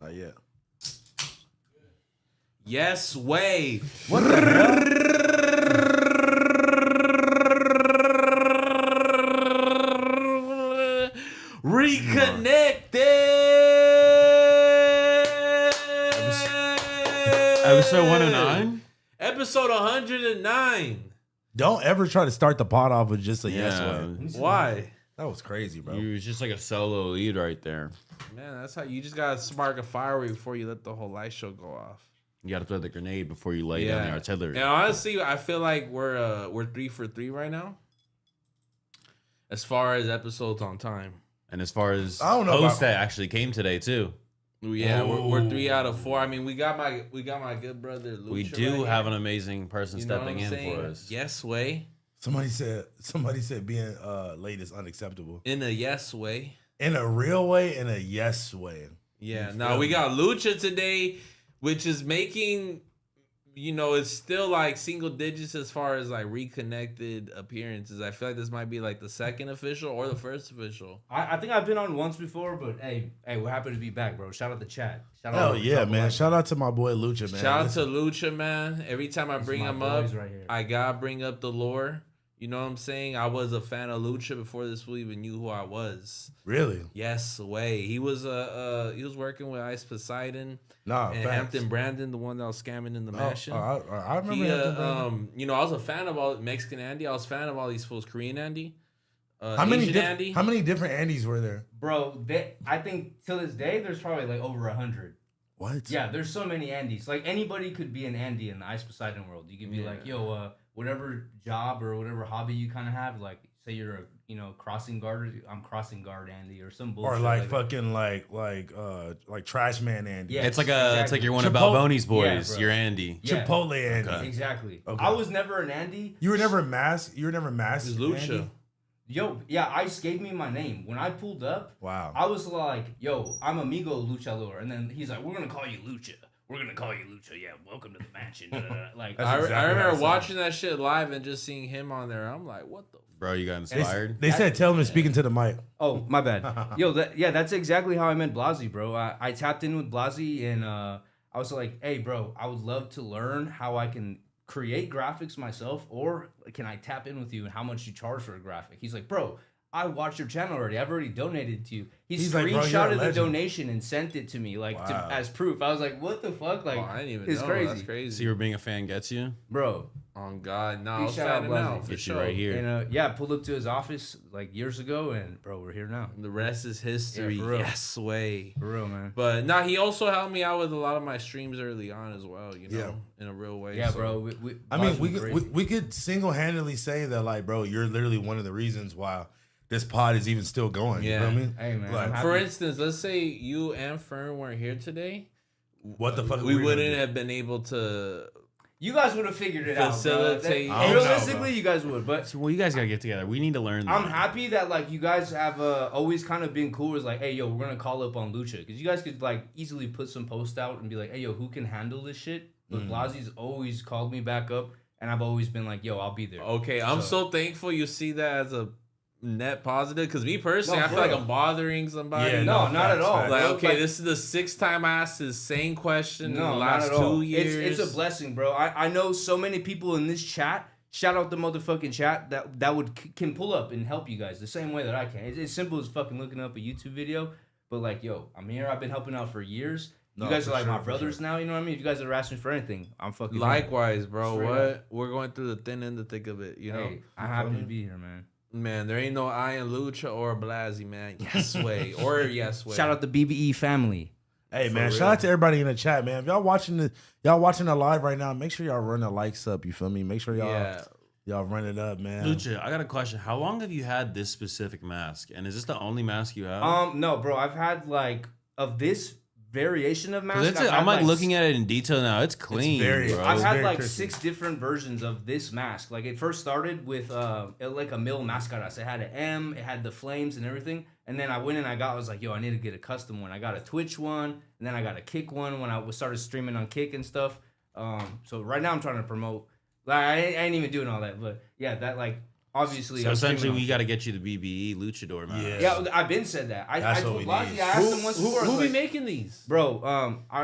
Not yet. Yes way. What the hell? Reconnected. Episode 109? Episode 109. Don't ever try to start the pod off with just a yes Yeah. way. Why? That was crazy, bro. You was just like a solo lead right there. Man, that's how you just gotta spark a firework before you let the whole light show go off. You got to throw the grenade before you lay down the artillery. And honestly, I feel like we're 3 for 3 right now, as far as episodes on time. And as far as I don't know hosts about- that actually came today too. Yeah, we're 3 out of 4. I mean, we got my good brother Lucha. We do right have here. an amazing person You know stepping what I'm in saying? for us. Yes way. Somebody said being late is unacceptable. In a yes way. In a real way, in a yes way. Yeah. You Now feel we me? got Lucha today, which is making, it's still like single digits as far as like reconnected appearances. I feel like this might be like the second official or the first official. I think I've been on once before, but hey, we're happy to be back, bro. Shout out the chat. Shout Hell out yeah, man. Shout out to my boy Lucha, man. Shout out to Lucha, man. Every time I bring my him up, boys right here. I gotta bring up the lore. You know what I'm saying? I was a fan of Lucha before this fool even knew who I was. Really? Yes, way. He was working with Ice Poseidon Nah, and facts. Hampton Brandon, the one that was scamming in the mansion. I remember He, Hampton Brandon. I was a fan of all Mexican Andy. I was a fan of all these fools. Korean Andy, How many Asian Andy. How many different Andys were there? Bro, I think till this day, there's probably like over 100. What? Yeah, there's so many Andys. Like anybody could be an Andy in the Ice Poseidon world. You could be like, yo, whatever job or whatever hobby you kind of have, like say you're a crossing guard, I'm crossing guard Andy or some bullshit. Or like that. fucking like trash man Andy. Yeah. It's like Exactly. you're one of Chipotle- Balboni's boys. bro. You're Andy. Yeah. Chipotle Andy. Okay. Exactly. Okay. I was never an Andy. You were never masked. You were never masked. It's Lucha. Andy? Yo, yeah, Ice gave me my name. When I pulled up, Wow. I was like, yo, I'm amigo Luchador. And then he's like, we're going to call you Lucha. We're going to call you Lucha. Yeah, welcome to the mansion. Like, That's I exactly remember how it sounds. watching that shit live and just seeing him on there. I'm like, what the? Bro, you got They, inspired. they said tell him to speak into the mic. oh, my bad. Yo, that's exactly how I met Blazzy, bro. I tapped in with Blazzy and I was like, hey, bro, I would love to learn how I can create graphics myself, or can I tap in with you and how much you charge for a graphic? He's like, bro, I watched your channel already. I've already donated to you. He He's like, bro, you're a screenshotted the legend. donation and sent it to me, like Wow. as proof. I was like, what the fuck? Like, Oh, I didn't even it's know. crazy. That's crazy. See where being a fan gets you? Bro. On God, no, I Big was shout out, fanning out Blazzy. for Get you sure. right here. And I pulled up to his office like years ago, and bro, we're here now. The rest is history. Yeah, for real. Yes, way. For real, man. But nah, he also helped me out with a lot of my streams early on as well. In a real way. Yeah, so. bro. I mean, Blazzy we was could, crazy. we could single-handedly say that, like, bro, you're literally one of the reasons why this pod is even still going. Yeah. You know what I mean? Hey, man. Like, I'm happy. For instance, let's say you and Fern weren't here today. what the fuck? We gonna wouldn't do? have been able to. You guys would have figured it out. Facilitate- Bro. I don't know, Realistically, bro. you guys would. But So, well, you guys got to get together. We need to learn I'm that. happy that like you guys have always kind of been cool. It's like, hey, yo, we're gonna call up on Lucha because you guys could like easily put some post out and be like, hey, yo, who can handle this shit? But Blazzy's always called me back up, and I've always been like, yo, I'll be there. Okay, I'm so thankful you see that as a net positive. Because me personally, No, I feel bro. like I'm bothering somebody. Yeah, No, not at all. facts. Like, bro. okay, this is the 6th time I asked the same question in the No, last not at all. 2 years. It's a blessing, bro. I know so many people in this chat. Shout out the motherfucking chat that can pull up and help you guys the same way that I can. It's as simple as fucking looking up a YouTube video. But like, yo, I'm here. I've been helping out for years. No, You guys for are like sure, my for brothers sure. now. You know what I mean? If you guys ever ask me for anything, I'm fucking here. Likewise, bro. Straight What? up. We're going through the thin and the thick of it, you know? Hey, I'm happy to be here, man. Man, there ain't no I in Lucha or Blazzy, man. Yes way. Or yes way. Shout out the BBE family. Hey For man, real. shout out to everybody in the chat, man. If y'all watching the live right now, make sure y'all run the likes up. You feel me? Make sure y'all run it up, man. Lucha, I got a question. How long have you had this specific mask? And is this the only mask you have? No, bro. I've had like of this variation of 'Cause mask. I'm like looking at it in detail now. It's clean, very- bro. I've It's had very like crispy. 6 different versions of this mask. Like it first started with like a mil mascaras. It had an M, it had the flames and everything. And then I went and I was like, yo, I need to get a custom one. I got a Twitch one, and then I got a Kick one when I started streaming on Kick and stuff. So right now I'm trying to promote. Like I ain't even doing all that, but yeah, that like obviously. So essentially, we got to get you the BBE Luchador mask. Yeah, I've been said that. I told Blazzy, I asked him once before. Who be making these? Bro,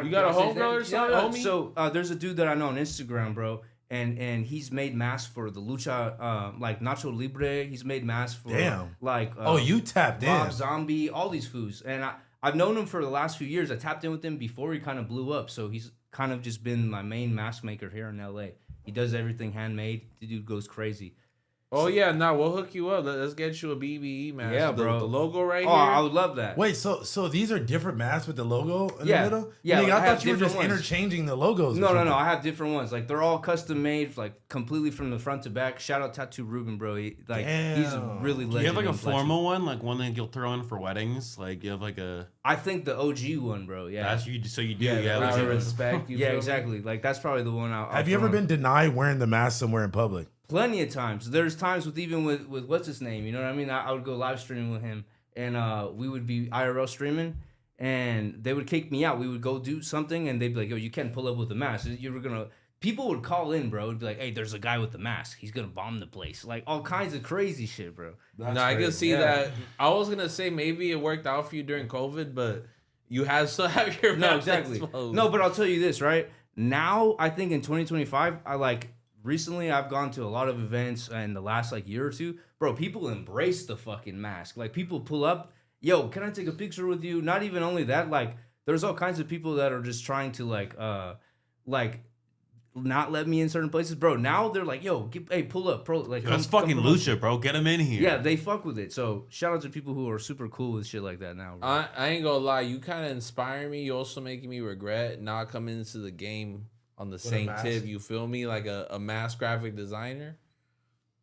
you got a homegirl or something, homie? So there's a dude that I know on Instagram, bro. And he's made masks for the Lucha, like Nacho Libre. He's made masks for like you tapped in Rob Zombie, all these foods. And I've known him for the last few years. I tapped in with him before he kind of blew up. So he's kind of just been my main mask maker here in LA. He does everything handmade. The dude goes crazy. Oh, yeah, no, we'll hook you up. Let's get you a BBE mask. Yeah, bro. The logo right here. Oh, I would love that. Wait, so these are different masks with the logo in the middle? Yeah, I thought you were just ones. interchanging the logos. No. I have different ones. Like, they're all custom made, like, completely from the front to back. Shout out Tattoo Ruben, bro. He's really legend. Do you have, like, a formal one? Like, one that you'll throw in for weddings? Like, you have, like, a... I think the OG one, bro. Yeah. That's you. So you do. Yeah, OG respect. Yeah, exactly. Like, that's probably the one I'll Have you ever been denied wearing the mask somewhere in public? Plenty of times. There's times with what's his name, you know what I mean? I would go live streaming with him, and we would be IRL streaming, and they would kick me out. We would go do something, and they'd be like, "Yo, you can't pull up with a mask. People would call in, bro. It'd be like, "Hey, there's a guy with the mask. He's gonna bomb the place." Like all kinds of crazy shit, bro. I can see that. I was gonna say maybe it worked out for you during COVID, but you still have your mask exposed. No, but I'll tell you this, right? Now I think in 2025, recently, I've gone to a lot of events in the last year or two. Bro, people embrace the fucking mask. Like, people pull up, yo, can I take a picture with you? Not even only that, there's all kinds of people that are just trying to, not let me in certain places. Bro, now they're like, yo, pull up. That's fucking Lucha, bro. Get them in here. Yeah, they fuck with it. So, shout out to people who are super cool with shit like that now, bro. I ain't gonna lie. You kind of inspire me. You also making me regret not coming into the game on the same tip, you feel me? Like a mass graphic designer.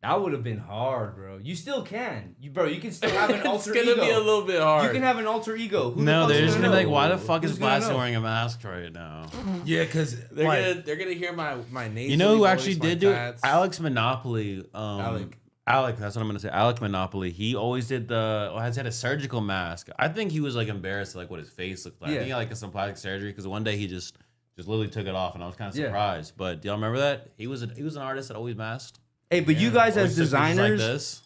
That would have been hard, bro. You still can. You can still have an alter ego. It's gonna be a little bit hard. You can have an alter ego. No, they're just gonna be like, why the fuck is Blazzy wearing a mask right now? Yeah, because they're gonna hear my name. You know who actually did do it? Alex Monopoly. Alec, that's what I'm gonna say. Alec Monopoly. He always did had a surgical mask. I think he was embarrassed what his face looked like. I think he had some plastic surgery because one day he just literally took it off, and I was kind of surprised. But do y'all remember that? He was an artist that always masked. Hey, but you guys as designers,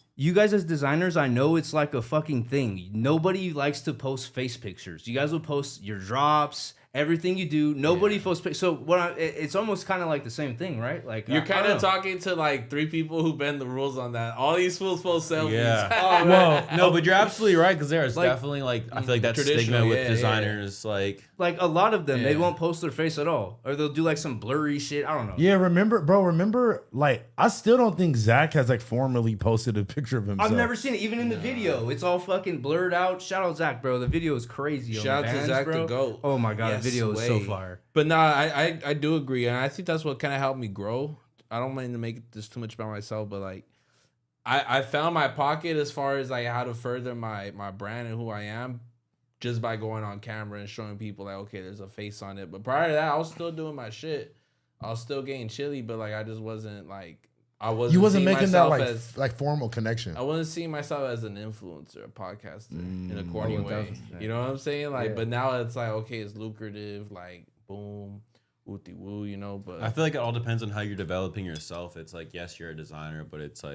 I know it's like a fucking thing. Nobody likes to post face pictures. You guys will post your drops, everything you do. Nobody posts. So it's almost kind of like the same thing, right? Like you're kind of talking to 3 people who bend the rules on that. All these fools post selfies. Yeah. Well, no, but you're absolutely right because there's definitely I feel like that's stigma with designers. Yeah. Like a lot of them, they won't post their face at all, or they'll do some blurry shit. I don't know. Yeah, remember, I still don't think Zach has formally posted a picture of himself. I've never seen it, even in the video. It's all fucking blurred out. Shout out Zach, bro. The video is crazy. Shout out to Zach the GOAT. Oh my god, the video is so fire. But nah, I do agree, and I think that's what kind of helped me grow. I don't mean to make this too much about myself, but I found my pocket as far as how to further my brand and who I am, just by going on camera and showing people okay, there's a face on it. But prior to that, I was still doing my shit. I was still getting chilly, but I just wasn't You wasn't making that formal connection. I wasn't seeing myself as an influencer, a podcaster in a corny way. You know what I'm saying? But now it's okay, it's lucrative. Boom, wooty woo. But I feel like it all depends on how you're developing yourself. It's yes, you're a designer, but it's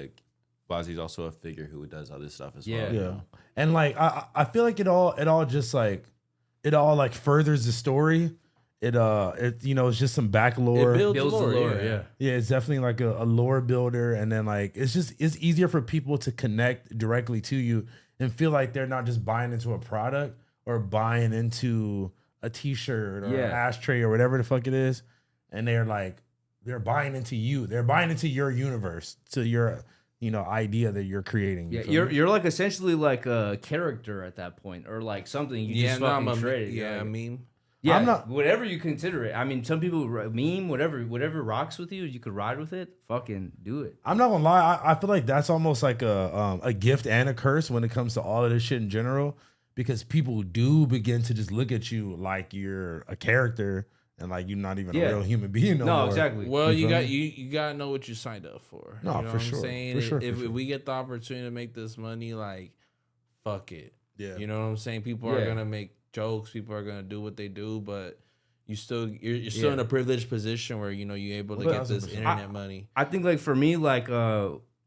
Blazzy's also a figure who does other stuff as well. Yeah. And I feel like it all just it all furthers the story. It's just some back lore. It builds the lore. Yeah, it's definitely a lore builder, and then it's easier for people to connect directly to you and feel like they're not just buying into a product or buying into a t-shirt or an ashtray or whatever the fuck it is, and they're buying into you. They're buying into your universe, to your idea that you're creating. Yeah, you're essentially a character at that point, or something you just fucking created. Yeah, I mean. Yeah, I'm not, whatever you consider it. I mean, some people meme whatever rocks with you. You could ride with it. Fucking do it. I'm not gonna lie. I feel like that's almost a gift and a curse when it comes to all of this shit in general, because people do begin to just look at you like you're a character and you're not even a real human being. No, exactly. Well, you gotta know what you signed up for. No, you know for what sure. I'm saying? If we get the opportunity to make this money, fuck it. Yeah. You know what I'm saying? People are gonna make jokes, people are gonna do what they do, but you're still in a privileged position where you're able to get this internet money. I think for me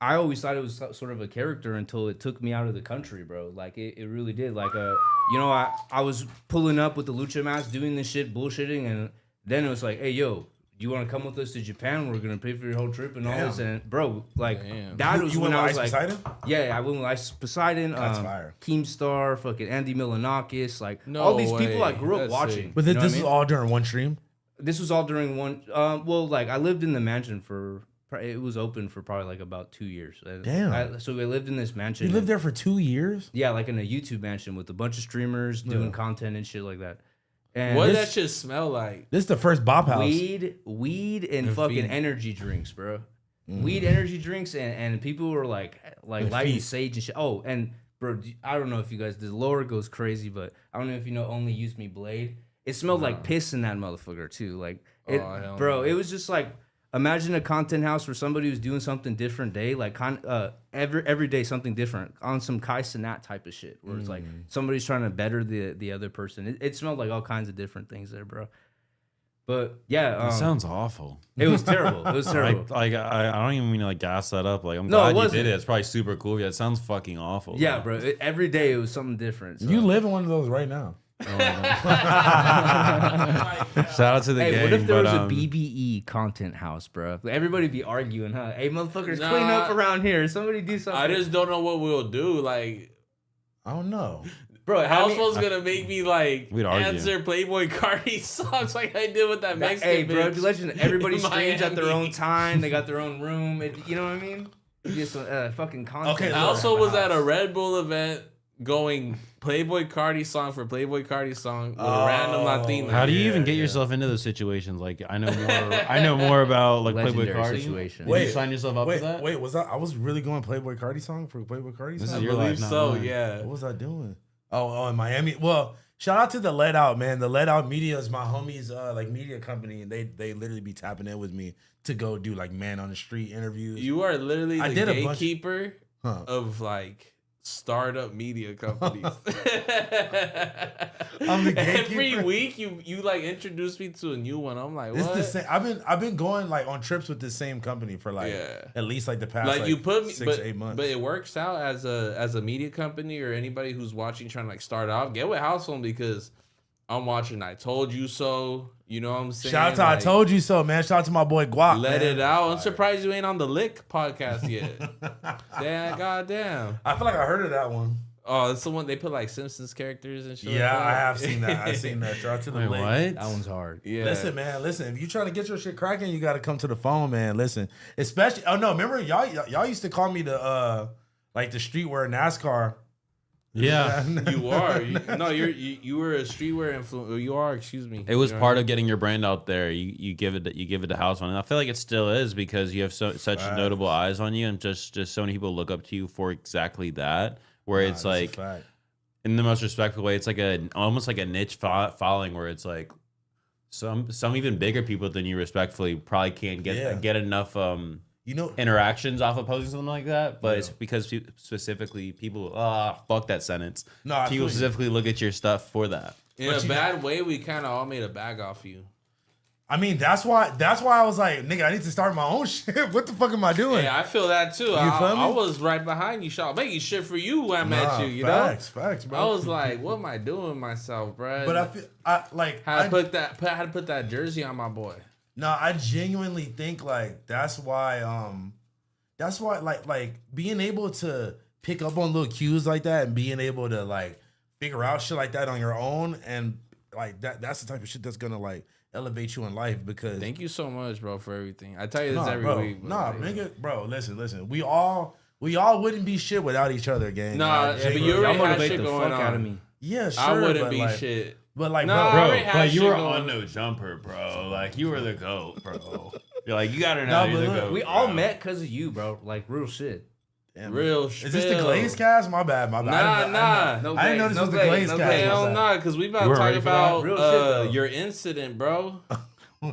I always thought it was sort of a character until it took me out of the country, bro. Like it really did. Like you know, I was pulling up with the Lucha mask, doing this shit, bullshitting, and then it was like, hey, yo, you want to come with us to Japan? We're gonna pay for your whole trip and all this. And bro, like that was when I was like, Poseidon? Yeah, I went with Ice Poseidon, Keemstar, fucking Andy Milonakis, like all these people I grew up watching. Sick. But this is all during one stream. This was all during one. Well, like I lived in the mansion for. It was open for probably like about 2 years. Damn. So we lived in this mansion. You lived there for 2 years? Yeah, like in a YouTube mansion with a bunch of streamers doing content and shit like that. And what does that shit smell like? This is the first Bop House. Weed and fucking energy drinks, bro. Weed, energy drinks, and people were like lighting sage and shit. Oh, and bro, I don't know if you guys, the lore goes crazy, but I don't know if you know Only Use Me Blade. It smelled like piss in that motherfucker too. Like, it was just like, imagine a content house where somebody was doing something different day, like every day something different on some Kai Cenat type of shit, where it's like somebody's trying to better the other person. It smelled like all kinds of different things there, bro. But yeah, it sounds awful. It was terrible. It was terrible. I don't even mean to like gas that up. Like I'm glad you did it. It's probably super cool. Yeah, it sounds fucking awful. Yeah, bro. Every day it was something different. So. You live in one of those right now. Shout out to the gang. What if there was a BBE content house, bro? Everybody be arguing, huh? Hey, motherfuckers, clean up around here. Somebody do something. I just don't know what we'll do. Like, I don't know, bro. Housefull's gonna make me like answer Playboy Cardi songs like I did with that Mexican. Hey, bro, legend. Everybody streams at their own time. They got their own room. You know what I mean? Just fucking content. Okay. I also was at a Red Bull event going Playboy Cardi song for Playboy Cardi song with a random Latino. How do you even get yourself into those situations? Like I know more about like legendary Playboy Cardi. Situation. Did you sign yourself up for that? Wait, was that I was really going Playboy Cardi song for Playboy Cardi song? This is your life, so yeah. What was I doing? Oh, in Miami. Well, shout out to the Let Out, man. The Let Out Media is my homies like media company, and they literally be tapping in with me to go do like man on the street interviews. You are literally the gatekeeper of like startup media companies. I'm the gatekeeper. Every week you like introduce me to a new one. I'm like, what? It's the same. I've been going like on trips with the same company for like at least like the past like you put me 6 to 8 months. But it works out as a media company or anybody who's watching trying to like start off. Get with Household because I'm watching I Told You So. You know what I'm saying? Shout out to I Told You So, man. Shout out to my boy Guap. Let it out. I'm surprised you ain't on the Lick podcast yet. Damn, goddamn. I feel like I heard of that one. Oh, it's the one they put like Simpsons characters and shit. Yeah, like I have seen that. I've seen that. Shout out to the Lick. What? That one's hard. Yeah. Listen, man. Listen, if you trying to get your shit cracking, you got to come to the phone, man. Listen, especially. Oh no, remember y'all used to call me the like the Streetwear NASCAR. Yeah, you are. You were a streetwear influencer. You are. Excuse me. It was part of getting your brand out there. You give it to House on, and I feel like it still is because you have such notable eyes on you, and just so many people look up to you for exactly that. Where it's like, in the most respectful way, it's like almost like a niche following where it's like some even bigger people than you respectfully probably can't get enough. Interactions off of posting something like that, but it's because specifically people, fuck that sentence. No, people specifically look at your stuff for that. In a bad way, we kind of all made a bag off you. I mean, that's why I was like, nigga, I need to start my own shit. What the fuck am I doing? Yeah, I feel that too. I was right behind you, Shaw. Making shit for you when I met you, you know? Facts, bro. I was like, what am I doing myself, bro? But I feel had to put that jersey on my boy. No, I genuinely think like that's why like being able to pick up on little cues like that and being able to like figure out shit like that on your own and like that's the type of shit that's gonna like elevate you in life. Because thank you so much, bro, for everything. I tell you this every week. Nigga, bro, listen. We all wouldn't be shit without each other, gang. Nah, but you already had shit going on. Out of me. Yeah, sure. I wouldn't be shit. But like, but you were on no jumper, bro. Like you were the GOAT, bro. You're like, you gotta know you're the GOAT. We all met because of you, bro. Like real shit. Damn, real shit. Is this the Glaze cast? My bad. Nah. I didn't know this was the Glaze cast. Hell nah, because we about to talk about your incident, bro.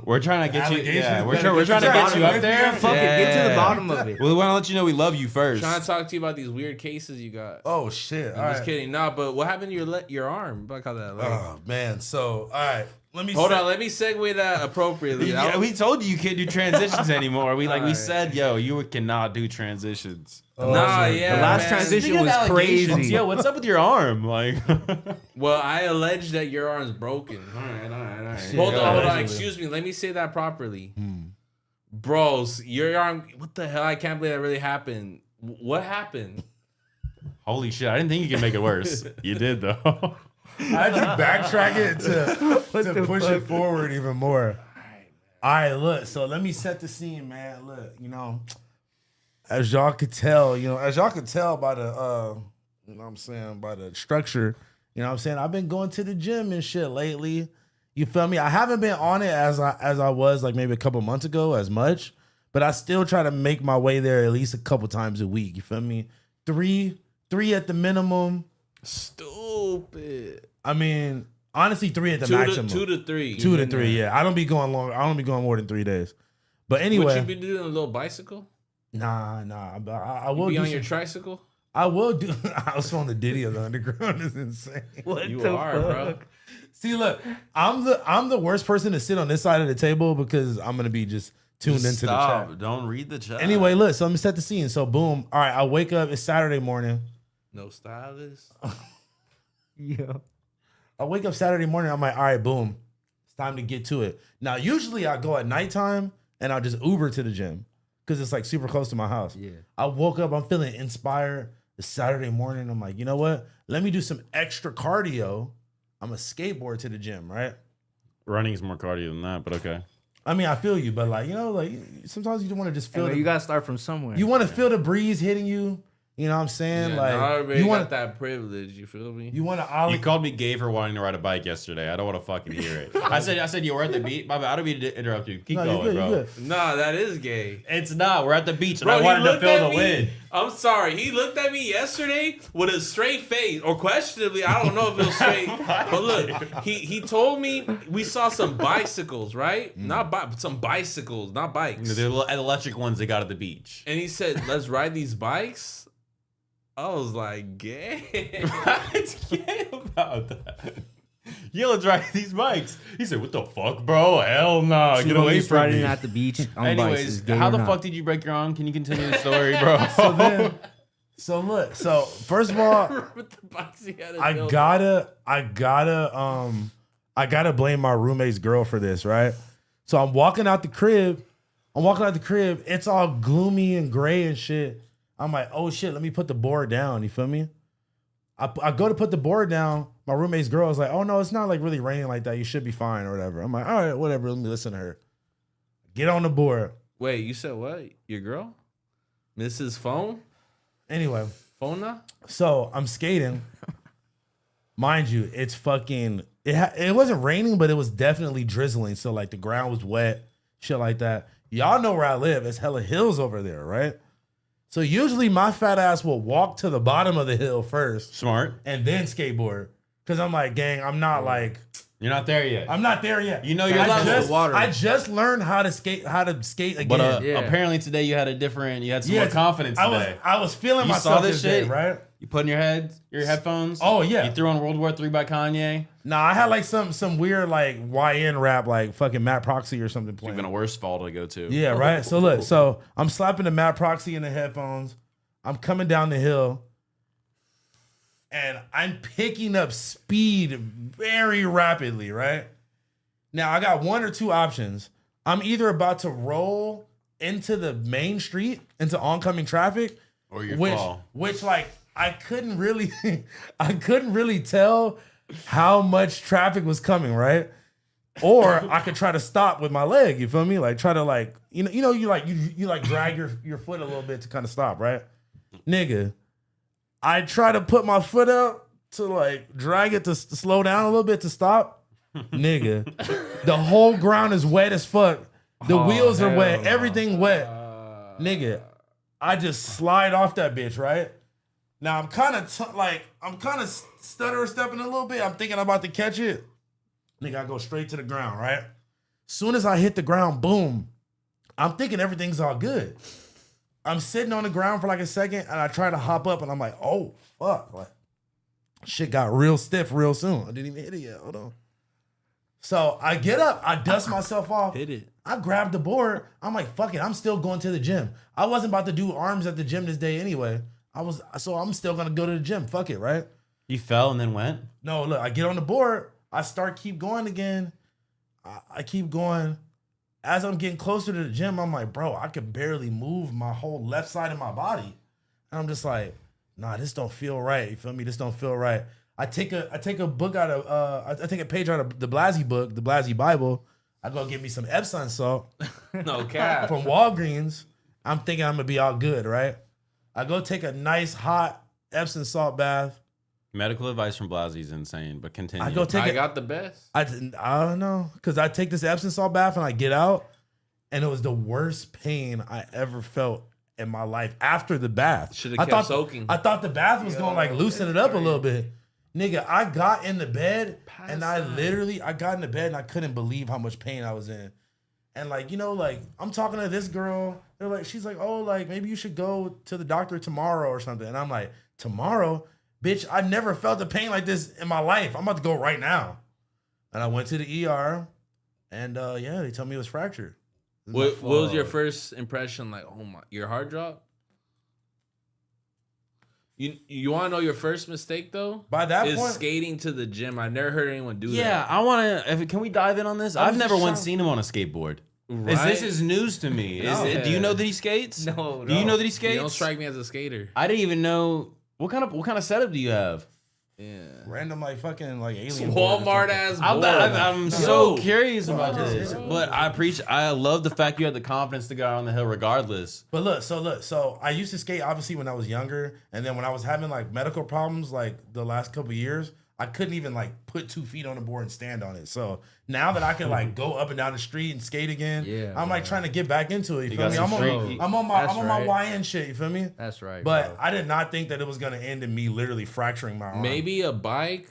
We're trying to get you. Yeah, we're trying to get you up there. Fuck it, get to the bottom of it. We want to let you know we love you first. Trying to talk to you about these weird cases you got. Oh shit! I'm just kidding. Nah, but what happened to your arm? What call that? Oh man. So all right, Hold on, let me segue that appropriately. Yeah, we told you can't do transitions anymore. We Right. said, yo, you cannot do transitions. The last transition was crazy. Yo, what's up with your arm? Like, Well, I allege that your arm's broken. all right. Hold on. Excuse me. Let me say that properly. Bros, your arm. What the hell? I can't believe that really happened. What happened? Holy shit! I didn't think you could make it worse. You did though. I had to backtrack it to push it forward even more. All right, look. So let me set the scene, man. Look, as y'all could tell, by the, what I'm saying, by the structure, what I'm saying, I've been going to the gym and shit lately. You feel me? I haven't been on it as I was like maybe a couple months ago as much, but I still try to make my way there at least a couple times a week. You feel me? Three at the minimum. Stupid. I mean, honestly, 3 at the maximum. 2 to 3. 2 to 3, yeah. I don't be going long. I don't be going more than 3 days. But anyway, Would you be doing a little bicycle? Nah. But I will be do on your tricycle. I will do. I was on the Diddy of the Underground. Is insane. What you are, bro? See, look, I'm the worst person to sit on this side of the table because I'm gonna be just tuned into the chat. Don't read the chat. Anyway, look. So I'm gonna set the scene. So boom. All right. I wake up. It's Saturday morning. No stylist. Yeah. I wake up Saturday morning. I'm like, all right, boom. It's time to get to it. Now, usually I go at nighttime and I'll just Uber to the gym because it's like super close to my house. Yeah. I woke up. I'm feeling inspired. It's Saturday morning. I'm like, you know what? Let me do some extra cardio. I'm a skateboard to the gym, right? Running is more cardio than that, but okay. I mean, I feel you, but sometimes you want to just feel. You gotta start from somewhere. You want to feel the breeze hitting you. You know what I'm saying? Yeah, I already got that privilege. You feel me? You want to. You called me gay for wanting to ride a bike yesterday. I don't want to fucking hear it. I said you were at the beach. My bad. I don't mean to interrupt you. Keep going, bro. Nah, that is gay. It's not. We're at the beach, and I wanted to feel the wind. I'm sorry. He looked at me yesterday with a straight face, or questionably. I don't know if it was straight, but look, he told me we saw some bicycles, right? Some bicycles, not bikes. They're electric ones they got at the beach. And he said, "Let's ride these bikes." I was like, gay. What's gay about that? Yola driving these bikes. He said, "What the fuck, bro? Hell no! Get away from me!" At the beach. Anyways, how the fuck did you break your arm? Can you continue the story, bro? So first of all, I gotta blame my roommate's girl for this, right? So I'm walking out the crib. It's all gloomy and gray and shit. I'm like, oh shit, let me put the board down. You feel me? I go to put the board down. My roommate's girl is like, oh no, it's not like really raining like that. You should be fine or whatever. I'm like, all right, whatever. Let me listen to her. Get on the board. Wait, you said what? Your girl? Mrs. Phone? Anyway. Phona? So I'm skating. Mind you, it's fucking, it wasn't raining, but it was definitely drizzling. So like the ground was wet, shit like that. Y'all know where I live. It's hella hills over there, right? So usually my fat ass will walk to the bottom of the hill first. Smart. And then skateboard. Because I'm like, gang, I'm not like... You're not there yet. I'm not there yet. You know you're I just learned how to skate again. But apparently today you had some more confidence today. I was feeling myself this shit, day, right? You put in your headphones. Oh yeah. You threw on World War III by Kanye. Nah, I had like some weird like YN rap like fucking Matt Proxy or something playing. Even a worse fall to go to. Yeah, right. So look, I'm slapping the Matt Proxy in the headphones. I'm coming down the hill. And I'm picking up speed very rapidly, right? Now, I got one or two options. I'm either about to roll into the main street, into oncoming traffic, or you fall. Which, like, I couldn't really tell how much traffic was coming, right? Or I could try to stop with my leg, you feel me? Like, try to, like, you drag your foot a little bit to kind of stop, right? Nigga. I try to put my foot up to like drag it to slow down a little bit to stop. Nigga, the whole ground is wet as fuck. The wheels are wet. Everything wet. Nigga, I just slide off that bitch, right? Now I'm kind of stutter stepping a little bit. I'm thinking I'm about to catch it. Nigga, I go straight to the ground, right? Soon as I hit the ground, boom. I'm thinking everything's all good. I'm sitting on the ground for like a second and I try to hop up and I'm like, oh, fuck. Like, shit got real stiff real soon. I didn't even hit it yet. Hold on. So I get up, I dust myself off. Hit it. I grab the board. I'm like, fuck it. I'm still going to the gym. I wasn't about to do arms at the gym this day anyway. So I'm still gonna go to the gym. Fuck it, right? You fell and then went? No, look, I get on the board. I keep going again. I keep going. As I'm getting closer to the gym, I'm like, bro, I can barely move my whole left side of my body. And I'm just like, nah, this don't feel right. You feel me? This don't feel right. I take a book out of I take a page out of the Blazzy book, the Blazzy Bible. I go get me some Epsom salt. No cap. From Walgreens. I'm thinking I'm gonna be all good, right? I go take a nice hot Epsom salt bath. Medical advice from Blazzy is insane, but continue. I got the best. I don't know, because I take this Epsom salt bath and I get out, and it was the worst pain I ever felt in my life after the bath. Should have kept soaking. I thought the bath was going to like loosen it up a little bit. Nigga, I got in the bed and I got in the bed and I couldn't believe how much pain I was in. And like, you know, like I'm talking to this girl. They're like, she's like, oh, like maybe you should go to the doctor tomorrow or something. And I'm like, tomorrow? Bitch, I never felt the pain like this in my life. I'm about to go right now. And I went to the ER and yeah, they told me it was fractured. What was your first impression? Like, oh my, your heart dropped? You want to know your first mistake though? By that is point, skating to the gym. I never heard anyone do that. Yeah, I want to. Can we dive in on this? I've never once seen him on a skateboard. Right? This is news to me. Do you know that he skates? No. Do you know that he skates? You don't strike me as a skater. I didn't even know what kind of setup do you have? Yeah, random like fucking like alien Walmart ass. I'm so curious about this, but I love the fact you had the confidence to go out on the hill regardless. But so I used to skate obviously when I was younger, and then when I was having like medical problems like the last couple of years, I couldn't even like put 2 feet on the board and stand on it. So now that I can like go up and down the street and skate again, I'm like trying to get back into it. You feel me? I'm on my YN shit. You feel me? That's right. But I did not think that it was gonna end in me literally fracturing my arm. Maybe a bike,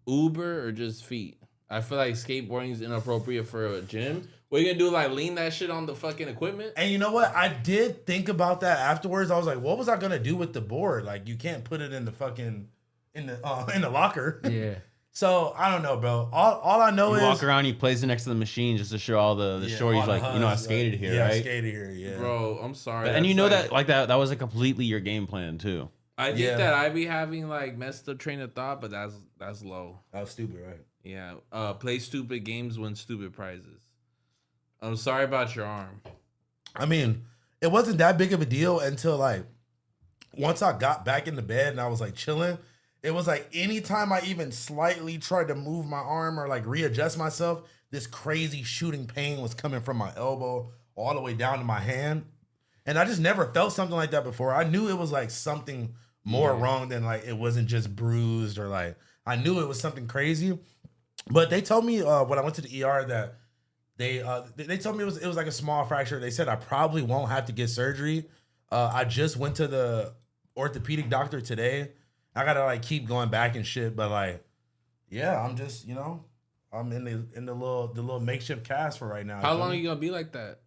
Uber, or just feet. I feel like skateboarding is inappropriate for a gym. What are you gonna do? Like lean that shit on the fucking equipment? And you know what? I did think about that afterwards. I was like, what was I gonna do with the board? Like you can't put it in the fucking in the locker. Yeah. So I don't know, bro. All I know is walk around. He plays it next to the machine just to show all the shorties like, you know, I skated here, right? I skated here, yeah. Bro, I'm sorry. And you know that like that was like completely your game plan too. I think that I be having like messed up train of thought, but that's low. That was stupid, right? Yeah. Play stupid games, win stupid prizes. I'm sorry about your arm. I mean, it wasn't that big of a deal until like once I got back in the bed and I was like chilling. It was like anytime I even slightly tried to move my arm or like readjust myself, this crazy shooting pain was coming from my elbow all the way down to my hand. And I just never felt something like that before. I knew it was like something more wrong than like it wasn't just bruised or like I knew it was something crazy. But they told me when I went to the ER that they told me it was like a small fracture. They said I probably won't have to get surgery. I just went to the orthopedic doctor today. I gotta like keep going back and shit, but like, yeah, I'm just, you know, I'm in the little makeshift cast for right now. How long are you gonna be like that?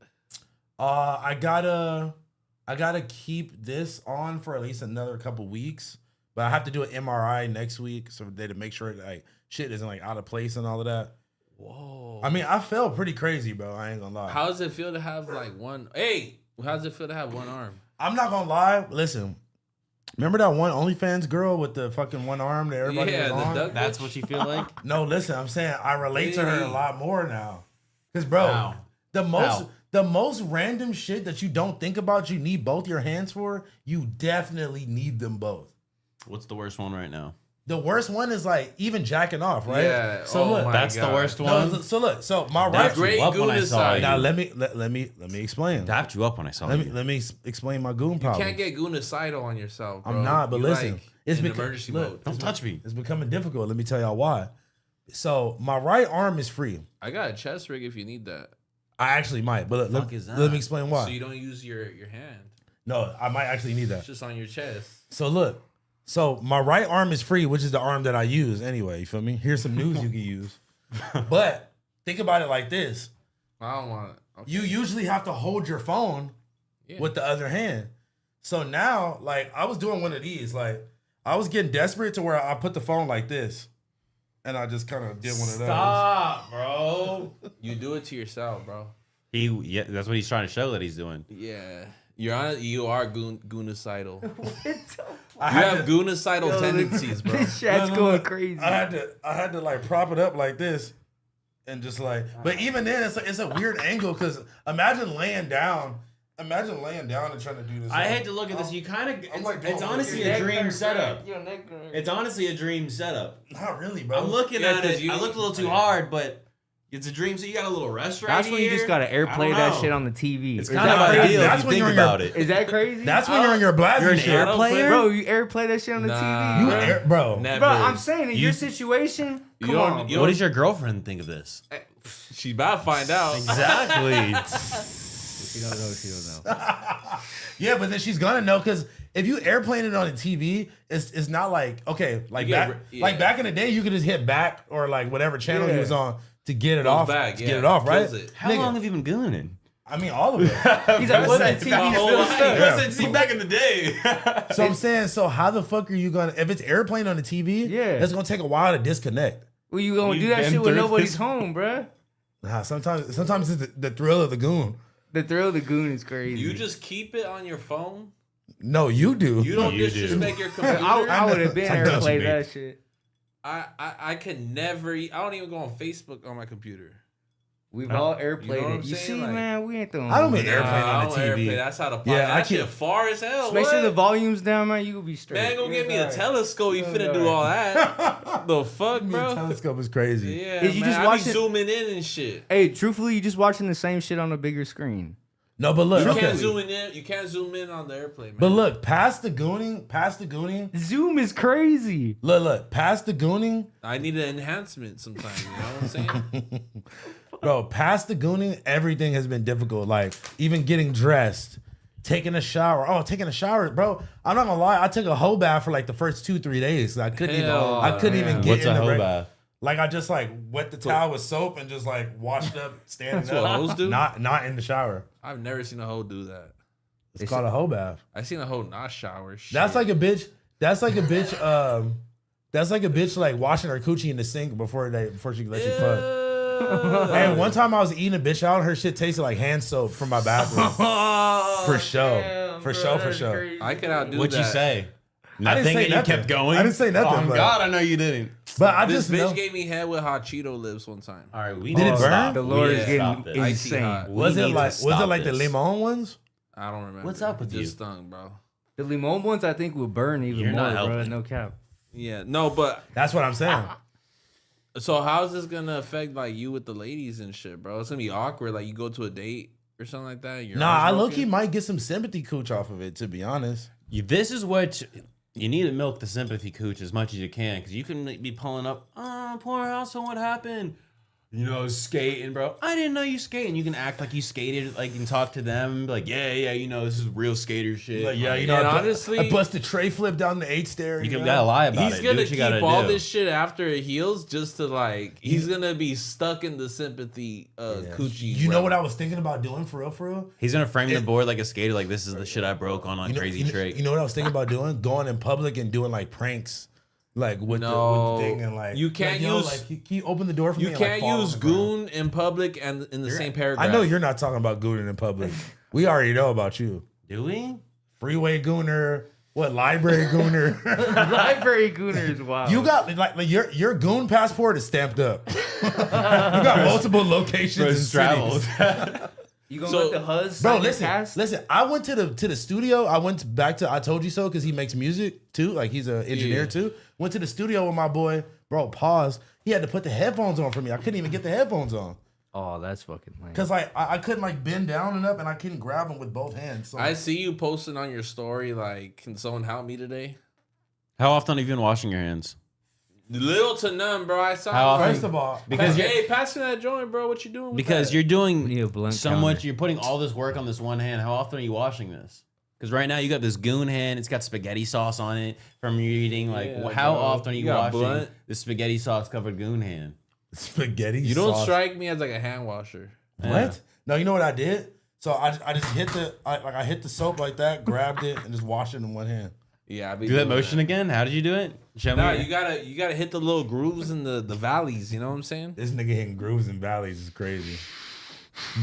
I gotta keep this on for at least another couple weeks, but I have to do an MRI next week so to make sure that like shit isn't like out of place and all of that. Whoa. I mean, I felt pretty crazy, bro. I ain't gonna lie. How does it feel to have like one? Hey, how does it feel to have one arm? I'm not gonna lie. Listen. Remember that one OnlyFans girl with the fucking one arm that everybody was on? That's what you feel like? No, listen, I'm saying I relate to her a lot more now. Because, bro, the most random shit that you don't think about you need both your hands for, you definitely need them both. What's the worst one right now? The worst one is like even jacking off, right? Yeah. So look, that's the worst one. No, so my right. Great goon side. Now let me explain. Dapped you up when I saw you. Let me explain my goon problem. You can't get goonicidal on yourself, bro. I'm not, but listen, like it's emergency mode. Don't touch me. It's becoming difficult. Let me tell y'all why. So my right arm is free. I got a chest rig if you need that. I actually might, but let me explain why. So you don't use your hand. No, I might actually need that. It's just on your chest. So look. So my right arm is free, which is the arm that I use anyway. You feel me? Here's some news you can use. But think about it like this. I don't want it. Okay. You usually have to hold your phone with the other hand. So now, like, I was doing one of these. Like, I was getting desperate to where I put the phone like this. and I just kind of did one of those. Stop, bro. You do it to yourself, bro. Yeah, that's what he's trying to show that he's doing. Yeah. You are goonicidal. You I have goonicidal tendencies, bro. This chat's going crazy. I had to like prop it up like this, and just like. But even then, it's a weird angle because imagine laying down and trying to do this. I hate to look at this. You kind of. It's honestly a dream setup. It's honestly a dream setup. Not really, bro. I'm looking at it. I looked a little too hard, but. It's a dream, so you got a little rest right That's here. when you just gotta airplay that shit on the TV. It's kind of ideal that's if you when think you're about it. Is that crazy? That's when you're on your Blazzy You're an shit. airplayer? Bro, you airplay that shit on the TV. Bro. Never. Bro, I'm saying in your situation, come on. What does your girlfriend think of this? She's about to find out. Exactly. She don't know. Yeah, but then she's gonna know because if you airplane it on the TV, it's not like okay, like back in the day, you could just hit back or like whatever channel he was on to get it off. Back, to get it off, right? How long have you been gooning? I mean, all of it. He's like, what's that TV still stuck? See, back in the day. So I'm saying, so how the fuck are you gonna? If it's airplane on the TV, it's gonna take a while to disconnect. Well, you gonna do that shit when nobody's home, bruh? Nah, sometimes it's the thrill of the goon. The thrill of the goon is crazy. You just keep it on your phone? No, you do. You don't disrespect your computer? I would have been airplay that shit. I can never. I don't even go on Facebook on my computer. We've all airplayed it. You see, like, man, we ain't doing. I don't mean airplane on the TV. That's how the Yeah, that shit far as hell. Make sure the volume's down, man. You will be straight. Man, go get me a telescope. You finna do all that? The fuck, bro? Telescope is crazy. Yeah, Is you man, just I watching be zooming in and shit. Hey, truthfully, you just watching the same shit on a bigger screen. No, but look, You can't zoom in. You can't zoom in on the airplane, man. But look, past the gooning. Zoom is crazy. Look, past the gooning. I need an enhancement sometimes. You know what I'm saying? Bro, past the gooning, everything has been difficult. Like even getting dressed, taking a shower. Oh, taking a shower, bro. I'm not gonna lie. I took a whole bath for like the first 2-3 days. I couldn't even get What's in a the whole bath? Like I just like wet the towel with soap and just like washed up, standing That's what up. hoes do? Not in the shower. I've never seen a hoe do that. It's called a hoe bath. I seen a hoe not shower. Shit. That's like a bitch. That's like a bitch. That's like a bitch like washing her coochie in the sink before she let you fuck. And one time I was eating a bitch out, and her shit tasted like hand soap from my bathroom. For sure. I can outdo that. What'd you say? I didn't say You nothing. kept going. I didn't say nothing. Oh but, God, I know you didn't. But I This just bitch know. gave me head with hot Cheeto lips one time. All right, we Did need it to burn? stop The it. Lord We is need to getting stop this. Icy hot. insane. Was We it need like to was it stop like the this. limon ones? I don't remember. What's up with you? Just stung, bro. The limon ones, I think, will burn even You're more, not bro. helping. No cap. Yeah, no, but That's what I'm saying. so how's this gonna affect like you with the ladies and shit, bro? It's gonna be awkward. Like you go to a date or something like that. You're Nah, I low-key might get some sympathy cooch off of it, to be honest. This is what you need to milk the sympathy cooch as much as you can, because you can be pulling up. Poor household, what happened? You know, skating, bro. I didn't know you skate. And you can act like you skated, like you can talk to them and be like, yeah, you know, this is real skater shit. Like, yeah, you know, honestly, I busted tray flip down the 8 stair. You gotta lie about he's it. gonna Do what you keep gotta all do. this shit after it heals, just to like he's gonna be stuck in the sympathy coochie. You bro. know what I was thinking about doing for real? He's gonna frame the board like a skater, like this is the shit I broke on crazy trick. You know what I was thinking about doing? Going in public and doing like pranks. Like with the thing and like you can't like, use like can you open the door for me? You and, can't like, fall use on the ground? goon in public and in the same paragraph. I know you're not talking about gooning in public. We already know about you. Do we? Freeway gooner. What library gooner? Library gooner is wild. You got like your goon passport is stamped up. You got multiple locations and traveled. cities. You gonna let the huzz Bro, sign your pass? listen. I went to the studio. I went back to I Told You So because he makes music too. Like he's an engineer too. Went to the studio with my boy. Bro, pause. He had to put the headphones on for me. I couldn't even get the headphones on Oh, that's fucking lame. because like I couldn't like bend down enough and I couldn't grab them with both hands. So I see you posting on your story like, "Can someone help me today?" How often have you been washing your hands? Little to none, bro. I saw. How often? first of all, Because hey, pass me that joint, bro. What you doing? With Because that? you're We doing need a blunt so counter. much. You're putting all this work on this one hand. How often are you washing this? Because right now you got this goon hand. It's got spaghetti sauce on it from your eating. Like, Yeah, how bro. often are you You got washing blunt? the spaghetti sauce covered goon hand? spaghetti. You don't sauce. strike me as like a hand washer. What? Yeah. No, you know what I did? So I just hit I hit the soap like that, grabbed it, and just washed it in one hand. Yeah, I be Do that doing motion again? How did you do it? Nah, you gotta hit the little grooves in the valleys. You know what I'm saying? This nigga hitting grooves and valleys is crazy.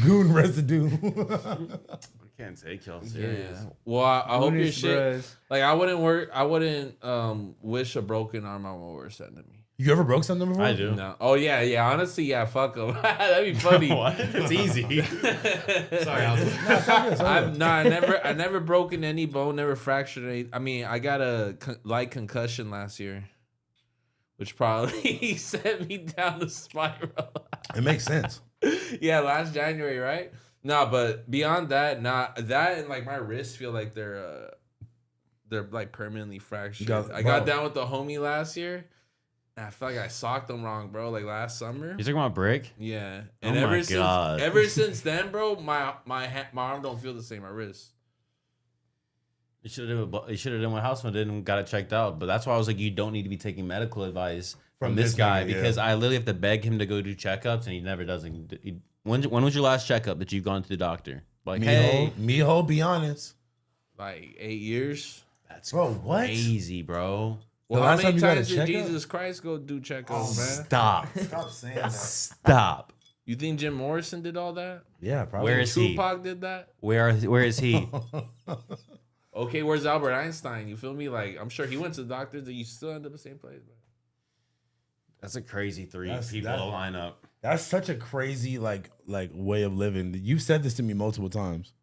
Goon residue. I can't take y'all serious. Yeah. Well, I hope your shit. Bruh. Like I wouldn't wish a broken arm on my worst enemy. You ever broke something before? I do. No. Oh yeah. Honestly, yeah. Fuck them. That'd be funny. What? It's easy. Sorry, I never broken any bone, never fractured any. I mean, I got a light concussion last year, which probably sent me down the spiral. It makes sense. Yeah, last January, right? No, but beyond that, that and like my wrists feel like they're like permanently fractured. I got down with the homie last year. And I feel like I socked him wrong, bro. Like last summer. You talking about brick? Yeah. And Oh my God. ever since then, bro, my arm don't feel the same. My wrist. You should have done what Houseman did and got it checked out. But that's why I was like, you don't need to be taking medical advice from this guy nigga, because I literally have to beg him to go do checkups and he never does. When was your last checkup that you've gone to the doctor? Like, Mijo, be honest. Like 8 years. That's Bro, what? crazy, bro. Well, The how last many time you got a times did checkup? Jesus Christ go do checkups, man? Stop. Stop saying that. Stop. You think Jim Morrison did all that? Yeah, probably. Where is he? Tupac did that? Where is he? Okay, where's Albert Einstein? You feel me? Like, I'm sure he went to the doctor, that you still end up the same place, bro. That's a crazy three That's- people that- to line up. That's such a crazy like way of living. You've said this to me multiple times.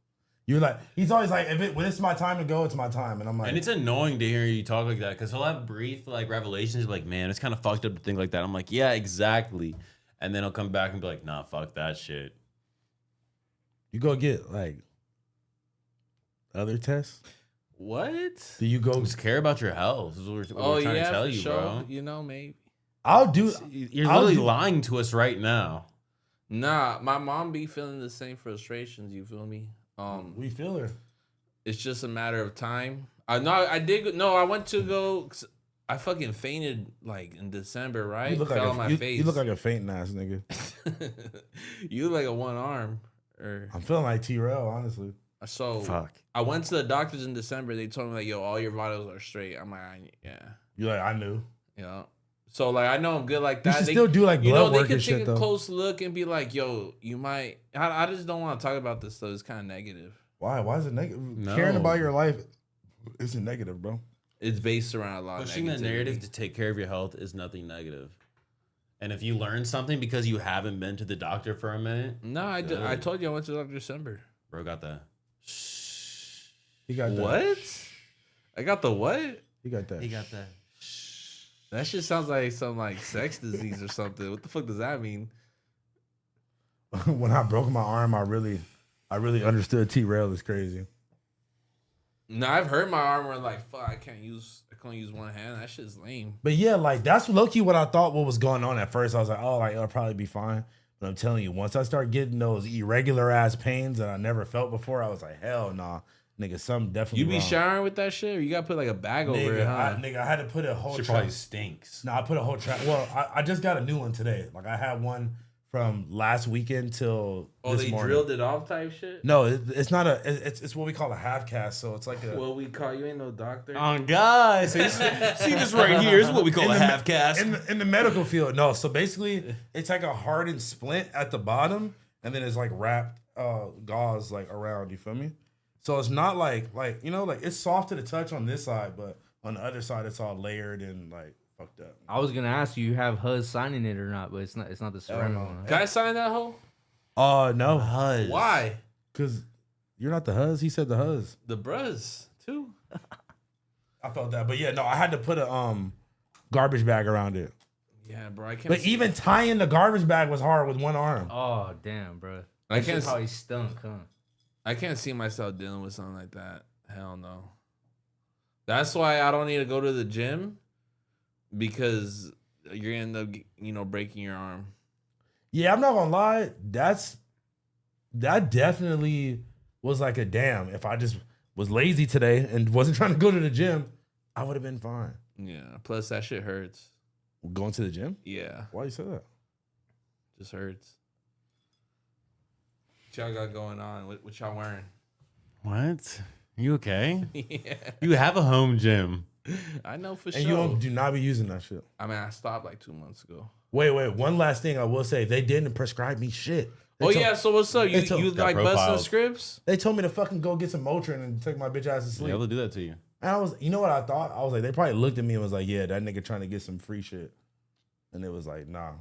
You're like, he's always like, when it's my time to go, it's my time. And I'm like, And it's annoying to hear you talk like that because he'll have brief like revelations like, man, it's kind of fucked up to think like that. I'm like, yeah, exactly. And then he'll come back and be like, nah, fuck that shit. you go get like other tests. What? Do you go? Just care about your health. This is what we're trying to tell for you, sure. bro. You know, maybe. I'll do. You're I'll literally do- lying to us right now. Nah, my mom be feeling the same frustrations. You feel me? We feel her. It's just a matter of time. I went to go. I fucking fainted like in December, right? You look Fell like on my you, face. you look like a fainting ass nigga. You look like a one arm. Or I'm feeling like T-Rail, honestly. so. Fuck. I went to the doctors in December. They told me like, yo, all your vitals are straight. I'm like, yeah, You're like, I knew. you know. So like, I know I'm good like You that. should still do like You know, blood they work can and take shit a though. close look and be like, yo, you might. I just don't want to talk about this though. It's kind of negative. Why? Why is it negative? No. Caring about your life isn't negative, bro. It's based around a lot Pushing of the negativity. narrative to take care of your health is nothing negative. And if you learn something because you haven't been to the doctor for a minute, No, I told you I went to Dr. December. bro, got that. He got that. What? I got the what? He got that. He got that. That shit sounds like some like sex disease or something. What the fuck does that mean? When I broke my arm, I really understood T-Rail is crazy. No, I've hurt my arm where like fuck, I can't use one hand. That shit's lame. But yeah, like that's low-key what I thought what was going on at first. I was like, oh, like it'll probably be fine. But I'm telling you, once I start getting those irregular ass pains that I never felt before, I was like, hell nah. Nigga, something definitely You be wrong. showering with that shit, or you gotta put like a bag over it, huh? I had to put a whole Shit trap. probably stinks. No, I put a whole trap. Well, I just got a new one today. Like I had one from last weekend till Oh, this they morning. drilled it off type shit. No, it's not a. It's what we call a half cast. So it's like a. Well, we call you ain't no doctor. Guys, see this right here is what we call a half cast. in the medical field. No, so basically it's like a hardened splint at the bottom, and then it's like wrapped gauze like around. You feel me? So it's not like you know like it's soft to the touch on this side, but on the other side it's all layered and like fucked up. I was gonna ask you have Huz signing it or not, but it's not the ceramic no. one. Can I sign that hoe? No, Huz. Why? because you're not the Huz. He said the Huz. The bruz too. I felt that, but yeah, no, I had to put a garbage bag around it. Yeah, bro. I can't. But see- even tying the garbage bag was hard with one arm. Oh damn, bro. I That shit can't. probably stunk, huh? I can't see myself dealing with something like that. Hell no. That's why I don't need to go to the gym, because you're gonna end up, breaking your arm. Yeah, I'm not gonna lie. That definitely was like a damn. If I just was lazy today and wasn't trying to go to the gym, I would have been fine. Yeah. Plus that shit hurts. Going to the gym? Yeah. Why you say that? Just hurts. What y'all got going on? What y'all wearing? What? You okay? Yeah. You have a home gym. I know for and sure. you do not be using that shit. I mean, I stopped like 2 months ago. Wait. One last thing I will say. They didn't prescribe me shit. So what's up? You like busting scripts? They told me to fucking go get some Motrin and take my bitch ass to sleep. Yeah, they'll do that to you. And I was, you know what I thought? I was like, they probably looked at me and was like, yeah, that nigga trying to get some free shit. And it was like, nah.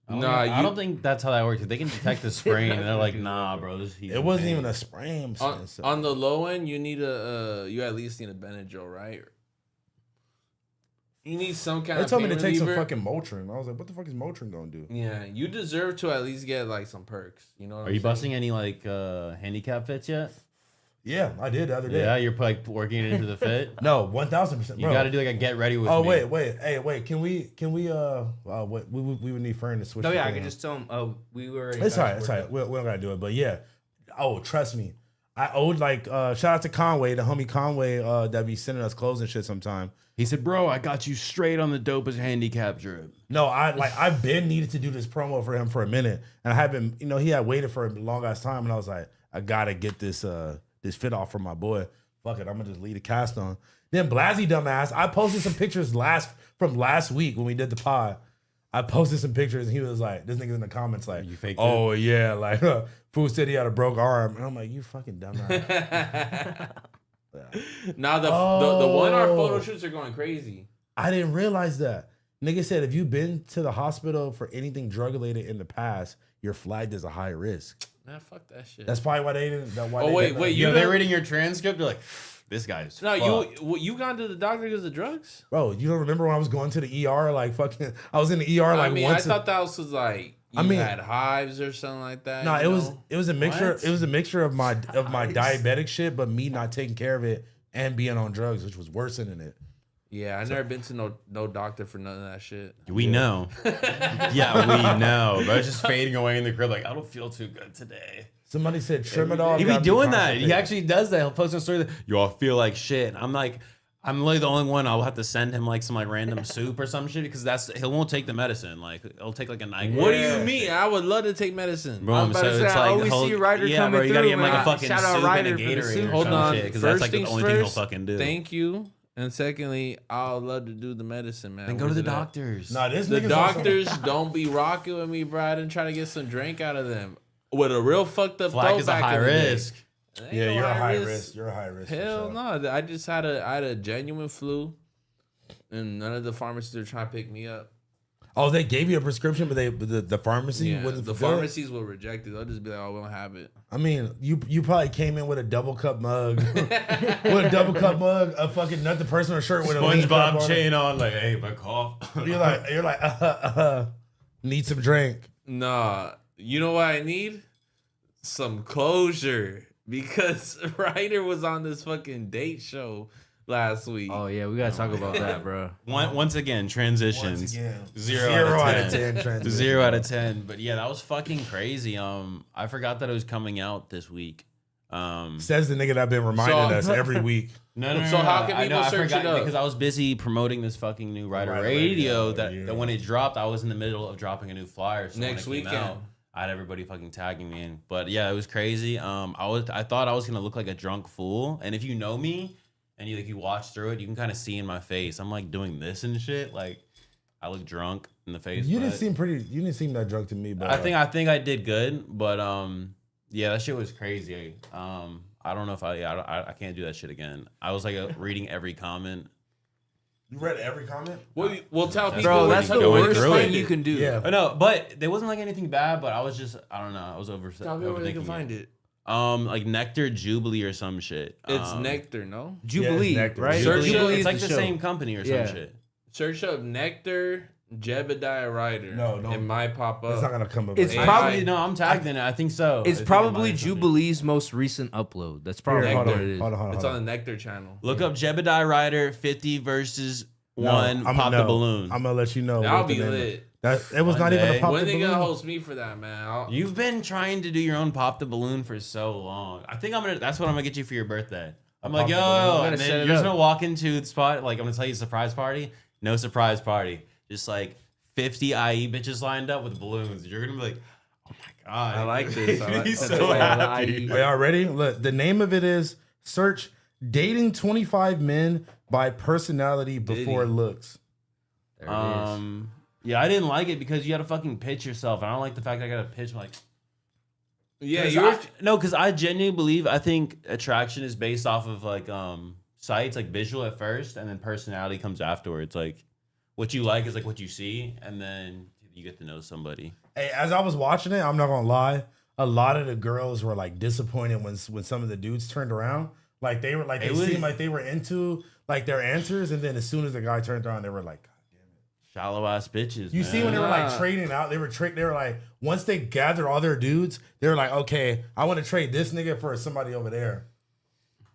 I don't think that's how that works. They can detect the sprain, and they're like, nah, bro. It wasn't even a sprain. On the low end, you need you at least need a Benadryl, right? You need some kind of. They told me to take reliever. some fucking Motrin. I was like, what the fuck is Motrin gonna do? Yeah, you deserve to at least get like some perks. You know? Are you busting any like handicap fits yet? Yeah, I did the other day. Yeah, you're like working it into the fit. No, 1000%. You got to do like a get ready with. Oh me. wait. Can we? We would need Fern to switch. No, yeah, I could just tell him. Oh, we were. It's all right. We don't gotta do it, but yeah. Oh, trust me. I owed like shout out to Conway, the homie Conway that be sending us clothes and shit sometime. He said, "Bro, I got you straight on the dopest handicap drip." No, I've been needed to do this promo for him for a minute, and I have been. He had waited for a long ass time, and I was like, I gotta get this fit off for my boy. Fuck it, I'm gonna just leave the cast on. Then Blazzy dumbass, I posted some pictures from last week when we did the pod. I posted some pictures and he was like, this nigga's in the comments like, you faked oh it? Yeah, like Fool said he had a broke arm. And I'm like, you fucking dumbass. Now the 1 hour photo shoots are going crazy. I didn't realize that. Nigga said if you've been to the hospital for anything drug related in the past, you're flagged as a high risk. Nah, fuck that shit. That's probably why they didn't. They're reading your transcript. You're like, this guy's. No, you gone to the doctor because of drugs, bro. You don't remember when I was going to the ER? Like fucking, I was in the ER like once. I thought that was like you had hives or something like that. No, it was a mixture. What? It was a mixture of my diabetic shit, but me not taking care of it and being on drugs, which was worsening it. Yeah, I've never been to no doctor for none of that shit. We know. Yeah, we know. But it's just fading away in the crib. Like, I don't feel too good today. Somebody said trim it off. He be doing that. He actually does that. He'll post a story that, yo, I feel like shit. I'm like, I'm literally the only one. I'll have to send him like some like random soup or some shit because he won't take the medicine. Like, it'll take like a night. What do you mean? I would love to take medicine. Bro, so it's like, I always see Ryder coming bro, you gotta through, give him like a fucking shout out soup Ryder and a for the Gatorade soup. or Hold some on. shit because that's like the only thing he'll fucking do. Thank you. And secondly, I'd love to do the medicine, man. Then go to the doctors. Nah, the doctors don't be rocking with me, bro. I didn't try to get some drink out of them. With a real fucked up flag is a high risk. Yeah, you're a high risk. You're a high risk. Hell no. I just had a genuine flu, and none of the pharmacists are trying to pick me up. Oh, they gave you a prescription, but the pharmacy wouldn't. The pharmacies will reject it. They'll just be like, "Oh, we don't have it." I mean, you probably came in with a double cup mug, a fucking not the personal shirt with a SpongeBob chain on, like, hey, my cough. You're like, need some drink. Nah, you know what I need? Some closure because Ryder was on this fucking date show last week. Oh yeah, we gotta talk about that, bro. Once again, transitions. 0 out of 10. 0 out of 10. But yeah, that was fucking crazy. I forgot that it was coming out this week. Says the nigga that been reminding us every week. No. So how can people search it up? Because I was busy promoting this fucking new Ryder Radio that when it dropped, I was in the middle of dropping a new flyer. So next weekend. I had everybody fucking tagging me in. But yeah, it was crazy. I thought I was gonna look like a drunk fool. And if you know me and you watch through it, you can kind of see in my face. I'm like doing this and shit. Like I look drunk in the face. You didn't seem that drunk to me, but I think I did good. But yeah, that shit was crazy. I don't know if I can't do that shit again. I was like reading every comment. You read every comment? We'll tell people. Bro, that's the worst thing you can do. Yeah. No, but there wasn't like anything bad, but I was just, I don't know. I was overthinking. Tell people where they can find it. Like Nectar Jubilee or some shit. It's Nectar, no? Jubilee, Nectar. right? Jubilee, it's like the same company or some shit. Search up Nectar Jebediah Ryder. No. It might pop up. It's not gonna come up. It's probably I'm tagged in it. I think so. It's probably Jubilee's most recent upload. That's probably Hold what it is. on. It's on the Nectar channel. Look up Jebediah Ryder 50 versus 1. Pop the balloon. I'm gonna let you know. That'll be lit. It was not even a pop the balloon. When are they gonna host me for that, man? You've been trying to do your own pop the balloon for so long. I think that's what I'm gonna get you for your birthday. I'm like, yo, and then you're just gonna walk into the spot. Like, I'm gonna tell you a surprise party. No surprise party. Just like 50 IE bitches lined up with balloons. You're gonna be like, oh my god, I like this. He's so happy. Are y'all ready? Look, the name of it is search dating 25 men by personality before looks. There it is. Yeah, I didn't like it because you had to fucking pitch yourself. I don't like the fact that I got to pitch like. Yeah, because I genuinely believe I think attraction is based off of like sights, like visual at first, and then personality comes afterwards. Like what you like is like what you see, and then you get to know somebody. Hey, as I was watching it, I'm not gonna lie, a lot of the girls were like disappointed when some of the dudes turned around. Like they were like they seemed like they were into like their answers, and then as soon as the guy turned around, they were like, shallow ass bitches. You see when they were like trading out, they were like once they gathered all their dudes, they were like, okay, I want to trade this nigga for somebody over there.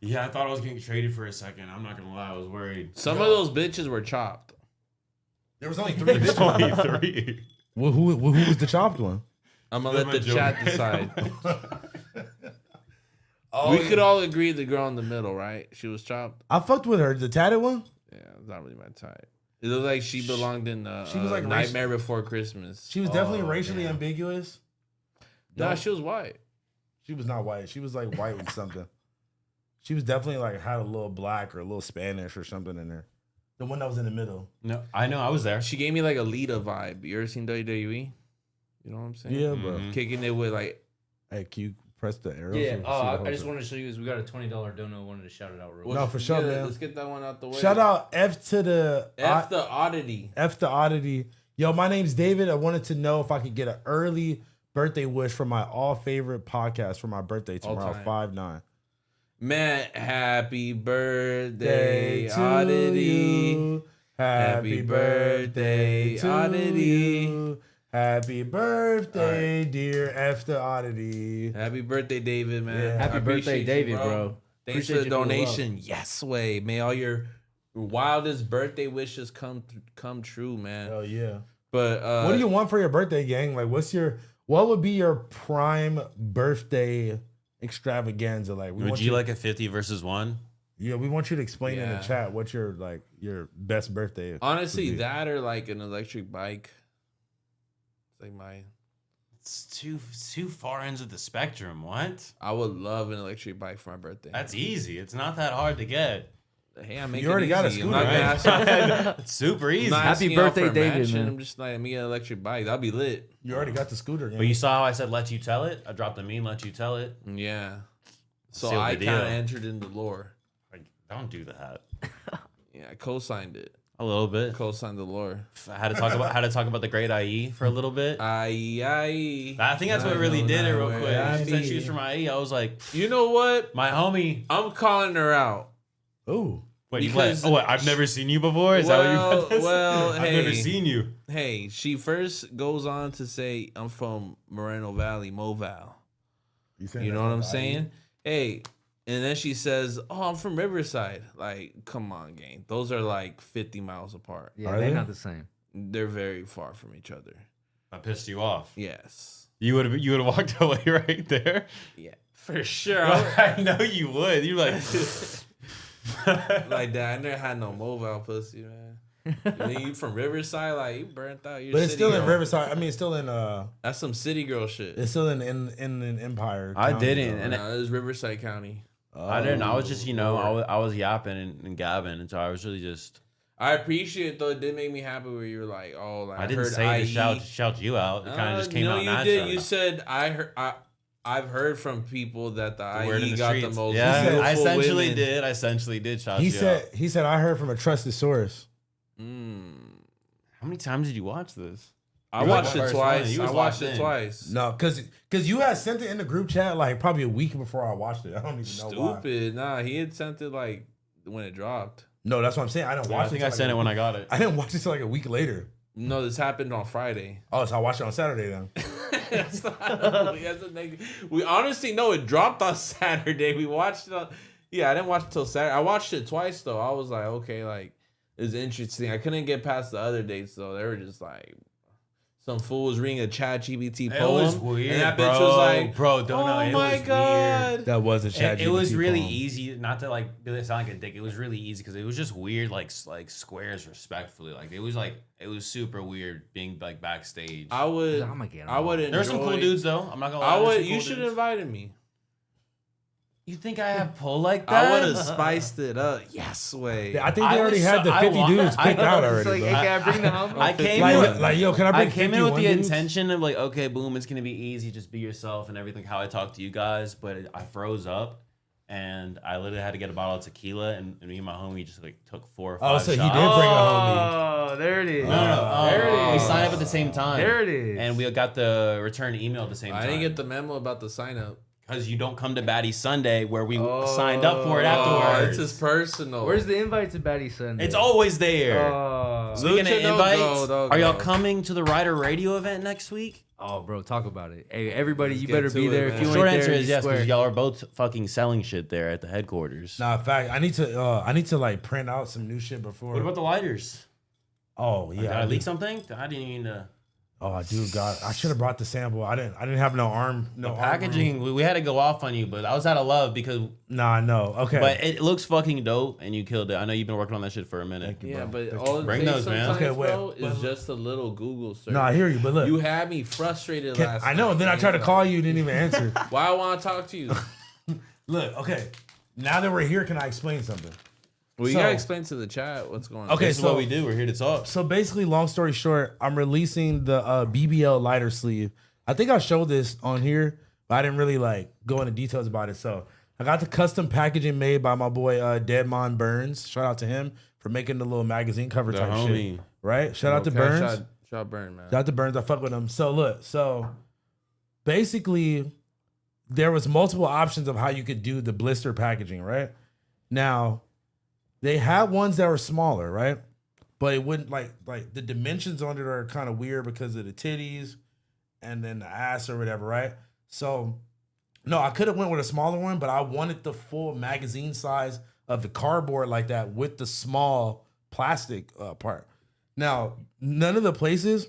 Yeah, I thought I was getting traded for a second. I'm not gonna lie, I was worried. Some of those bitches were chopped. There was only 3 bitches. Only 3. Well, who was the chopped one? I'm gonna let the chat decide. We could all agree the girl in the middle, right? She was chopped. I fucked with her. The tatted one? Yeah, it's not really my type. It looked like she belonged in she was like Nightmare Before Christmas. She was definitely racially ambiguous. Nah, she was white. She was not white. She was like white with something. She was definitely like had a little black or a little Spanish or something in there. The one that was in the middle. No, I know. I was there. She gave me like a Lita vibe. You ever seen WWE? You know what I'm saying? Yeah, bro. Kicking it with like... Hey, can you press the arrow? Yeah. I just wanted to show you is we got a $20 dono. Wanted to shout it out real quick. No, for sure, man. Let's get that one out the way. Shout out F the Oddity. F the Oddity. Yo, my name's David. I wanted to know if I could get an early birthday wish for my all favorite podcast for my birthday tomorrow, 5/9. Man, happy birthday, Oddity. You. Happy birthday, Oddity. You. Happy birthday, dear F the Oddity. Happy birthday, David, man. Yeah. Happy birthday, David, bro. Thanks for the donation. Yes, way. May all your wildest birthday wishes come true, man. Hell yeah. But what do you want for your birthday, gang? Like, what would be your prime birthday extravaganza? Like, would you like a 50 versus 1? Yeah, we want you to explain in the chat what's your best birthday. Honestly, that or like an electric bike. It's like it's too far ends of the spectrum. What? I would love an electric bike for my birthday. That's easy. It's not that hard to get. Hey, I'm making you already got a scooter, right? It's super easy. Happy birthday, David, man. I'm just like, me an electric bike. That'd be lit. You already got the scooter. But you saw how I said let you tell it? I dropped the meme, let you tell it. Yeah. So I kind of entered into lore. Like, don't do that. Yeah, I co-signed it. A little bit. Co-signed the lore. I had to talk about the great IE for a little bit. IE. I think that's what really did it real quick. She said she was from IE. I was like, you know what? My homie. I'm calling her out. Ooh. Wait, what? I've never seen you before? Is that what you meant to say? Well, I've never seen you. Hey, she first goes on to say, I'm from Moreno Valley, Moval. You know what I'm saying? Hey, and then she says, oh, I'm from Riverside. Like, come on, gang. Those are like 50 miles apart. Yeah, they're not the same. They're very far from each other. That pissed you off. Yes. You would have walked away right there? Yeah, for sure. I know you would. You're like... like that. I never had no mobile pussy, man. You from Riverside, like you burnt out. But it's still in Riverside. I mean, it's still in that's some city girl shit. It's still in Empire. I County, didn't, though. and it was Riverside County. I didn't. I was just, I was yapping and gabbing, and so I was really just. I appreciate it though. It did make me happy where you were like, oh, like I didn't say to shout you out. It kind of just came out naturally. You did. You said I've heard from people that the IE got the most. Yeah, I essentially women. did. I essentially did shout you out. He said I heard from a trusted source. How many times did you watch this? I watched it twice. I watched it twice. No, because you had sent it in the group chat like probably a week before I watched it. I don't even know why. Stupid. Nah, he had sent it like when it dropped. No, that's what I'm saying. I didn't watch it. I think I sent it when I got it. I didn't watch it till like a week later. No, this happened on Friday. Oh, so I watched it on Saturday then. That's not, we honestly know it dropped on Saturday. We watched it on. Yeah, I didn't watch it till Saturday. I watched it twice though. I was like, okay, like it's interesting. I couldn't get past the other dates though. They were just like some fool was reading a ChatGPT poem. It was weird, and that bitch was like, bro, don't know. It my was God. Weird. That was a ChatGPT It was really poem. easy, not to like really sound like a dick. It was really easy because it was just weird, like squares respectfully. Like it was super weird being like backstage. I wouldn't. There's some cool dudes though. I'm not gonna lie. You should have invited me. You think I have pull like that? I would have spiced it up. Yes, way. I think they already had the 50 dudes picked out already. Like, hey, can I bring the humble? I came yo, can I bring I came in with the dudes? intention of like, okay, boom, it's gonna be easy, just be yourself and everything. How I talk to you guys, but I froze up. And I literally had to get a bottle of tequila, and me and my homie just like took 4 or 5 shots. So he did bring a homie. Oh, there it is. No. There it is. We signed up at the same time. There it is. And we got the return email at the same time. I didn't get the memo about the sign up. Because you don't come to Batty Sunday where we signed up for it afterwards. It's just personal. Where's the invite to Batty Sunday? It's always there. Speaking Lucha, of invites, don't are y'all go. coming to the Ryder Radio event next week? Oh, bro, talk about it. Hey, everybody, you get better to be it, there. man. If you Short ain't answer there, is yes, because y'all are both fucking selling shit there at the headquarters. Nah, in fact, I need to like print out some new shit before. What about the lighters? Oh Did yeah, I leak something? I didn't even. Oh, dude, God, I should have brought the sample. I didn't have no arm. No The arm packaging, room. we had to go off on you, but I was out of love because. Nah, no, okay. But it looks fucking dope, and you killed it. I know you've been working on that shit for a minute. Thank you, Yeah, bro. but all it Bring takes those, man. sometimes, Okay, wait, bro, but- is just a little Google search. No, I hear you, but look, You had me frustrated last I know. night, Then I man. tried to call you, didn't even answer. Why I want to talk to you? Look, okay. Now that we're here, can I explain something? Well, you So- gotta explain to the chat what's going on. Okay, This is so- what we do. We're here to talk. So basically, long story short, I'm releasing the BBL lighter sleeve. I think I showed this on here, but I didn't really like go into details about it. So I got the custom packaging made by my boy Deadmon Burns. Shout out to him for making the little magazine cover The type homie. shit. Right? Shout out to Okay, Burns. Shot Burn, man. Shout out to Burns. I fuck with him. So look, basically there was multiple options of how you could do the blister packaging, right? Now, they had ones that were smaller, right? But it wouldn't like the dimensions on it are kind of weird because of the titties and then the ass or whatever, right? So no, I could have went with a smaller one, but I wanted the full magazine size of the cardboard like that with the small plastic part. Now, none of the places,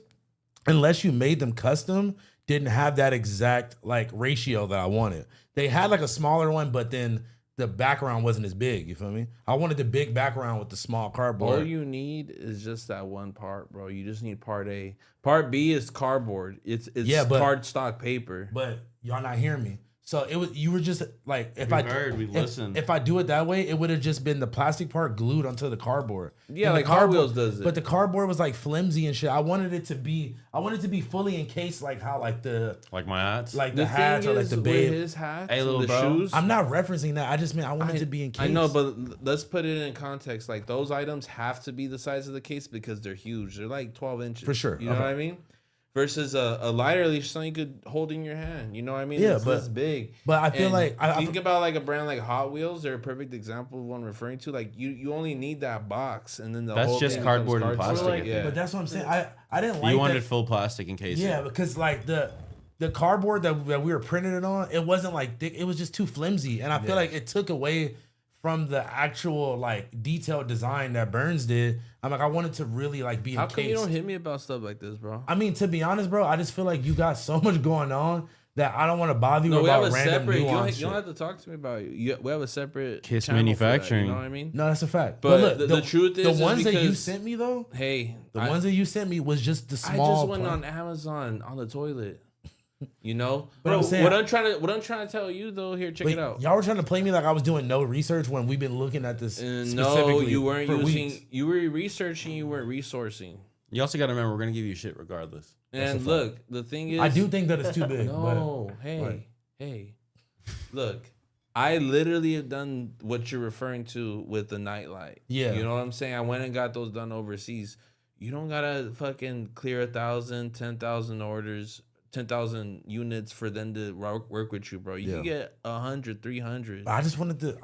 unless you made them custom, didn't have that exact like ratio that I wanted. They had like a smaller one, but then the background wasn't as big. You feel me? I wanted the big background with the small cardboard. All you need is just that one part, bro. You just need part A. Part B is cardboard. It's Yeah, but- cardstock paper. But y'all not hearing me. So it was you were just like if We I heard, we listened. If I do it that way, it would have just been the plastic part glued onto the cardboard. Yeah, And the like Hot Wheels does it. But the cardboard was like flimsy and shit. I wanted it to be fully encased like how like the Like my hats. like the The hats thing or like is the with babe. his hats, Hey, and little the bro. shoes. I'm not referencing that. I just mean I want it to be encased. I know, but let's put it in context. Like those items have to be the size of the case because they're huge. They're like 12 inches. For sure. You know Okay. what I mean? Versus a lighter leash, something you could hold in your hand. You know what I mean? Yeah, it's but- this big. but I feel And like think about like a brand like Hot Wheels. They're a perfect example of what I'm referring to. Like you only need that box, and then the That's whole just thing cardboard becomes and cardboard. plastic, I Yeah, But that's what I'm saying. I didn't like you that. wanted full plastic in case. Yeah, because like the cardboard that we were printing it on, it wasn't like thick. It was just too flimsy, and I feel like it took away from the actual like detailed design that Burns did. I'm like, I wanted to really like be How encased. come you don't hit me about stuff like this, bro? I mean, to be honest, bro, I just feel like you got so much going on that I don't want to bother you No, we have about a random separate. You nuance. don't shit. have to talk to me about it. We have a separate Kiss channel for that, Manufacturing. you know what I mean? No, that's a fact. But look, the truth is the ones that you because- sent me though, Hey, the ones that you sent me was just the I small. just went part. on Amazon on the toilet. You know, But but I'm saying- what I'm trying to tell you though, here, check Wait, it out. y'all were trying to play me like I was doing no research when we've been looking at this No, specifically. you weren't for using. weeks. You were researching. You weren't resourcing. You also got to remember, we're gonna give you shit regardless. And look, the thing is, I do think that it's too big. No, but, hey, look. I literally have done what you're referring to with the Nightlife. Yeah. You know what I'm saying? I went and got those done overseas. You don't gotta fucking clear 1,000, 10,000 orders, 10,000 units for them to work with you, bro. You can get 100, 300. I just wanted to.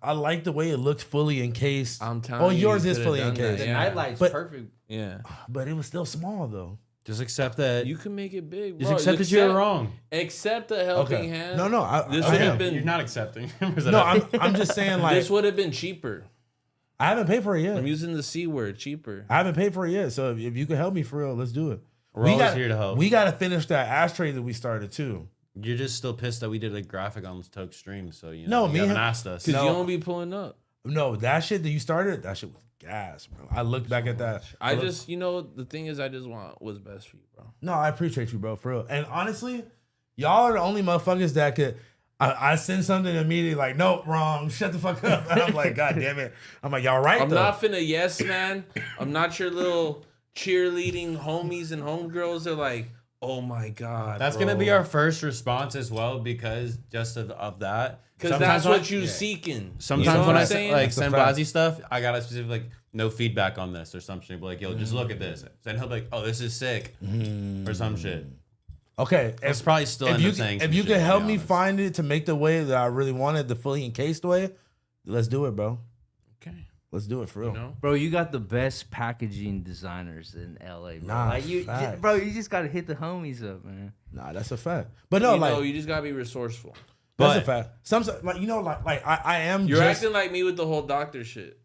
I like the way it looked fully encased. I'm telling you. yours you is could've fully done that, encased. The yeah. Nightlight's But- perfect. Yeah. But it was still small though. Just accept that. You can make it big, just bro. accept that you're wrong. Accept the helping hand. No, This I would have am. been. You're not accepting. No, I'm just saying like This would have been cheaper. I haven't paid for it yet. I'm using the C word, cheaper. I haven't paid for it yet. So if you can help me for real, let's do it. We're always here to help. We got to finish that ashtray that we started too. You're just still pissed that we did a graphic on this Toke stream, so you No, know, me you haven't and- asked us. Because No. you don't be pulling up. No, that shit that you started, that shit was gas, bro. I looked back at that. I just, the thing is, I just want what's best for you, bro. No, I appreciate you, bro, for real. And honestly, y'all are the only motherfuckers that could. I send something immediately like, nope, wrong. Shut the fuck up. And I'm like, God damn it. I'm like, y'all right I'm though. not finna yes, man. I'm not your little cheerleading homies and homegirls. They're like, oh my God. That's going to be our first response as well because just of that. Because that's what you're seeking. Sometimes when I say like That's a send fact. Blazzy stuff, I got a specific like no feedback on this or something. But like, yo, just look at this. Then he'll be like, oh, this is sick or some shit. Okay, It's probably still end up saying if some you shit, can to help be me honest. find it to make the way that I really wanted, the fully encased way, let's do it, bro. Okay. Let's do it for real. You know? Bro, you got the best packaging designers in LA, bro. Nah, like facts. bro, you just gotta hit the homies up, man. Nah, that's a fact. But no, You like know, you just gotta be resourceful. that's But- a fact. Some like you know, like I am. You're just, acting like me with the whole doctor shit.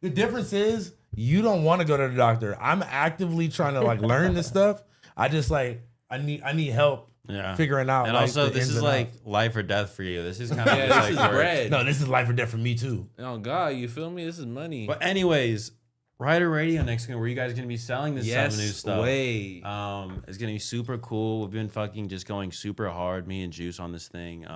The difference is you don't want to go to the doctor. I'm actively trying to like learn this stuff. I just like I need help figuring out. And like, also, the this ins is and like outs. life or death for you. This is kind of Yeah, just this is like work. bread. No, this is life or death for me too. Oh God, you feel me? This is money. But anyways, Ryder Radio next week, where you guys are gonna be selling this Yes, some new stuff. way. It's gonna be super cool. We've been fucking just going super hard, me and Juice, on this thing.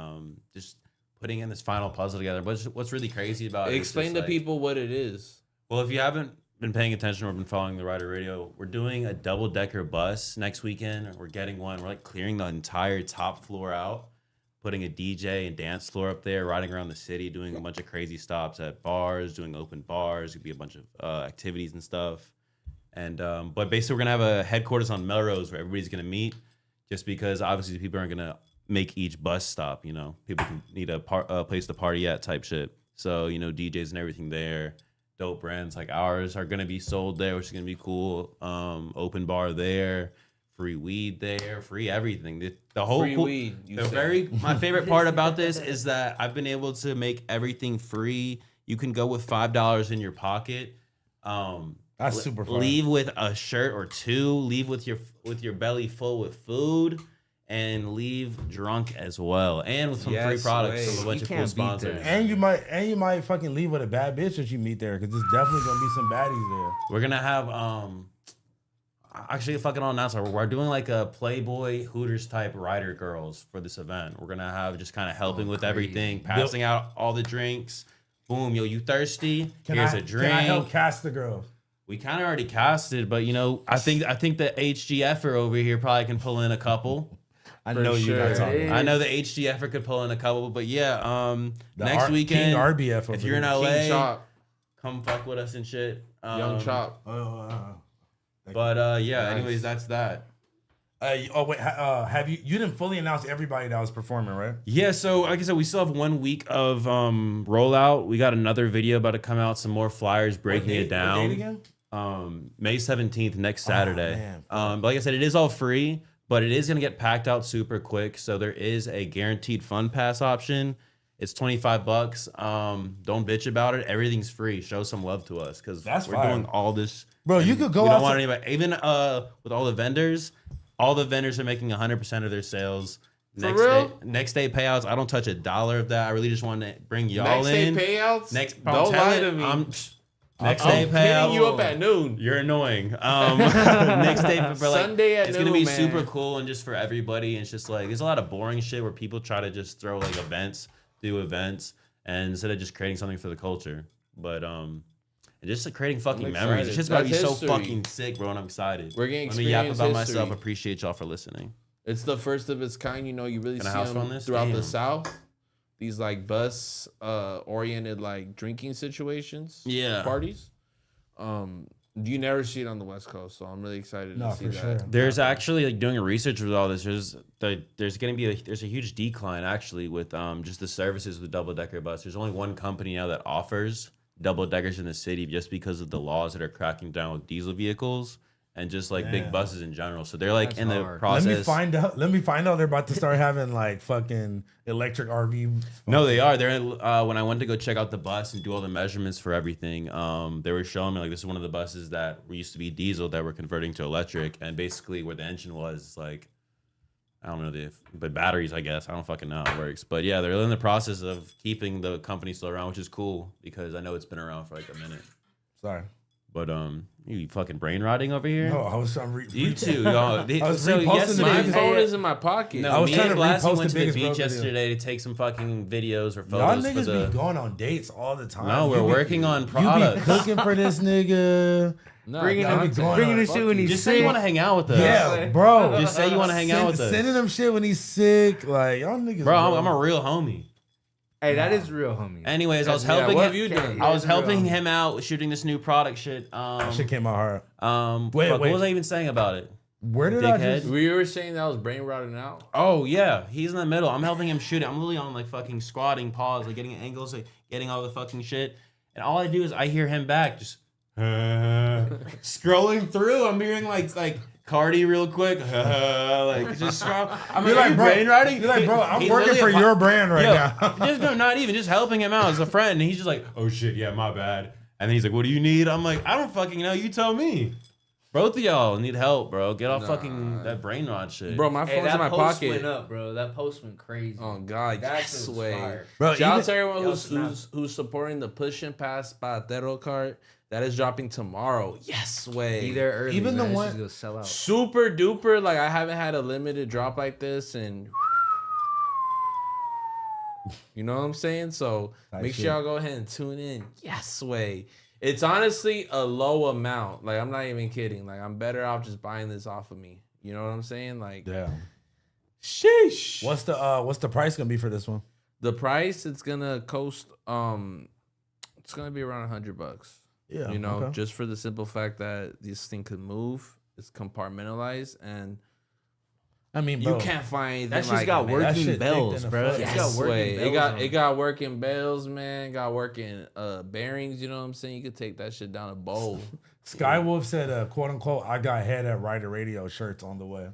Just putting in this final puzzle together. What's really crazy about it? Explain to people what it is. Well, if you haven't been paying attention or been following the Ryder Radio, we're doing a double-decker bus next weekend. We're getting one. We're like clearing the entire top floor out, putting a DJ and dance floor up there, riding around the city, doing a bunch of crazy stops at bars, doing open bars. It'd be a bunch of activities and stuff. And but basically, we're gonna have a headquarters on Melrose where everybody's gonna meet, just because obviously people aren't gonna make each bus stop. You know, people can need a place to party at type shit. So you know, DJs and everything there. Dope brands like ours are gonna be sold there, which is gonna be cool. Open bar there, free weed there, free everything. The whole Free weed, you said. my favorite part about this is that I've been able to make everything free. You can go with $5 in your pocket. That's super fun. Leave with a shirt or two. Leave with your belly full with food. And leave drunk as well, and with some free products from a bunch of cool sponsors. And you might fucking leave with a bad bitch that you meet there, because there's definitely gonna be some baddies there. We're gonna have actually fucking on announcer. We're doing like a Playboy Hooters type Ryder girls for this event. We're gonna have just kind of helping with everything, passing out all the drinks. Boom, yo, you thirsty? Here's a drink. Can I help cast the girls? We kind of already casted, but you know, I think the HGFer over here probably can pull in a couple. I know you guys are. I know the HGFer could pull in a couple, but yeah, next weekend, King RBF if you're in over LA, King Chop, come fuck with us and shit. Young Chop. Yeah. Nice. Anyways, that's that. Have you didn't fully announce everybody that was performing, right? Yeah, so like I said, we still have 1 week of rollout. We got another video about to come out, some more flyers breaking it down. What date again? May 17th, next Saturday. man. But like I said, it is all free, but it is gonna get packed out super quick. So there is a guaranteed fun pass option. It's $25. Don't bitch about it. Everything's free. Show some love to us because we're fire. doing all this. Bro, you could go We don't out want to- anybody. Even with all the vendors are making 100% of their sales. real? Next day payouts. I don't touch $1 of that. I really just want to bring y'all Next day in. payouts. Next, Don't lie to me. Next I'm day payout. hitting you up at noon. You're annoying. Next day, for like, Sunday at it's gonna noon, be man. super cool and just for everybody. And it's just like there's a lot of boring shit where people try to just throw like do events, and instead of just creating something for the culture, but and just like creating fucking I'm memories. excited. It's just about to be That's so history. fucking sick, bro. And I'm excited. We're getting Let me yap experience about history. myself. Appreciate y'all for listening. It's the first of its kind. You know, you really Can I see house them phone this? throughout the Damn. South. These like bus oriented like drinking situations. Yeah. Parties. You never see it on the West Coast, so I'm really excited to see for that. sure. There's actually like doing a research with all this. There's a huge decline actually with just the services with double decker bus. There's only one company now that offers double deckers in the city just because of the laws that are cracking down with diesel vehicles and just like big buses in general. So they're like That's in the hard. process. Let me find out they're about to start having like fucking electric RV. No, they are. They're when I went to go check out the bus and do all the measurements for everything. They were showing me like this is one of the buses that used to be diesel that we're converting to electric, and basically where the engine was like, I don't know but batteries, I guess. I don't fucking know how it works. But yeah, they're in the process of keeping the company still around, which is cool because I know it's been around for like a minute. Sorry. But you fucking brain rotting over here. No, I was trying to You two, y'all. I was So reposting the My biggest- phone is in my pocket. No, I was me trying and to Blazzy repost went the to the biggest bro beach video. yesterday to take some fucking videos or Y'all photos for niggas the. be going on dates all the time. No, we're You be- working on You be products. cooking for this nigga. No, Bringing I be him, going bringing on the shit when he's Just say you want to hang out with us. Yeah, bro. Just say you want to hang out with us. Sending him shit when he's sick. Like, y'all niggas. Bro, I'm a real homie. Hey, that is real, homie. Anyways, I was Yeah, helping what him. have you done? I was Yeah, helping real. him out shooting this new product shit. That shit came out hard. Wait, Fuck, wait. what was I even saying about it? Where did I Dickhead. just... We were saying that was brain rotting out. Oh yeah, he's in the middle. I'm helping him shoot it. I'm literally on like fucking squatting, pause, like getting angles, like getting all the fucking shit. And all I do is I hear him back just scrolling through. I'm hearing like Cardi real quick, like just scroll. I'm You're like, bro, brain writing. You're like, bro, I'm He's working for literally your brand right Yo, now. just no, not even just helping him out as a friend. And he's just like, oh shit, yeah, my bad. And then he's like, what do you need? I'm like, I don't fucking know. You tell me. Both of y'all need help, bro. Get off fucking that brain rot shit. Bro, my Hey, phone's that in my post pocket. went up, bro. That post went crazy. Oh God, That yes shit was way. fire. Bro, Shout out even- to everyone Yo, who's supporting the Push and Pass Patero cart. That is dropping tomorrow. Yes way. Be there early, Even the man. It's one- just gonna sell out. Super duper. Like I haven't had a limited drop like this, and you know what I'm saying. So make sure y'all go ahead and tune in. Yes way. It's honestly a low amount. Like I'm not even kidding. Like I'm better off just buying this off of me. You know what I'm saying? Like Yeah. sheesh. What's the price gonna be for this one? The price? It's gonna cost. It's gonna be around $100. Yeah. You know, okay. just for the simple fact that this thing could move. It's compartmentalized, and I mean, bro, you can't find anything That shit's like got it, man. That working shit bells, thick than a bro. fuck. It's Yes, got working way. bells. It got working bells, man. Got working bearings. You know what I'm saying? You could take that shit down a bowl. Skywolf said, "quote unquote," I got head at Ryder Radio shirts on the way.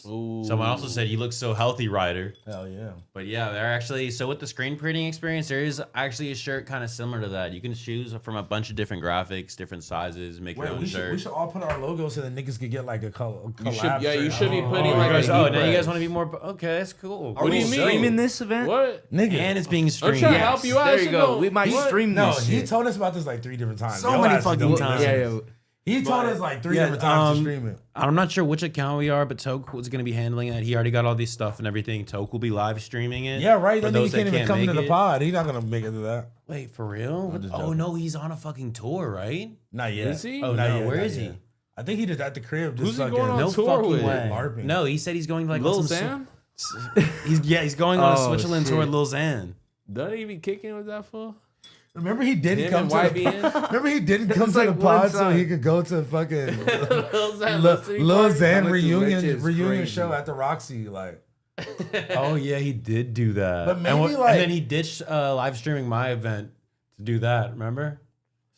Ooh. Someone also said you look so healthy, Ryder. Hell yeah. But yeah, they're actually so with the screen printing experience, there is actually a shirt kind of similar to that. You can choose from a bunch of different graphics, different sizes, make your Wait, own we shirt. should all put our logos so the niggas could get like a collab. You should, yeah, you shirt. should be putting Oh, like you guys, a oh, heat now you press. guys want to be more? Okay, that's cool. What do you mean? Streaming this event? What? nigga. And it's being I'm streamed. trying to help you out. There you so go. no- We might What? stream No, this he shit. told us about this like 3 different times. So Your many ass fucking don't times. listen. Yeah, yeah. He told us like 3 different times to stream it. I'm not sure which account we are, but Toke was going to be handling it. He already got all these stuff and everything. Toke will be live streaming it. Yeah, right. For That nigga those that can't even come make to the it. pod. He's not gonna make it to that. Wait, for real? I'm just Oh joking. no, he's on a fucking tour, right? Not yet. Is he? Oh Not no, yet, where not is yet. he? I think he just at the crib. Just Who's he fucking going on No tour fucking with? way. LARPing. No, he said he's going like Lil on some Xan? he's going on a Oh, Switzerland tour with shit. Lil Xan. Doesn't he be kicking with that fool? Remember he didn't Him come and to the YBN? Remember he didn't come It's to like the one pod so time. he could go to fucking Lil Xan Lil listening Lil party? Xan That reunion is crazy. show at the Roxy. Like, Oh yeah, he did do that. But maybe, and, like- and then he ditched live streaming my event to do that. Remember?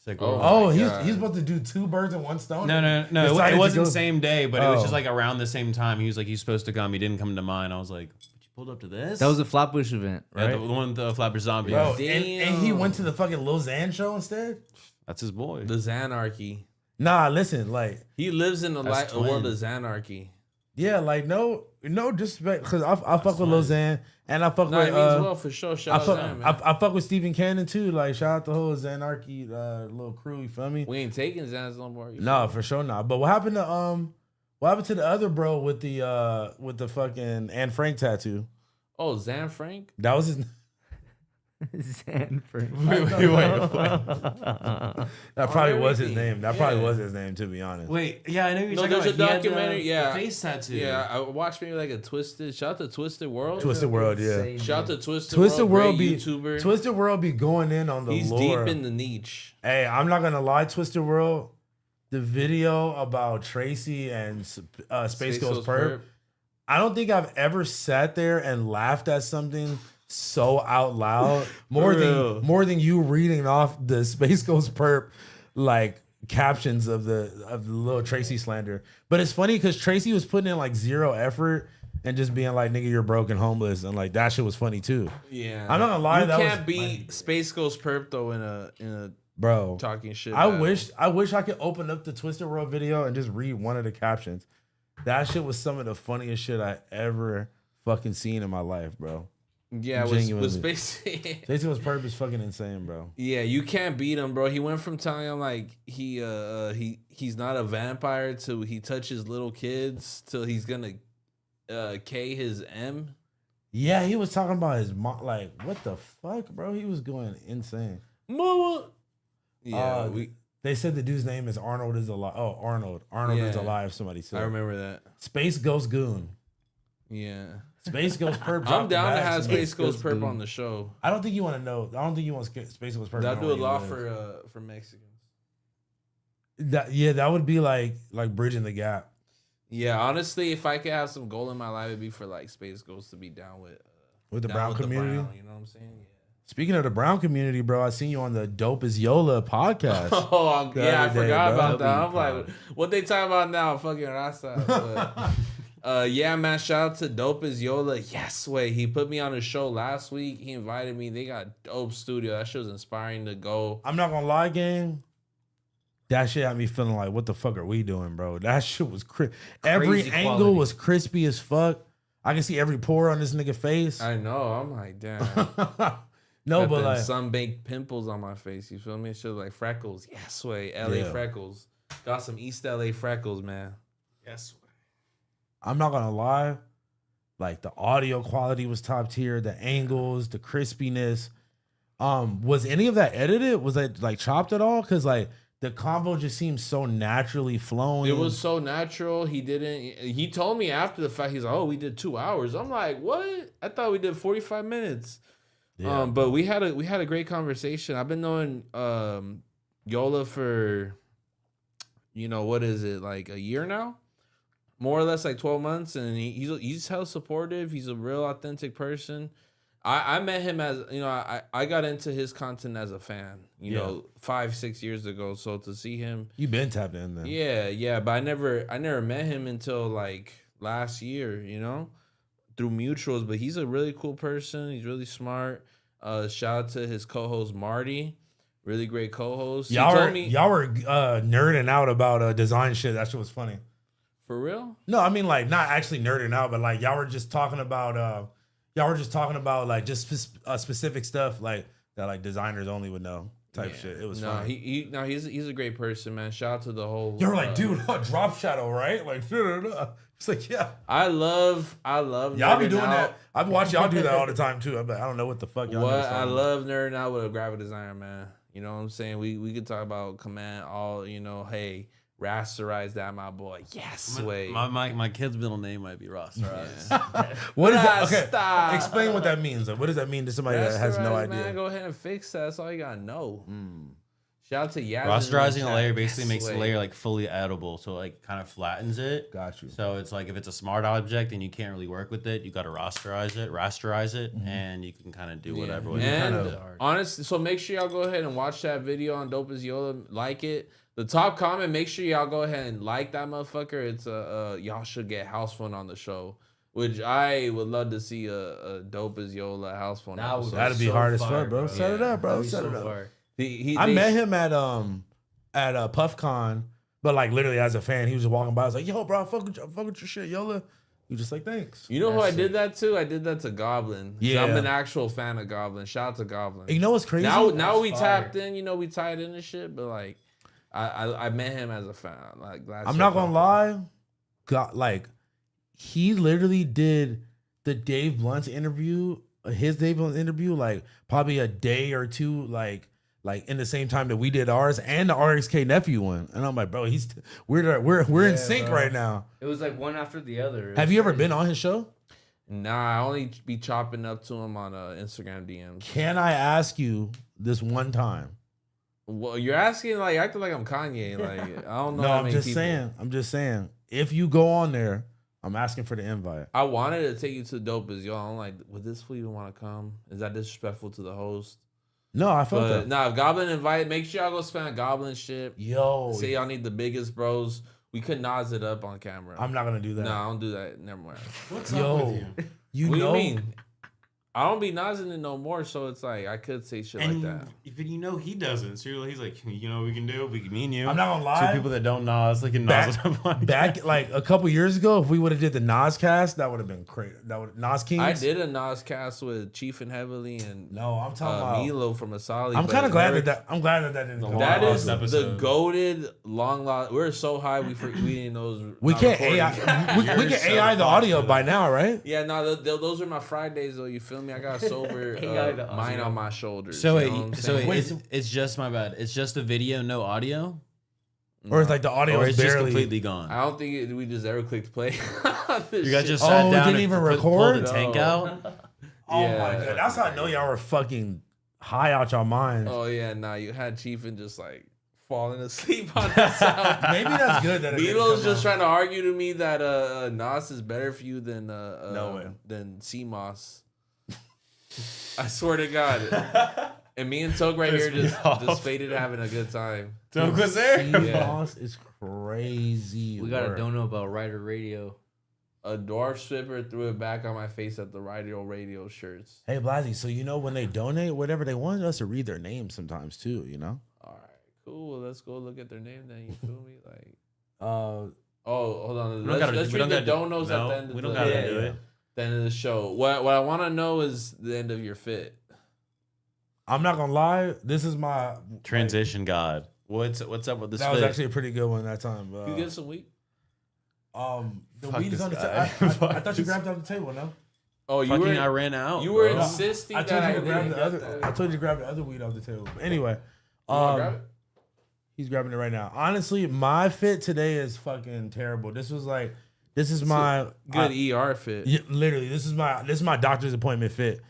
Sick. Oh. oh, my he's God. he's about to do 2 birds in one stone. No. Decided It to wasn't go- the same day, but it was Oh. just like around the same time. He was like, he's supposed to come. He didn't come to mine. I was like, but you pulled up to this? That was a Flatbush event, yeah, right? the one with the Flapper Zombie. Bro, and Damn. he went to the fucking Lil Xan show instead. That's his boy. The Xanarchy. Nah, listen, like, He lives in That's a world twin. of Xanarchy. yeah, like no disrespect, because I fuck with Lil Xan and I fuck No, with it means well for sure. I Shout out fuck, to him, man. I fuck with Stephen Cannon too. Like, shout out the whole Xanarchy little crew. You feel me? We ain't taking Xans no more. No, for sure not. But what happened to the other bro with the fucking Anne Frank tattoo? Oh, Xan Frank? That was his. Sanford. Wait. That probably was his everything. name. That probably Yeah. was his name, to be honest. Wait, yeah, I know you're No, talking there's about. a He had the- documentary, yeah. the face tattoo. Yeah, I watched maybe like a Twisted. Shout out to Twisted World. Twisted World, yeah. Shout out to Twisted, Twisted World great be YouTuber. Twisted World be going in on the He's lore. deep in the niche. Hey, I'm not gonna lie, Twisted World. The video about Tracy and Space Ghost Perp. I don't think I've ever sat there and laughed at something so out loud more than you reading off the Space Ghost Perp like captions of the little Tracy slander. But it's funny because Tracy was putting in like 0 effort and just being like, "Nigga, you're broke and homeless," and like that shit was funny too. Yeah, I'm not gonna lie, You that can't was beat Space Ghost Perp though in a bro. talking shit. I battle. wish I could open up the Twisted World video and just read one of the captions. That shit was some of the funniest shit I ever fucking seen in my life, bro. Yeah, with Space. Space Ghost Perp is fucking insane, bro. Yeah, you can't beat him, bro. He went from telling him like he's not a vampire to he touches little kids till he's gonna K his M. Yeah, he was talking about his mom. Like, what the fuck, bro? He was going insane. Mama. Yeah, they said the dude's name is Arnold is alive. Oh, Arnold is alive. Somebody said. I remember that. Space Ghost Goon. Yeah. Space Ghost Perp. I'm down to have Space Ghost Perp on the show. I don't think you want to know. I don't think you want Space Ghost Perp. That'd do a lot for Mexicans. That would be like bridging the gap. Yeah, honestly, if I could have some goal in my life, it'd be for like Space Ghost to be down with the brown community. You know what I'm saying? Yeah. Speaking of the brown community, bro, I seen you on the Dope is Yola podcast. Oh, yeah, I forgot about that. I'm like, what they talking about now? Fucking Rasta. Yeah, man, shout out to Dope is Yola. Yes, way. He put me on a show last week. He invited me. They got dope studio. That shit was inspiring to go. I'm not gonna lie, gang. That shit had me feeling like, what the fuck are we doing, bro? That shit was every angle was crispy as fuck. I can see every pore on this nigga face. I know. I'm like, damn. No, but like sunbaked pimples on my face. You feel me? Shit like freckles. Yes, way. LA freckles. Got some East LA freckles, man. Yes, way. I'm not gonna lie. Like the audio quality was top tier. The angles, the crispiness. Was any of that edited? Was that like chopped at all? Because like the combo just seems so naturally flowing. It was so natural. He told me after the fact, he's like, oh, we did 2 hours. I'm like, what? I thought we did 45 minutes. Yeah. But we had a great conversation. I've been knowing Yola for, what is it, like a year now? More or less like 12 months. And he's hella supportive. He's a real authentic person. I met him as, I got into his content as a fan, 5-6 years ago. So to see him. You've been tapped in then. Yeah. But I never met him until like last year, through mutuals. But he's a really cool person. He's really smart. Shout out to his co-host Marty. Really great co-host. Y'all were nerding out about design shit. That shit was funny. For real? No, I mean like not actually nerding out, but like y'all were just talking about like just specific stuff like that like designers only would know type shit. It was funny. He's a great person, man. Shout out to the whole. You're like, dude, drop shadow, right? Like, it's like, yeah. I love. Y'all be doing that. I've watched y'all do that all the time too. I don't know what the fuck y'all do. I love nerding out with a graphic designer, man. You know what I'm saying? We could talk about command all. Hey. Rasterize that, my boy. Yes, way. My kid's middle name might be Rasterize. Yeah. What is that? Okay, explain what that means. Like, what does that mean to somebody that has no idea? Man, go ahead and fix that. That's all you gotta know. Shout out to Yaz. Rasterizing a layer basically makes the layer like fully edible, so it, like kind of flattens it. Got you. So it's like if it's a smart object and you can't really work with it, you got to rasterize it, and you can kind of do whatever. With and honestly, so make sure y'all go ahead and watch that video on Dope is Yola. Like it. The top comment, make sure y'all go ahead and like that motherfucker. It's y'all should get House Phone on the show, which I would love to see a Dope is Yola House Phone. That'd be hard as fuck, bro. Set it up, bro. Set it up. I met him at PuffCon, but like literally as a fan, he was just walking by. I was like, "Yo, bro, fuck with your shit, Yola." He was just like, "Thanks." You know who I did that to? I did that to Goblin. Yeah, I'm an actual fan of Goblin. Shout out to Goblin. You know what's crazy? Now we tapped in. We tied in and shit, but like. I met him as a fan. Like I'm not gonna lie, he literally did the Dave Blunt's interview, like probably a day or two, like in the same time that we did ours and the RXK nephew one. And I'm like, bro, we're in sync right now. It was like one after the other. Have you ever been on his show? Nah, I only be chopping up to him on Instagram DMs. Can I ask you this one time? Well, you're asking acting like I'm Kanye. Like I don't know. No, I'm just saying. If you go on there, I'm asking for the invite. I wanted to take you to Dope as Yola. I'm like, would this fool even want to come? Is that disrespectful to the host? No, I felt that. Nah, if Goblin invite, make sure y'all go spam Goblin shit. Yo, say y'all need the biggest bros. We could Nas it up on camera. I'm not gonna do that. No, I don't do that. Never mind. What's up with you? What do you mean? I don't be nozzing it no more, so it's like I could say shit like that. But you know he doesn't. So he's like, you know what we can do? We can me and you. I'm not gonna lie. Two people that don't Nas, like can Nas. Back like a couple years ago, if we would have did the Nas cast, that would have been crazy. That would Nas Kings. I did a Nas cast with Chief and Heavily and no, I'm talking about Milo from Asali. I'm kind of glad that I'm glad that didn't. That is the goated long lost. We're so high we didn't know. We can't AI. we can AI the audio by now, right? Yeah, no, those are my Fridays though. You feel me? I got sober mind on my shoulders. So it's just my bad. It's just a video, no audio. Or it's like the audio is just barely completely gone. I don't think we just ever clicked play. You guys just sat down didn't even record pulled the tank out. Oh my god, that's how I know y'all were fucking high out your minds. Oh yeah, nah, you had Chief and just like falling asleep on the sound. Maybe that's good. That Milo's just trying to argue to me that Nas is better for you than CMOS. I swear to God. And me and Toke right here just faded having a good time. Toke was there. CMOS is crazy. We got a don't know about Ryder Radio. A dwarf stripper threw it back on my face at the Ryder Radio shirts. Hey, Blazzy, so you know when they donate whatever they want us to read their names sometimes too, you know? All right, cool. Well, let's go look at their name then. You feel me? Like, oh, hold on. Let's read the donos at the end of the end of the show. What I want to know is the end of your fit. I'm not gonna lie. This is my transition god. What's up with this? That was actually a pretty good one that time. You get some weed? The weed is on the table. I thought you grabbed it off the table, no? Oh, I ran out. You were insisting. I told you to grab the other. I told you to grab the other weed off the table. But anyway, grab it? He's grabbing it right now. Honestly, my fit today is fucking terrible. This is my good ER fit. Yeah, literally, this is my doctor's appointment fit.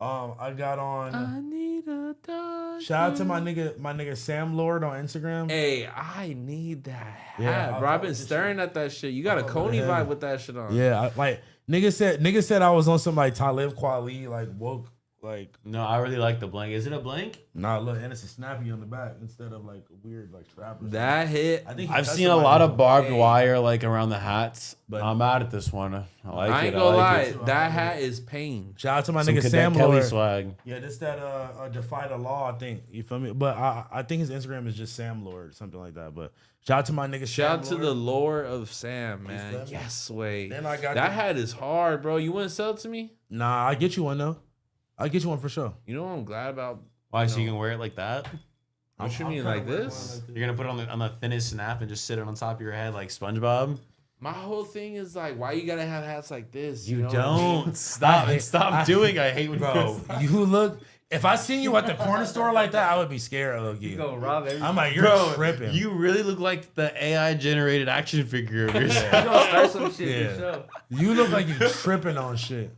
I got on. I need a doctor. Shout out to my nigga Sam Lord on Instagram. Hey, I need that hat, bro. I've been staring at that shit. You got a Coney vibe with that shit on. Yeah, nigga said I was on some like Talib Kweli like woke like. No, I really like the blank. Is it a blank? Nah, look, and it's a snappy on the back instead of like a weird like strap. That hit. I think I've seen a lot of barbed wire like around the hats, but I'm out at this one. I ain't gonna lie, that hat is pain. Shout out to my nigga Sam Kelly Lord. swag. Yeah, this that Defy the Law, I think. You feel me? But I think his Instagram is just Sam Lord, something like that. But shout out to my nigga. Shout out to the lore of Sam, man. Yes, way. Then I got that hat is hard, bro. You wouldn't sell it to me? Nah, I get you one though. I'll get you one for sure. You know what I'm glad about? Why? So you can wear it like that? What you mean like this? You're gonna put it on the thinnest snap and just sit it on top of your head like SpongeBob? My whole thing is like, why you gotta have hats like this? You know don't stop doing. I hate when bro. You look. If I seen you at the corner store like that, I would be scared of you. You go rob everything. I'm like, you're tripping. You really look like the AI generated action figure of yourself. You gonna start some shit yourself. You look like you're tripping on shit.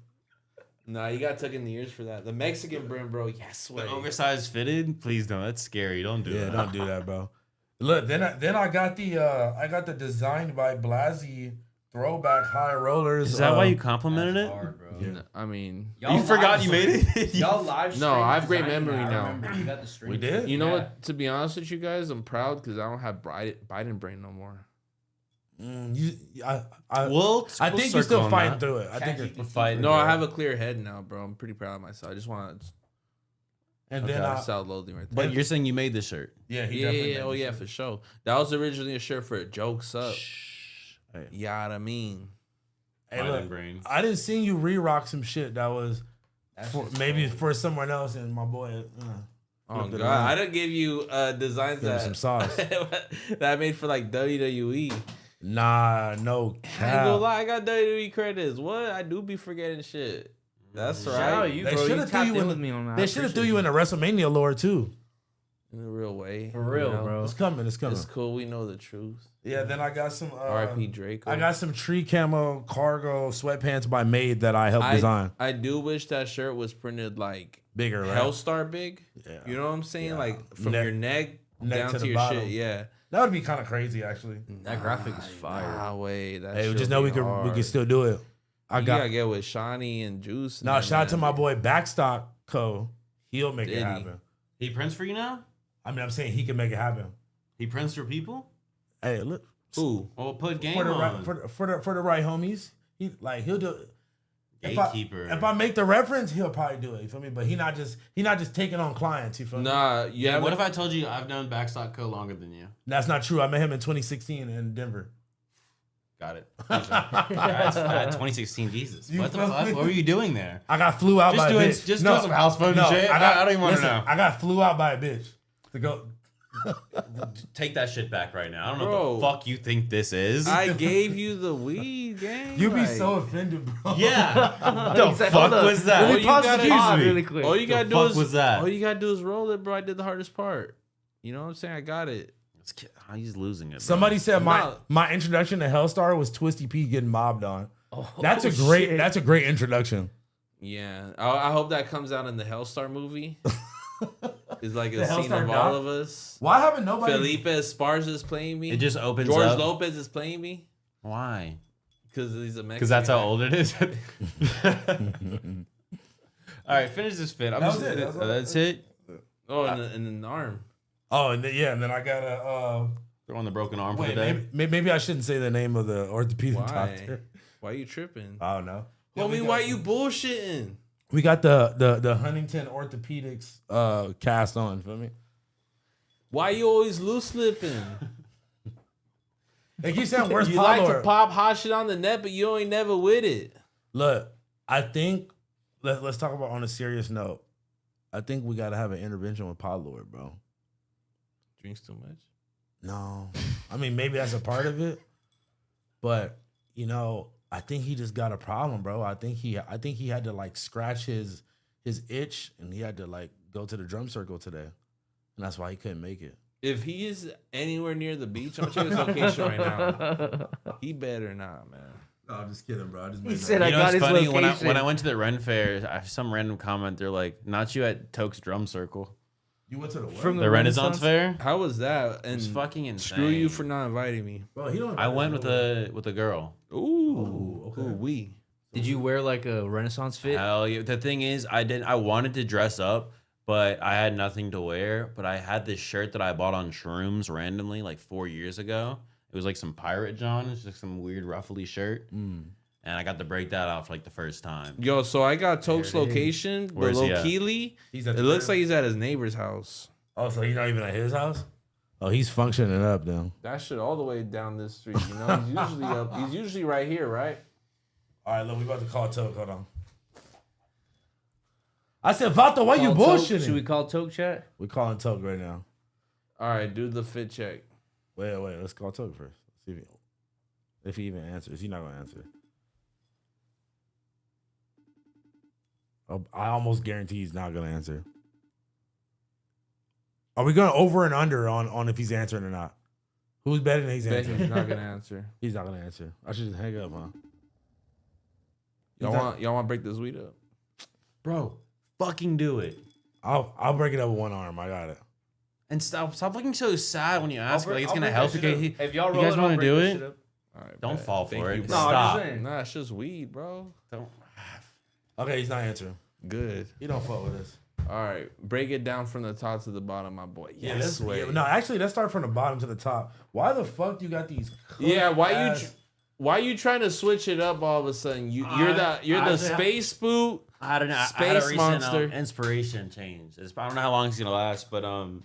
Nah, you got tuck in the ears for that. The Mexican brim, bro. Yes, way. The oversized fitted. Please don't. That's scary. Don't do that. Yeah, don't do that, bro. Look, then I got the designed by Blazzy throwback high rollers. Is that why you complimented it? Hard, bro. Yeah. I mean, you forgot you made it. Y'all live. No, I have great memory now. You got the stream. We did. You know what? To be honest with you guys, I'm proud because I don't have Biden brain no more. I think you're still fighting through it. I think you're fighting. No, I have a clear head now, bro. I'm pretty proud of myself. I just want to. And then I self-loathing right But there. you're saying you made this shirt? Yeah, yeah, for sure. That was originally a shirt for Jokes Up. Hey. You know what I mean? Hey, look, I didn't see you re-rock some shit that was maybe for someone else, and my boy. Oh God, I didn't give you designs that some sauce that I made for like WWE. Nah, no cap. I ain't gonna lie, I got WWE credits. What? I do be forgetting shit. That's right. Shout out you, bro. You tapped in with me on that. They should have threw you in the WrestleMania lore too. In a real way. For real, bro. It's coming. It's cool. We know the truth. Yeah, then I got some R.I.P. Draco. I got some tree camo cargo sweatpants by Made that I helped design. I do wish that shirt was printed like bigger, right? Hellstar big. Yeah. You know what I'm saying? Like from your neck down to your bottom. shit. Yeah. That would be kind of crazy, actually. That graphic is fire. Nah, way. Hey, just know we can still do it. You gotta get with Shawnee and Juice. No, shout out to my boy Backstock Co. He'll make it happen. He prints for you now? I mean, I'm saying he can make it happen. He prints for people? Hey, look. Who? Well, put game for the on. for the right homies. He'll do it. Gatekeeper. If I make the reference, he'll probably do it. You feel me? But he not just taking on clients. You feel me? Nah, yeah. What if I told you I've known Backstock Co. longer than you? That's not true. I met him in 2016 in Denver. Got it. That's 2016. Jesus. What the fuck? What were you doing there? I got flew out by a bitch. Just doing some house phone shit. I don't even want to know. I got flew out by a bitch to go. Take that shit back right now. I don't know what the fuck you think this is. I gave you the weed, gang. You be so offended, bro. Yeah. The fuck was that? All you gotta do is roll it, bro. I did the hardest part. You know what I'm saying? I got it. He's losing it. Bro. Somebody said my introduction to Hellstar was Twisty P getting mobbed on. That's a great introduction. Yeah, I hope that comes out in the Hellstar movie. It's like a scene of doc? all of us. Why haven't nobody? Felipe Esparza is playing me. It just opens George up. Lopez is playing me. Why? Because he's a Mexican. Because that's how old it is. All right, finish this fit. That's it. Oh, in the arm. Oh, and then I got a. They're on the broken arm for the day. Maybe I shouldn't say the name of the orthopedic doctor. Why are you tripping? I don't know. Homie, why you bullshitting? We got the Huntington Orthopedics cast on. Feel me? Why you always loose slipping? They keep saying where's you Potlord? Like to pop hot shit on the net, but you ain't never with it. Look, I think let's talk about on a serious note. I think we gotta have an intervention with Potlord, bro. Drinks too much? No, I mean maybe that's a part of it, but you know. I think he just got a problem, bro. I think he had to like scratch his itch, and he had to like go to the drum circle today, and that's why he couldn't make it. If he is anywhere near the beach, I'm checking his location right now. He better not, man. No, I'm just kidding, bro. He said I got his funny? location. When I went to the Ren Fair, some random comment. They're like, "Not you at Toke's drum circle." You went to the what? From the Renaissance Fair. How was that? And it's fucking insane. Screw you for not inviting me. Bro, I went with a girl. Ooh, okay. Did you wear like a Renaissance fit? Hell yeah. The thing is, I wanted to dress up, but I had nothing to wear. But I had this shirt that I bought on Shrooms randomly like 4 years ago. It was like some Pirate John. It's just some weird ruffly shirt. And I got to break that out for like the first time. Yo, so I got Toke's location below Keeley. It looks like he's at his neighbor's house. Oh, so he's not even at his house? Oh, he's functioning up then. That shit all the way down this street, you know? He's usually up. He's usually right here, right? All right, look, we about to call Toke. Hold on. I said, Vato, why you bullshitting? Should we call Toke, chat? We're calling Toke right now. All right, do the fit check. Wait. Let's call Toke first. See if he even answers. He's not going to answer. I almost guarantee he's not going to answer. Are we going over and under on if he's answering or not? Who's betting that he's answering? He's not going to answer. He's not going to answer. I should just hang up, huh? Y'all want to break this weed up? Bro, fucking do it. I'll break it up with one arm. I got it. And stop looking so sad when you ask. Like it's going to help you. If y'all you guys want to do it? All right, don't fall for it. Stop. Nah, it's just weed, bro. Don't. Okay, he's not answering. Good. He don't fuck with us. All right, break it down from the top to the bottom, my boy. Yes, no, actually, let's start from the bottom to the top. Why the fuck you got these? Why you trying to switch it up all of a sudden? You're the space spook. I don't know. Space I had a recent monster. Inspiration change. I don't know how long it's gonna last, but I was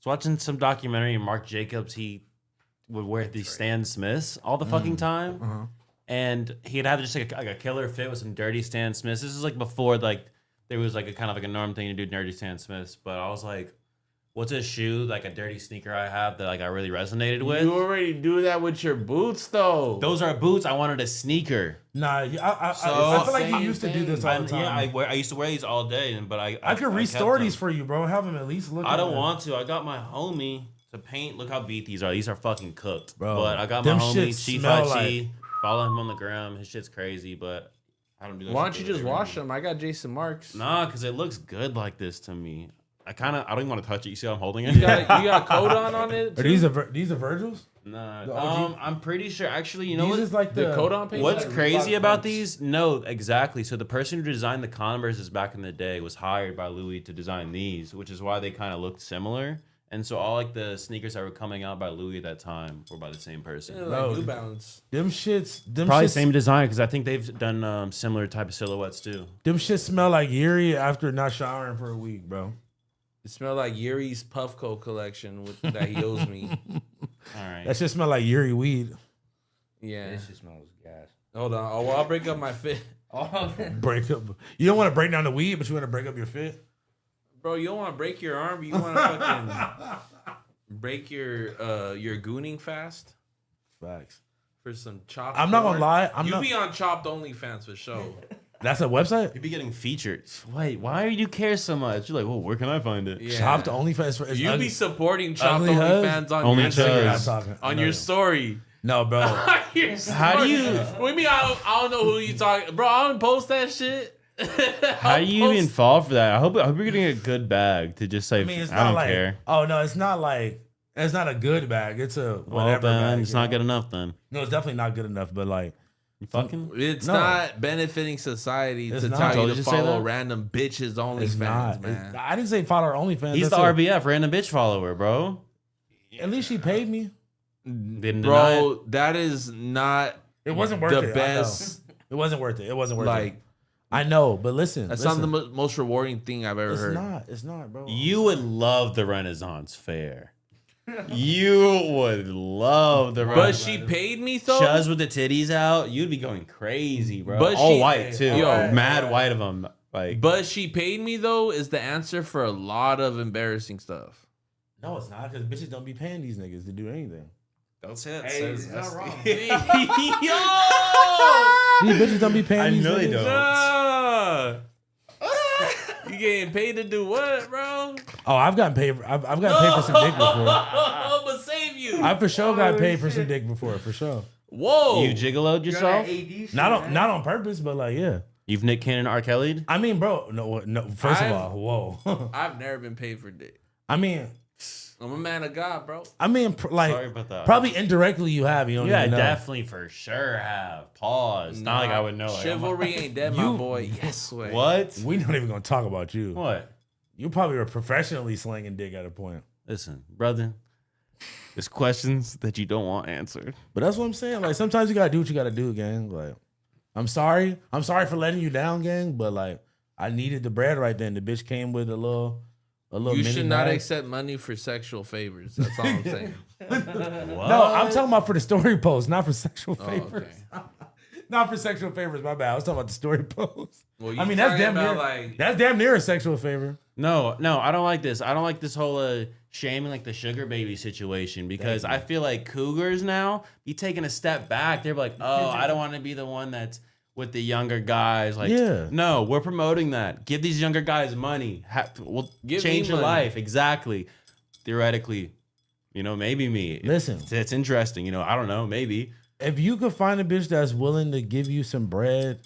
watching some documentary. And Mark Jacobs, he would wear these Stan Smiths all the fucking time, and he'd have just like a killer fit with some dirty Stan Smiths. This is like before like there was like a kind of like a norm thing to do dirty Stan Smiths, but I was like, what's a shoe, like a dirty sneaker I have that like I really resonated with? You already do that with your boots though. Those are boots. I wanted a sneaker. Nah, I feel like you used to do this all the time. Yeah, I used to wear these all day, but I could restore these for you, bro. Have them at least look. I don't want to. I got my homie to paint. Look how beat these are. These are fucking cooked, bro. But I got my homie Chi. Follow him on the gram. His shit's crazy, but I don't do that. Why don't you just wash them? I got Jason Marks. Nah, because it looks good like this to me. I don't even want to touch it. You see how I'm holding it? You got Codon on it? Too? Are these Virgils? Nah. I'm pretty sure. Actually, you know what? Is like the Codon paint. What's crazy about these? No, exactly. So the person who designed the Converses back in the day was hired by Louis to design these, which is why they kind of looked similar. And so all like the sneakers that were coming out by Louis at that time were by the same person. Yeah, like New Balance. Them shits. Probably same design because I think they've done similar type of silhouettes too. Them shits smell like Yuri after not showering for a week, bro. It smelled like Yuri's Puffco collection that he owes me. All right. That shit smell like Yuri weed. Yeah. This shit smells gas. Hold on. Oh, well, I'll break up my fit. Break up. You don't want to break down the weed, but you want to break up your fit? Bro, you don't want to break your arm, but you want to fucking break your gooning fast Facts. for some chopped. I'm not gonna lie. You be on Chopped OnlyFans for sure. That's a website? You'd be getting featured. Wait, why do you care so much? You're like, well, where can I find it? Yeah. Chopped OnlyFans. For, You be supporting Chopped Ugly OnlyFans on Only your Chuz. Instagram, on your story. No, bro. On your How do story. you- What do you mean? I don't know who you talking, bro. I don't post that shit. How do you even fall for that? I hope you're getting a good bag to just say, I mean, it's I not don't like. care. Oh no, it's not like. It's not a good bag. It's a Well, whatever then bag. it's not good enough then. No, it's definitely not good enough. But like, You fucking? It's No. not benefiting society It's to not. tell Told you you to to say follow that? random bitches it's OnlyFans, not. man. I didn't say follow our OnlyFans. He's That's the it. RBF, random bitch follower, bro. At least she paid me. Didn't deny it. Bro, that is not It wasn't worth the it. I know. best. It wasn't worth it. It wasn't worth it. Like, I know, but listen. that's listen. not the most rewarding thing I've ever It's heard. not. It's not, bro. You would love the Renaissance Fair. You would love the But Renaissance. she paid me though. Chuz with the titties out, you'd be going crazy, bro. But all she- white too, Yo. mad white of them. Like, But she paid me though is the answer for a lot of embarrassing stuff. No, it's not because bitches don't be paying these niggas to do anything. don't say that. Hey, it's not wrong. Yo! These bitches don't be paying I these know they niggas. don't. Nah. You getting paid to do what, bro? Oh, I've gotten paid. I've gotten paid for some dick before. I'm gonna save you. I for sure got paid for some dick before, for sure. Whoa. You gigoloed yourself? Not on purpose, but like, yeah. You've Nick Cannon R. Kelly'd? I mean, bro, no. First of all, whoa. I've never been paid for dick. I mean, I'm a man of God, bro. like, Sorry about that. probably indirectly you have. You don't Yeah, even know. definitely for sure have. Pause. Not like I would know. Like, Chivalry ain't dead, my boy. Yes, way. What? We're not even gonna talk about you. What? You probably were professionally slinging dick at a point. Listen, brother. There's questions that you don't want answered. But that's what I'm saying. Like, sometimes you gotta do what you gotta do, gang. Like, I'm sorry for letting you down, gang. But like, I needed the bread right then. The bitch came with a little. You mini should not bag. accept money for sexual favors. That's all I'm saying. What? No, I'm talking about for the story post, not for sexual Oh, favors. okay. Not for sexual favors. My bad. I was talking about the story post. Well, I mean, that's talking damn near. about, That's damn near a sexual favor. No, I don't like this. I don't like this whole shaming like the sugar baby situation because I feel like cougars now be taking a step back. They're like, oh, I don't want to be the one that's with the younger guys. Like, Yeah. no, we're promoting that. Give these younger guys money. We'll Give change me your money. life. Exactly. Theoretically, maybe me. Listen. It's interesting. I don't know. Maybe. If you could find a bitch that's willing to give you some bread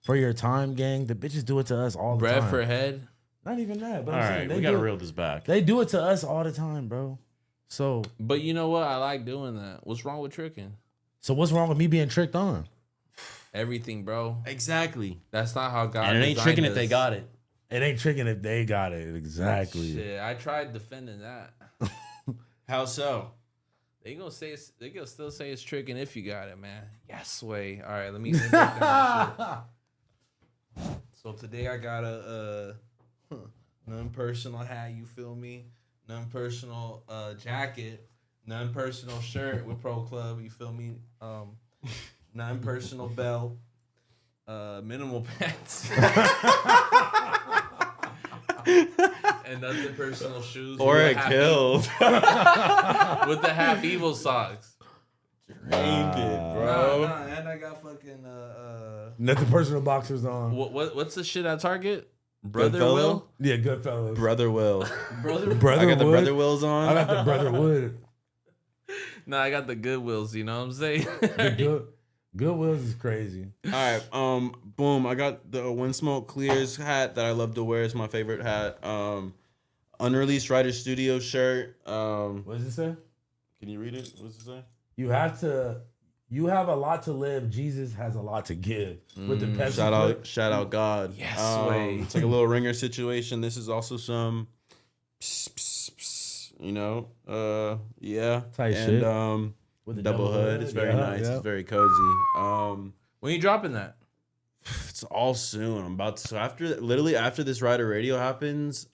for your time, gang, the bitches do it to us all the bread time. for head. Not even that. But All I'm right, saying we they gotta do- reel this back. They do it to us all the time, bro. So But you know what? I like doing that. What's wrong with tricking? what's wrong with me being tricked on? Everything, bro. Exactly. That's not how God. And it ain't designed tricking if us. they got it. It ain't tricking if they got it. Exactly. Shit, I tried defending that. How so? They gonna still say it's tricking if you got it, man. Yes, way. All right, let me break down this shit. So today I got a non-personal hat. You feel me? Non-personal jacket. Non-personal shirt with Pro Club. You feel me? Non-personal belt. Minimal pants. And nothing personal shoes. Or with it a half killed. with the half evil socks. Aimed it, bro. Nah, and I got fucking Nothing personal boxers on. what's the shit at Target? Brother Goodfellow? Will? Yeah, Goodfellas. Brother Will. Brother I got the Wood. Brother Wills on. I got the Brother Wood. Nah, I got the Goodwills, you know what I'm saying? The Goodwills is crazy. All right, boom. I got the When Smoke Clears hat that I love to wear. It's my favorite hat. Unreleased Ryder Studio shirt. What does it say? Can you read it? What does it say? You have a lot to live. Jesus has a lot to give. With the Pepsi Shout out God. Yes, way. It's like a little ringer situation. This is also some you know, yeah, Tight and shit. With the double hood. It's very nice. It's very cozy. When you dropping that? It's all soon. I'm about to. So after this Ryder Radio happens,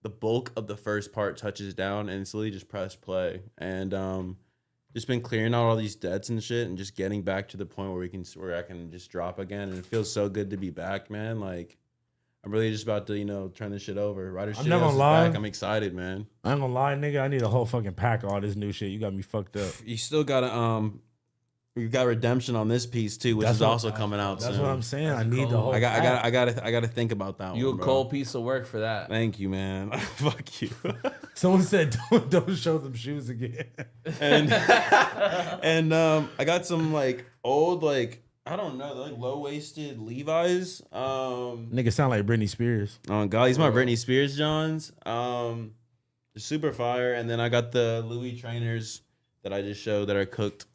the bulk of the first part touches down, and it's literally just press play. And just been clearing out all these debts and shit, and just getting back to the point where I can just drop again. And it feels so good to be back, man. Like I'm really just about to turn this shit over. Ryder shit is back. I'm excited, man. I ain't gonna lie, nigga. I need a whole fucking pack of all this new shit. You got me fucked up. You still gotta you got redemption on this piece too, which is also coming out soon. That's what I'm saying. I need the whole. I gotta think about that. You one, a cold piece of work for that. Thank you, man. Fuck you. Someone said don't show them shoes again. And I got some like old I don't know, like low waisted Levi's. Nigga sound like Britney Spears. Oh god, these my Britney Spears Johns. They're super fire. And then I got the Louis trainers that I just showed that are cooked.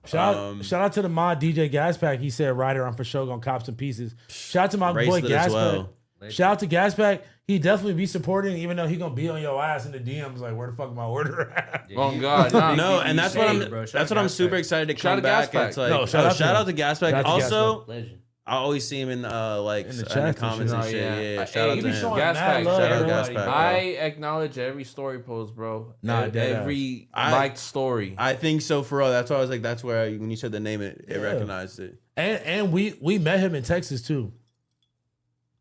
Shout out to the mod DJ Gaspack. He said, Ryder, I'm for sure gonna cop some pieces. Shout out to my boy Gaspack. Well. Shout out to Gaspack. He definitely be supporting, even though he gonna be on your ass in the DMs. Like, where the fuck my order at? Oh God, no, and that's what I'm super excited to come back. It's like, shout out to Gaspack. Also, I always see him in in the comments and shit. Yeah. Shout out to him. Gaspack. Shout out Gaspack. I acknowledge every story post, bro. Nah, every liked story. I think so for real. That's why I was like, that's where when you said the name, it recognized it. And we met him in Texas too,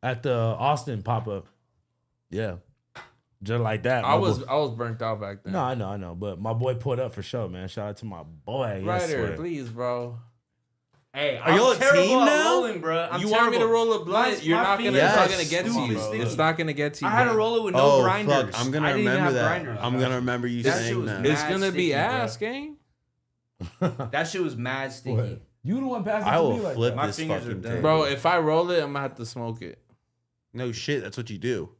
at the Austin pop up. Yeah, just like that. I was burnt out back then. No, I know, but my boy pulled up for sure, man. Shout out to my boy. Ryder, please, bro. Hey, are you a team now? Rolling, bro. You want me to roll a blunt? You're not gonna. It's not gonna get to you. It's not gonna get to you. I had to roll it with no grinders. Fuck. I'm gonna remember that. I'm gonna remember you saying that. It's gonna be ass, gang. That shit was mad sticky. What? You the one passing I to will me like flip that. this fucking thing, bro. If I roll it, I'm gonna have to smoke it. No shit. That's what you do.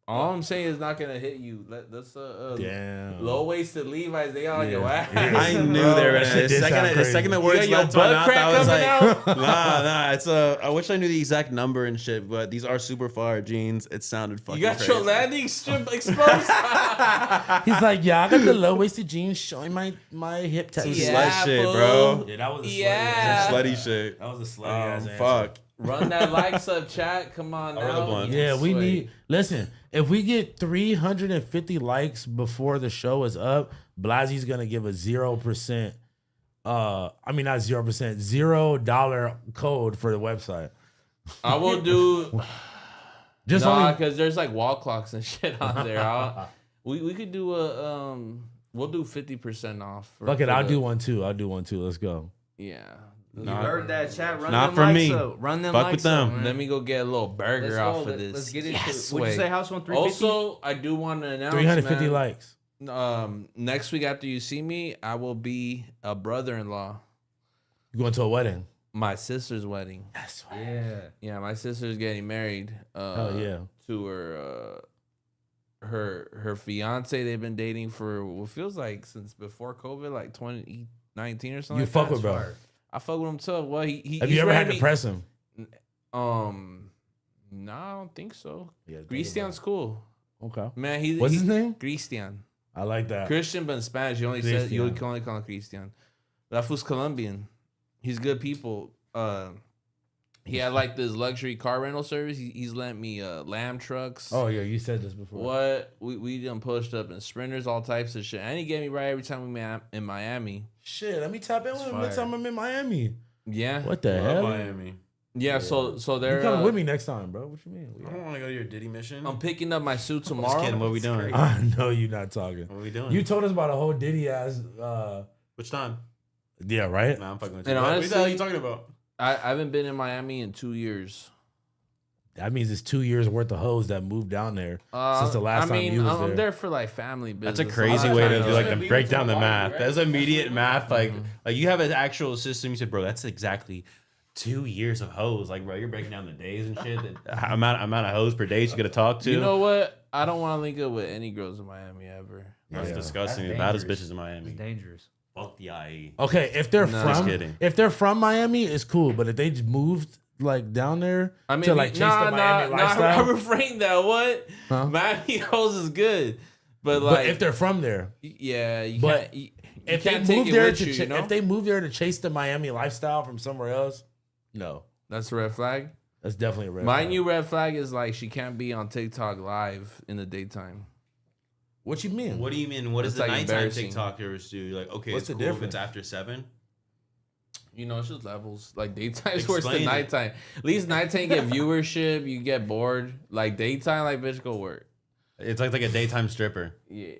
All I'm saying is not gonna hit you. That's damn low waisted Levi's. They got on your ass. I knew they were gonna. The second the words left my mouth, I was like, nah. It's I wish I knew the exact number and shit, but these are super fire jeans. It sounded fucking. You got crazy. your landing strip exposed. He's like, yeah, I got the low waisted jeans showing my hip Some tattoos. slut shit, bro. Yeah, that was a slutty shit. That was a slutty ass answer. Fuck. Run that likes up, chat. Come on now. Yeah, we need. Listen, if we get 350 likes before the show is up, Blazzy's gonna give a 0%. I mean not 0%, $0 code for the website. I will do. Just because there's like wall clocks and shit on there. We could do a we'll do 50% off. Fuck it, I'll do one too. Let's go. Yeah. You heard that, chat? Run not them for likes me. up. Run them Fuck likes with them. up, man. Let me go get a little burger off of this. Let's get into yes, it. What'd you say, house on 350? Also, I do want to announce 350 likes. Next week after you see me, I will be a brother-in-law. You going to a wedding? My sister's wedding. That's right. Yeah, my sister's getting married. Oh yeah. To her fiance. They've been dating for what feels like since before COVID, like 2019 or something. You like fuck that. with bro. I fuck with him too. Well, he have you ever had to press him? No, I don't think so. Yeah, Christian's cool. Okay. Man, what's his name? Christian. I like that. Christian, but in Spanish, you can only call him Christian. Rafu's Colombian. He's good people. He had like this luxury car rental service. He's lent me lamb trucks. Oh yeah, you said this before. What we done pushed up in sprinters, all types of shit. And he gave me right every time we met in Miami. Shit, let me tap in with him next time I'm in Miami. Yeah. What the hell? Miami. Yeah, so they're you coming with me next time, bro. What you mean? I don't want to go to your Diddy mission. I'm picking up my suit tomorrow. Just kidding. What are we doing? I know you're not talking. What are we doing? You told us about a whole Diddy ass. Which time? Yeah, right. Nah, I'm fucking with you. And What honestly, the hell are you talking about? I haven't been in Miami in 2 years. That means it's 2 years worth of hoes that moved down there since the last time you was there. I'm there for like family business. That's a crazy way to do like to break down the math. That's immediate math. Like you have an actual system. You said, bro, that's exactly 2 years of hoes. Like, bro, you're breaking down the days and shit. The amount of hoes per day you gotta talk to. You know what? I don't want to link up with any girls in Miami ever. That's disgusting. That's the baddest bitches in Miami. It's dangerous. Fuck the IE. Okay, if they're from Miami, it's cool. But if they just moved like down there to like chase the Miami lifestyle, I refrain that. What? Huh? Miami hoes is good, But like, but if they're from there, yeah, you but can't. if can't they take move it there with to you, you know? if they move there to chase the Miami lifestyle from somewhere else, no, That's a red flag. that's definitely a red My flag. new red flag is like she can't be on TikTok live in the daytime. What you mean? What do you mean? What does It's the like nighttime embarrassing. TikTokers do? Like, okay, What's it's the cool if difference? it's after 7. You know, it's just levels. Like daytime is worse than Explain it. nighttime. At least nighttime you get viewership, you get bored. Like daytime, like bitch, go work. It's like a daytime stripper. Yeah.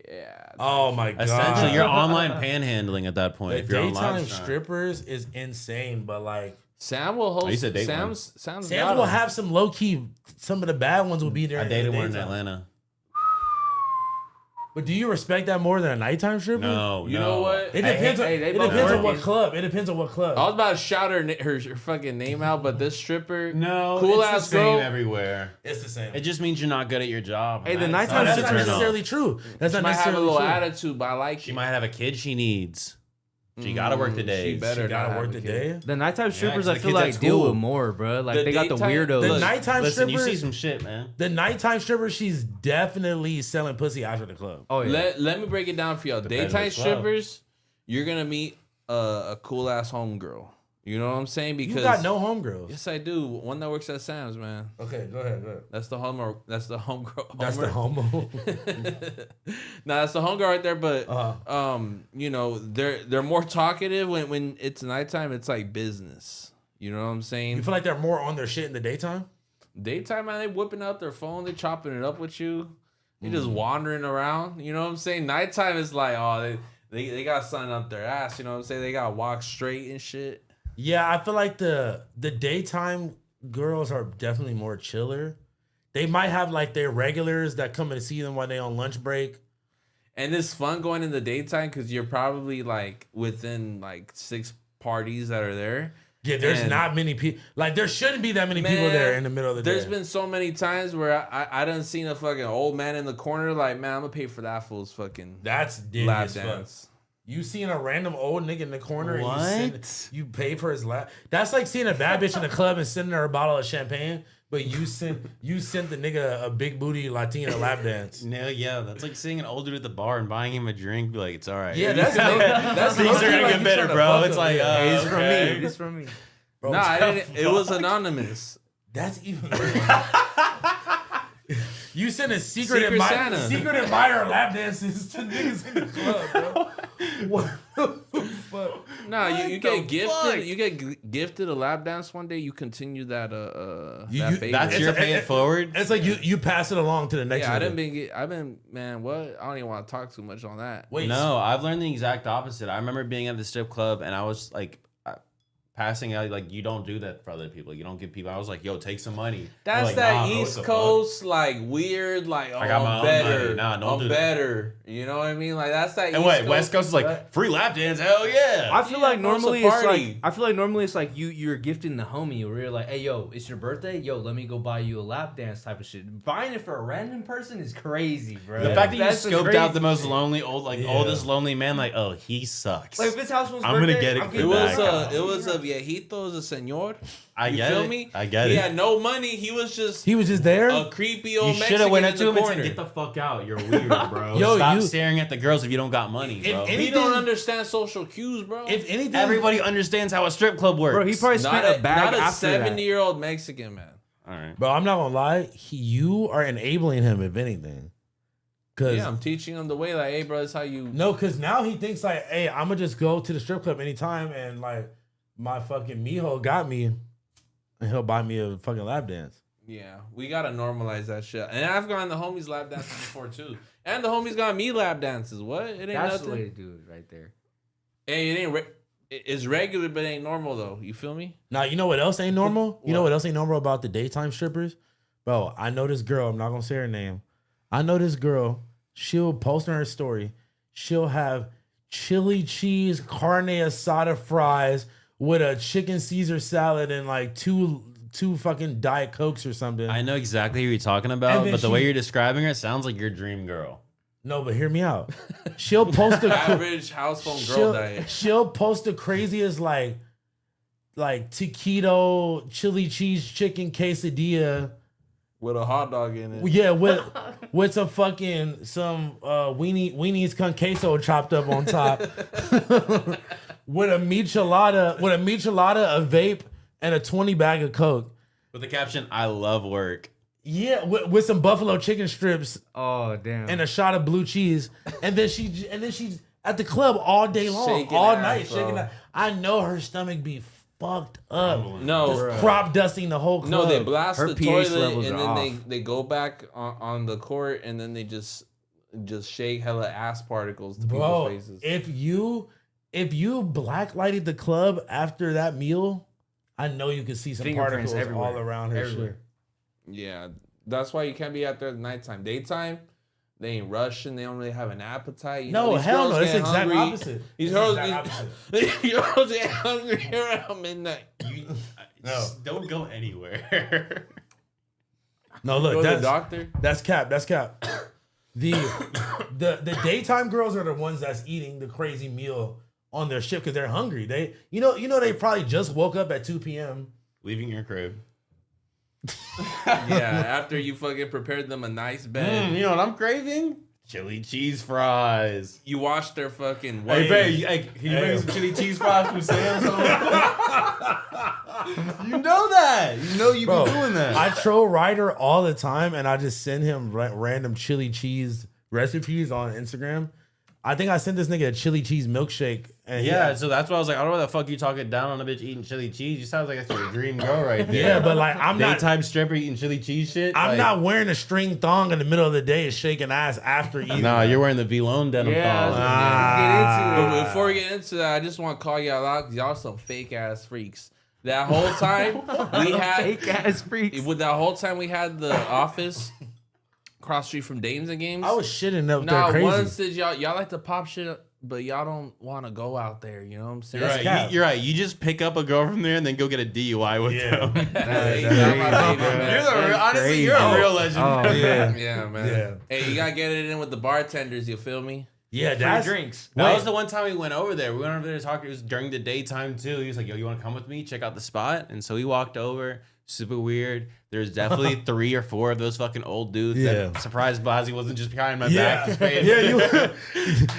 Oh my god! Essentially, you're online panhandling at that point. The if you're on daytime live stream. strippers is insane, but like Sam will host. I used to date one. Sam's Sam got will him. have some low key. Some of the bad ones will be there. I dated the one in daytime. Atlanta. But do you respect that more than a nighttime stripper? No, You no. know what? It depends. Hey, they it both depends on what working. club. It depends on what club. I was about to shout her fucking name out, but this stripper, No, cool it's ass the same girl. everywhere. It's the same. It just means you're not good at your job. Hey, the and nighttime that's a not turn off. necessarily true. That's She not might have a necessarily little true. attitude, but I like She it. might have a kid she needs. She gotta work the She days. better She gotta not work have the a kid. day. The nighttime strippers, 'cause I the feel kids at like deal school. with more, bro. Like The they got the daytime- weirdos. The Look, nighttime Listen, you strippers. see some shit, man. The nighttime stripper, she's definitely selling pussy after the club. Oh yeah. Let me break it down for y'all. Depends Daytime which club. strippers, you're gonna meet a cool ass homegirl. You know what I'm saying? Because You got no homegirls. yes, I do. One that works at Sam's, man. Okay, go ahead. That's the homegirl. That's the homegirl. That's the homo. Nah, that's the homegirl right there. But Uh-huh. you know, they're more talkative when it's nighttime. It's like business. You know what I'm saying? You feel like they're more on their shit in the daytime? Daytime, man, they whipping out their phone, they chopping it up with you. They Mm. just wandering around. You know what I'm saying? Nighttime is like, oh, they got something up their ass. You know what I'm saying? They got to walk straight and shit. Yeah, I feel like the daytime girls are definitely more chiller. They might have like their regulars that come and see them while they on lunch break. And it's fun going in the daytime because you're probably like within like 6 parties that are there. Yeah, there's And- not many people. Like there shouldn't be that many people Man, there in the middle of the day. There's been so many times where I done seen a fucking old man in the corner like, man, I'm gonna pay for that fool's fucking That's ditty lap as fuck. dance. You seen a random old nigga in the corner What? and you pay for his lap. That's like seeing a bad bitch in the club and sending her a bottle of champagne, but you sent the nigga a big booty Latina lap dance. No, yeah, that's like seeing an old dude at the bar and buying him a drink. Be like, it's all right. Yeah, that's things low-key are gonna like get you better, trying to bro. fuck It's him. like, Yeah. Hey, it's from okay. me. It's from me. Bro, Nah, I the didn't. It was fuck? anonymous. That's even weird. You send a secret Santa. admirer lap dances to niggas in the club, bro. What the fuck? No, you the get gifted. fuck? You get gifted a lap dance one day. You continue that You- that you- favor. That's It's your a- pay it forward. It's like you pass it along to the next yeah. I nigga. didn't I've been man. What? I don't even want to talk too much on that. Wait, No, I've learned the exact opposite. I remember being at the strip club and I was like passing out, like, you don't do that for other people. You don't give people. I was like, yo, take some money. That's like, that nah, bro, what East the Coast like weird like oh, I got my I'm own better. money. Nah, don't I'm do that. better. You know what I mean? Like that's that. fuck? And East wait, West Coast is like free lap dance. Hell yeah. I feel Yeah, like bro, it's a normally it's like party. I feel like normally it's like you're gifting the homie where you're like, hey yo, it's your birthday, yo, let me go buy you a lap dance type of shit. Buying it for a random person is crazy, bro. The fact that you That's the scoped out the crazy most shit. lonely Yeah. oldest lonely man, like, oh, he sucks. Like if it's House Phone's I'm gonna birthday, get it I'm for getting that the guy. lap It dance. was a viejito, a señor. I You get feel it. me? I get He it. had no money. He was just he was just there. a creepy You old should Mexican have went in up to the him and corner. said, "Get the fuck out! You're weird, bro. Yo, Stop you- staring at the girls if you don't got money, If bro." any- He don't understand social cues, bro. If anything, Everybody understands how a strip club works. Bro, he probably not spent a bag not a after that. 70-year-old Mexican man. All right. bro, I'm not gonna lie. You are enabling him, if anything. Cause Yeah, I'm teaching him the way. Like, hey, bro, that's how you. no, cause now he thinks like, hey, I'm gonna just go to the strip club anytime, and like my fucking mijo got me, and he'll buy me a fucking lap dance. Yeah, we gotta normalize that shit. And I've gone the homies lap dances before too, and the homies got me lap dances. What? It ain't That's the way nothing. to do it right there. Hey, it ain't. It's regular, but it ain't normal though. You feel me? Now you know what else ain't normal? You know What? what else ain't normal about the daytime strippers? Bro, I know this girl. I'm not gonna say her name. I know this girl. She'll post on her story. She'll have chili cheese carne asada fries with a chicken Caesar salad and like two fucking Diet Cokes or something. I know exactly who you're talking about, And then but the way she- you're describing her, it sounds like your dream girl. No, but hear me out. She'll post a Average house phone girl diet. she'll post the craziest like taquito chili cheese chicken quesadilla. With a hot dog in it. Yeah, with some weenies con queso chopped up on top, with a michelada, a vape, and a 20 bag of Coke. With the caption, "I love work." Yeah, with some buffalo chicken strips. Oh damn! And a shot of blue cheese, and then she's at the club all day long, shaking all ass, night, bro. shaking. I know her stomach be fucked up. No, just crop dusting the whole club. No, they blast Her the pH toilet levels and are then off. they go back on the court and then they just shake hella ass particles to people's faces. If you blacklighted the club after that meal, I know you could see some Fingerprints particles everywhere. all around her Everywhere. shit. Yeah, that's why you can't be out there at nighttime. Daytime, they ain't rushing. They don't really have an appetite. You know, No, these hell girls no. It's get the exact hungry. opposite. These It's girls, the exact opposite. these girls get hungry around midnight. No, don't go anywhere. No, Go look, to the doctor. That's cap. That's cap. The daytime girls are the ones that's eating the crazy meal on their shift because they're hungry. They they probably just woke up at 2 p.m. Leaving your crib. Yeah, after you fucking prepared them a nice bed. You know what I'm craving? Chili cheese fries. You washed their fucking Hey, way. babe, can you bring me some chili cheese fries from Sam's? You know that. You know you Bro, be doing that. I troll Ryder all the time, and I just send him random chili cheese recipes on Instagram. I think I sent this nigga a chili cheese milkshake. And Yeah, so that's why I was like, I don't know why the fuck you talking down on a bitch eating chili cheese. You sound like that's your dream girl right there. Yeah, but like I'm not. Daytime stripper eating chili cheese shit. I'm like, not wearing a string thong in the middle of the day, shaking ass after eating. Nah, you're wearing the V-Lone denim Yeah, thong. But before we get into that, I just want to call y'all out because y'all some fake ass freaks. That whole time we had Fake ass freaks. with that whole time we had the office cross street from Dames and Games. I was shitting up there Not crazy. once did y'all like to pop shit, but y'all don't want to go out there. You know what I'm saying? You're That's right. cap. You're right. You just pick up a girl from there and then go get a DUI with them. Hey, That's y'all my crazy, baby, bro. man. You're the real, honestly, crazy. you're a real legend. Oh, bro. yeah. Yeah, man. Yeah. Hey, you gotta get it in with the bartenders. You feel me? Yeah, Free that's drinks. That was the one time we went over there. We went over there talking. It was during the daytime too. He was like, "Yo, you want to come with me? Check out the spot." And so we walked over. Super weird. There's definitely 3 or 4 of those fucking old dudes. Yeah. That surprised Blazzy wasn't just behind my Yeah, back. Just yeah. You, Like,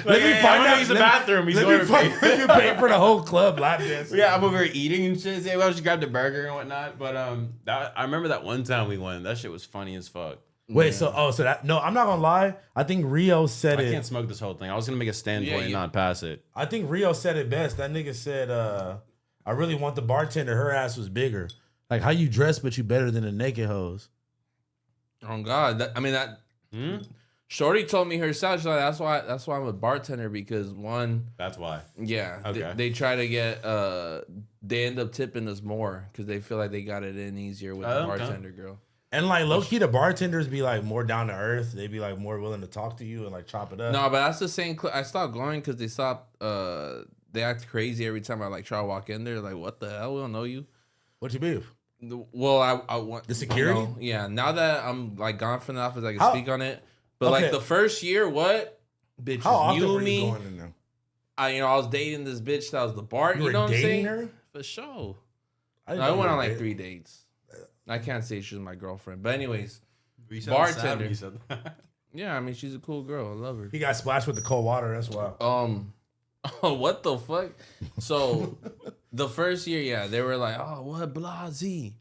let me hey, find I'm gonna out. use the bathroom. He's Let going me to find pay. you pay for the whole club lap dance. Yeah, I'm over here eating and shit. Say, well, she grabbed a burger and whatnot. But I remember that one time we went. That shit was funny as fuck. Wait, so that no, I'm not gonna lie. I think Rio said I it. can't smoke this whole thing. I was gonna make a standpoint Yeah, and you- not pass it. I think Rio said it best. That nigga said, "I really want the bartender. Her ass was bigger. Like how you dress, but you better than the naked hoes." Oh God, Shorty told me herself. She's like, that's why I'm a bartender because one, That's why. yeah, Okay. they try to get they end up tipping us more because they feel like they got it in easier with the Okay. bartender girl. And like low key, the bartenders be like more down to earth. They be like more willing to talk to you and like chop it up. No, but that's the same. I stopped going because they stopped. They act crazy every time I like try to walk in there. Like, what the hell? We don't know you. What you beef? Well, I want The security? yeah. Now that I'm like gone from the office, I can How- speak on it. But Okay. like the first year, what bitches How often knew were you me. going in there? I was dating this bitch that was the bar. You You, were know what I'm dating saying? her? For sure. didn't I know you went were on like dating. 3 dates. I can't say she was my girlfriend, but anyways, You Bartender. sad when you said that. yeah. I mean, she's a cool girl. I love her. He got splashed with the cold water. That's why. What the fuck? So the first year, yeah, they were like, oh, what Blazzy.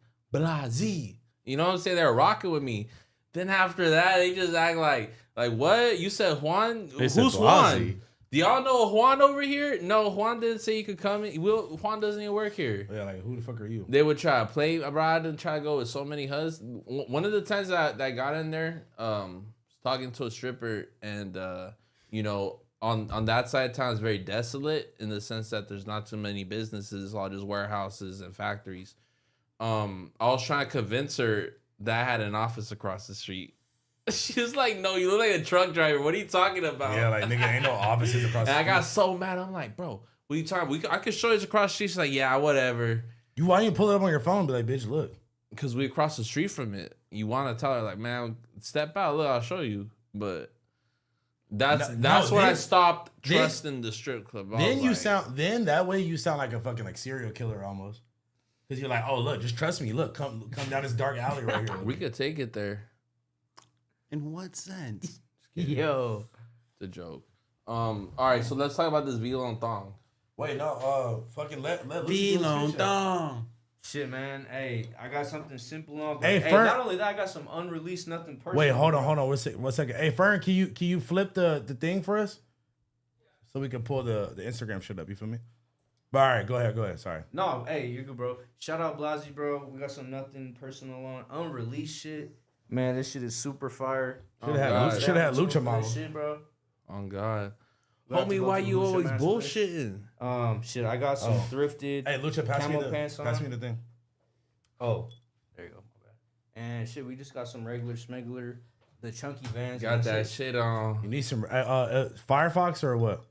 You know what I'm saying? They were rocking with me. Then after that, they just act like what? You said Juan? They said Who's Blazzy. Juan? Do y'all know Juan over here? No, Juan didn't say you could come in. Juan doesn't even work here. Yeah, like who the fuck are you? They would try to play abroad and try to go with so many hus. One of the times that I got in there, talking to a stripper, and on that side of town is very desolate in the sense that there's not too many businesses, it's all just warehouses and factories. I was trying to convince her that I had an office across the street. She was like, "No, you look like a truck driver. What are you talking about?" Yeah, like nigga, ain't no offices across. And the I got street. so mad. I'm like, "Bro, what are you talking? I could show you across the street." She's like, "Yeah, whatever." Why you pull it up on your phone? And be like, bitch, look. Because we across the street from it. You want to tell her like, "Man, step out. Look, I'll show you." But that's when I stopped trusting the strip club. Then that way you sound like a fucking like serial killer almost. Because you're like, oh look, just trust me. Look, come down this dark alley right here. We could take it there. In what sense? Yo. It's a joke. All right, so let's talk about this V-Long thong. Wait, no, fucking let V-Long thong. Shit, man. Hey, I got something simple on. Hey, Hey, Fern. not only that, I got some unreleased nothing personal. Wait, hold on. 1 second. Hey, Fern, can you flip the thing for us? So we can pull the Instagram shit up, you feel me? But all right, go ahead. Sorry. No, hey, you're good, bro. Shout out Blazzy, bro. We got some nothing personal on unreleased shit. Man, this shit is super fire. Should have had Lucha model. Shit, bro. Oh God, We'll have to homie, go why through you Lucha always Master bullshitting? Shit, I got some thrifted. Hey, Lucha, pass camo pants pass on. me the thing. Oh, there you go. My bad. And shit, we just got some regular smuggler, the chunky Vans. Got that shit on. You need some Firefox or what?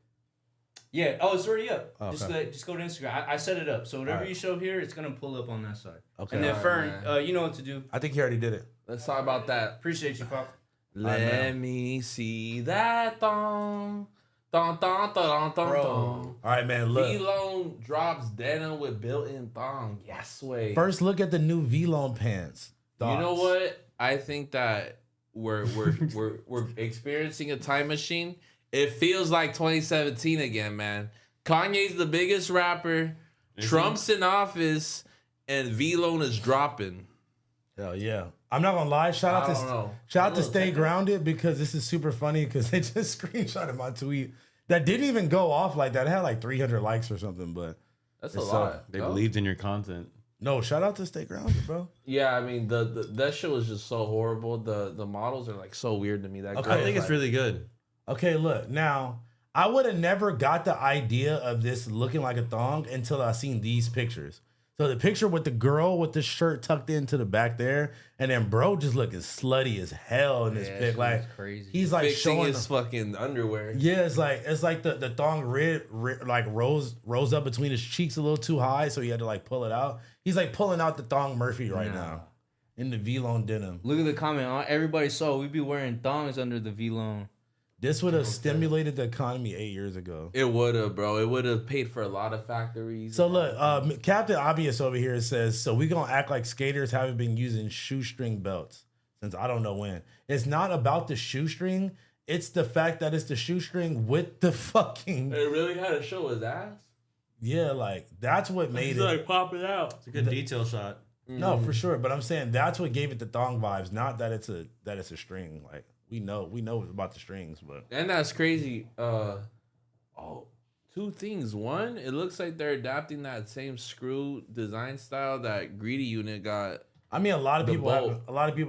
Yeah. Oh, it's already up. Oh, Just go to Instagram. I set it up, so whatever Alright. you show here, it's gonna pull up on that side. Okay. And then Alright, Fern, you know what to do. I think he already did it. Let's talk about that. Appreciate you, Pop. Let me see that thong. Thong, thong, thong, thong, Bro. thong. All right, man. Look. V-Long drops denim with built-in thong. Yes, way. First, look at the new V-Long pants. You know Thoughts? what? I think that we're experiencing a time machine. It feels like 2017 again, man. Kanye's the biggest rapper. Trump's in office, and V-Long is dropping. Hell yeah. I'm not gonna lie. Shout I don't out know. to Stay Grounded because this is super funny because they just screenshotted my tweet that didn't even go off like that. It had like 300 likes or something, but That's a It's lot. They No? believed in your content. no. Shout out to Stay Grounded, bro. Yeah, I mean that shit was just so horrible. The models are like so weird to me. That Okay. girl I think is it's like- really good. Okay, look now. I would have never got the idea of this looking like a thong until I seen these pictures. So the picture with the girl with the shirt tucked into the back there, and then bro just looking slutty as hell in this pic. Like crazy. he's like fixing showing his fucking underwear. yeah, it's like the thong like rose up between his cheeks a little too high, so he had to like pull it out. He's like pulling out the thong Murphy right now in the V-Long denim. Look at the comment. Everybody saw we be wearing thongs under the V-Long. This would have stimulated the economy 8 years ago. It would have, bro. It would have paid for a lot of factories. So look, Captain Obvious over here says, so we gonna act like skaters haven't been using shoestring belts since I don't know when. It's not about the shoestring. It's the fact that it's the shoestring with the fucking it really had to show his ass. yeah, like that's what made it. Like pop it out. It's a good detail shot. No, for sure. But I'm saying that's what gave it the thong vibes, not that it's a string. Like we know about the strings, but And that's crazy. Two things. One, it looks like they're adapting that same screw design style that Greedy Unit got. I mean a lot of The people bolt.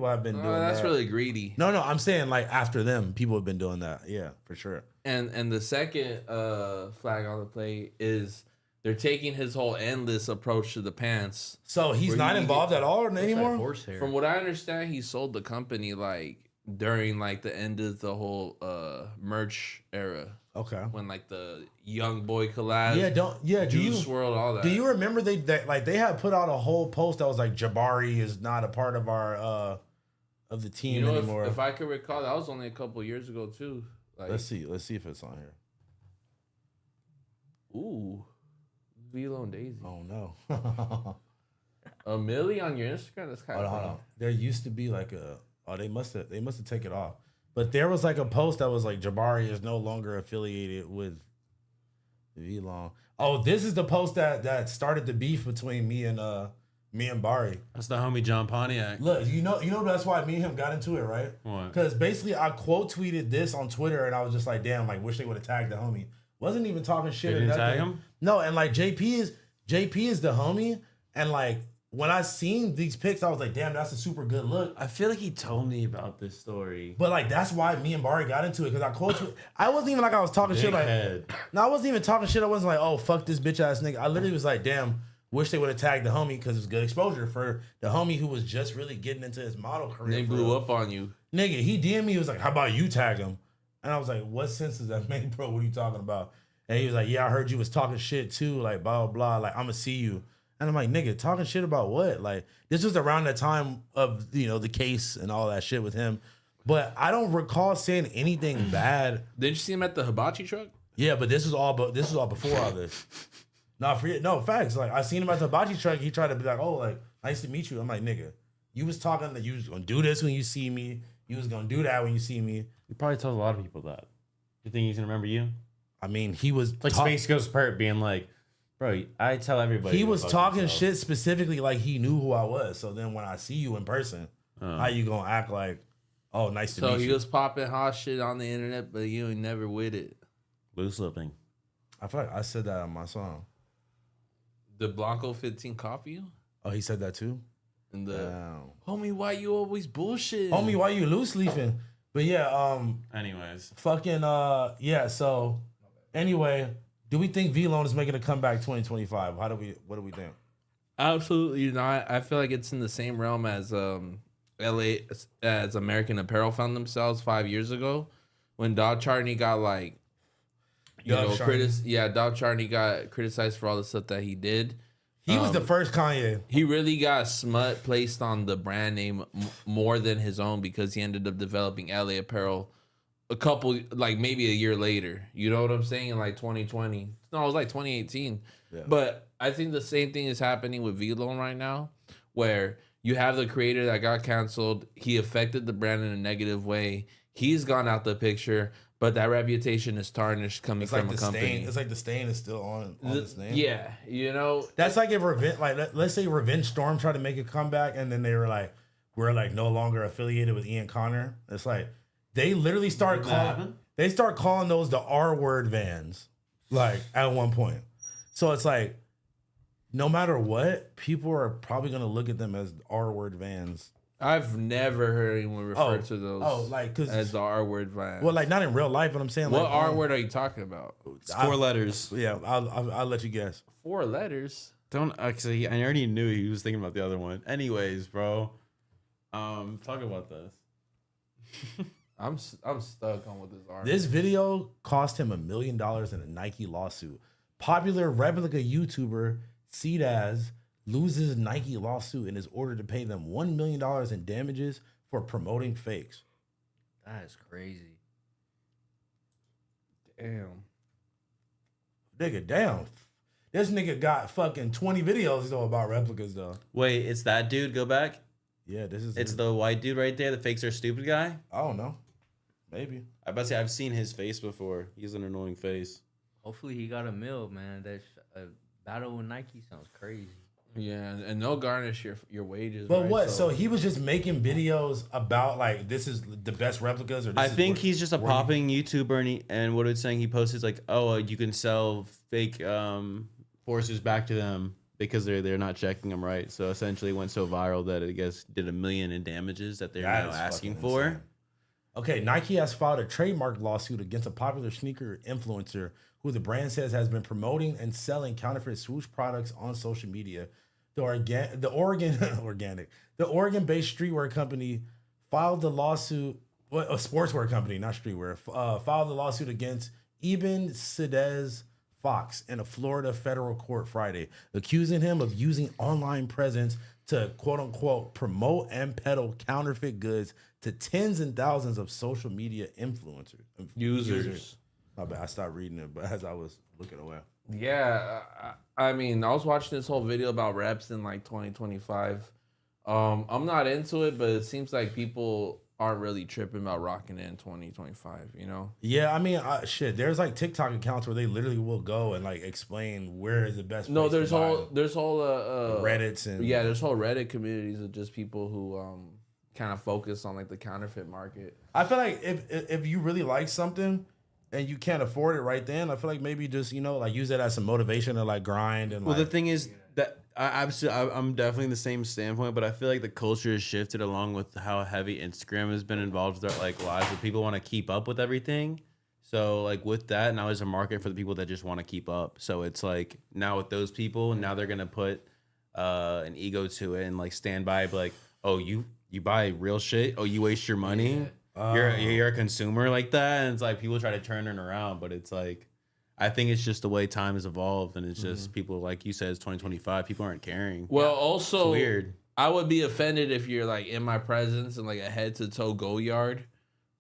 have been doing That's that. really greedy. No, I'm saying like after them, people have been doing that. Yeah, for sure. And the second flag on the plate is they're taking his whole endless approach to the pants. So he's Where not you involved get- at all anymore? Horsehair. From what I understand, he sold the company like during like the end of the whole merch era Okay. when like the Young Boy collab, Do Juice you WRLD, all that. do you remember they had put out a whole post that was like Jabari is not a part of our of the team You know, anymore. if I could recall, that was only a couple years ago too. Like, Let's see if it's on here. ooh, V-Lone Daisy. Oh no. A milli on your Instagram? That's kind Hold of on. There used to be like they must have taken it off. But there was like a post that was like Jabari is no longer affiliated with V-Long. Oh, this is the post that started the beef between me and Bari. That's the homie John Pontiac. Look, you know that's why me and him got into it, right? What? Because basically I quote tweeted this on Twitter and I was just like, damn, like wish they would have tagged the homie. Wasn't even talking shit. They or didn't nothing. tag him? No, and like JP is the homie, and like when I seen these pics, I was like, damn, that's a super good look. I feel like he told me about this story. But like that's why me and Bari got into it because I quote. I wasn't even like I was talking shit like. Dickhead. No, I wasn't even talking shit. I wasn't like, oh fuck this bitch ass nigga. I literally was like, damn, wish they would have tagged the homie because it's good exposure for the homie who was just really getting into his model career. They for blew real. up on you. Nigga, he DM'd me. He was like, how about you tag him? And I was like, what sense does that make, bro? What are you talking about? And he was like, yeah, I heard you was talking shit too. Like blah blah blah. Like I'ma see you. And I'm like, nigga, talking shit about what? Like, this was around the time of, the case and all that shit with him. But I don't recall saying anything bad. Didn't you see him at the hibachi truck? Yeah, but this was all before all this. No, facts. Like, I seen him at the hibachi truck. He tried to be like, oh, like, nice to meet you. I'm like, nigga, you was talking that you was going to do this when you see me. you was gonna do that when you see me. He probably tells a lot of people that. You think he's gonna remember you? I mean, he was like Space Ghost Pert being like, bro, I tell everybody. He was talking shit specifically like he knew who I was. So then when I see you in person, how you gonna act like, oh, nice to meet you? So he was popping hot shit on the internet, but you ain't never with it. Loose lipping. I feel like I said that on my song. Did Blanco 15 copy you? Oh, he said that too? And homie, why you always bullshit? Homie, why you loose leafing? But yeah, anyways. Fucking yeah, so anyway, do we think V-Lone is making a comeback 2025? What do we think? Absolutely not. I feel like it's in the same realm as LA as American Apparel found themselves 5 years ago when Doc Charney got like Doc Charney got criticized for all the stuff that he did. He was the first Kanye. He really got smut placed on the brand name more than his own because he ended up developing LA Apparel maybe a year later. You know what I'm saying? In like 2020. No, it was like 2018. Yeah. But I think the same thing is happening with V-Lone right now, where you have the creator that got canceled. He affected the brand in a negative way. He's gone out the picture. But that reputation is tarnished coming from a company. It's like the stain is still on this name. Yeah, you know. That's like if let's say Revenge Storm tried to make a comeback and then they were like, we're like no longer affiliated with Ian Connor. It's like they literally start calling those the R-word vans, like at one point. So it's like no matter what, people are probably gonna look at them as R-word vans. I've never heard anyone refer to those as the R-word vans. Well, like not in real life, but I'm saying what like R-word are you talking about? It's 4 letters. Yeah, I'll let you guess. 4 letters. Don't actually. I already knew he was thinking about the other one. Anyways, bro, talk about this. I'm stuck on what this R. This video cost him $1 million in a Nike lawsuit. Popular replica YouTuber Cdaz loses Nike lawsuit and is ordered to pay them $1 million in damages for promoting fakes. That is crazy. Damn. Nigga, damn. This nigga got fucking 20 videos though about replicas though. Wait, it's that dude? Go back. Yeah, it's the white dude right there. The fakes are stupid guy. I don't know. Maybe. I bet say I've seen his face before. He has an annoying face. Hopefully he got a mill, man. That battle with Nike sounds crazy. Yeah, and they'll garnish your wages. But right? what? So he was just making videos about like this is the best replicas, or this I think he's just a popping YouTuber, and what it's saying he posted is like, oh, you can sell fake forces back to them because they're not checking them right. So essentially, it went so viral that I guess did $1 million in damages that they're now asking for. Insane. Okay, Nike has filed a trademark lawsuit against a popular sneaker influencer who the brand says has been promoting and selling counterfeit swoosh products on social media. The Oregon-based streetwear company filed the lawsuit. A sportswear company, not streetwear, filed the lawsuit against Eben Cedez Fox in a Florida federal court Friday, accusing him of using online presence to quote unquote promote and peddle counterfeit goods to tens and thousands of social media influencers. Users. My bad. I stopped reading it, but as I was looking away. Yeah, I mean, I was watching this whole video about reps in like 2025. I'm not into it, but it seems like people aren't really tripping about rocking it in 2025, you know? Yeah, I mean, there's like TikTok accounts where they literally will go and like explain where is the best place No, there's to buy whole Reddits and there's whole Reddit communities of just people who kind of focus on like the counterfeit market. I feel like if you really like something and you can't afford it right then, I feel like maybe just, like use it as some motivation to like grind and the thing is that I'm definitely in the same standpoint, but I feel like the culture has shifted along with how heavy Instagram has been involved with our like lives, where people want to keep up with everything. So like with that, now there's a market for the people that just want to keep up. So it's like now with those people, now they're gonna put an ego to it and like stand by, like, oh, you buy real shit, oh, you waste your money. Yeah. You're a consumer like that, and it's like people try to turn it around, but it's like I think it's just the way time has evolved, and it's just people, like you said, it's 2025. People aren't caring. Well, also, it's weird. I would be offended if you're like in my presence and like a head to toe go yard,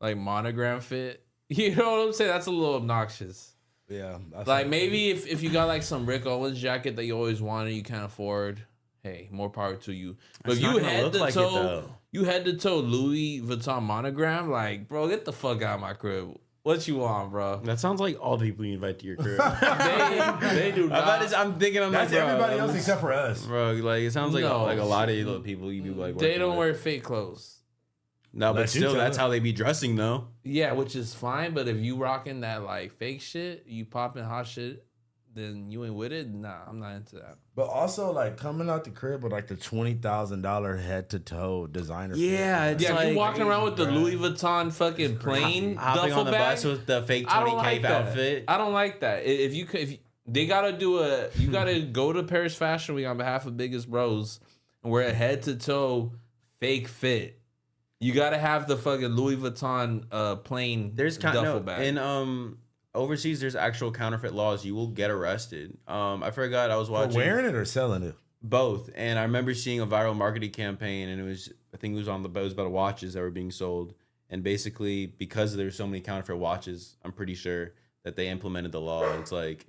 like monogram fit. You know what I'm saying? That's a little obnoxious. Yeah. Like maybe if you got like some Rick Owens jacket that you always wanted, you can't afford. Hey, more power to you. But if you head to toe, You head to toe Louis Vuitton monogram, like, bro, get the fuck out of my crib. What you want, bro? That sounds like all the people you invite to your crib. they do not. I'm thinking, That's like, bro, everybody else except for us. Bro, like, it sounds like No. like a lot of people you be like. They don't with. wear fake clothes. No, but Let you still, tell that's it. how they be dressing, though. Yeah, which is fine. But if you rocking that like fake shit, you popping hot shit, then you ain't with it. Nah, I'm not into that. But also, like, coming out the crib with like the $20,000 head to toe designer. Yeah, fit. it's Yeah, like, you walking around with the bro. Louis Vuitton fucking plain hopping duffel on the bag. bus with the fake I 20K don't like that. outfit. I don't like that. If they gotta do you gotta go to Paris Fashion Week on behalf of Biggest Bros and wear a head to toe fake fit. You gotta have the fucking Louis Vuitton plain duffel bag. In overseas, there's actual counterfeit laws. You will get arrested. I forgot. I was For watching wearing it or selling it? both, and I remember seeing a viral marketing campaign, and I think it was about watches that were being sold, and basically because there's so many counterfeit watches, I'm pretty sure that they implemented the law.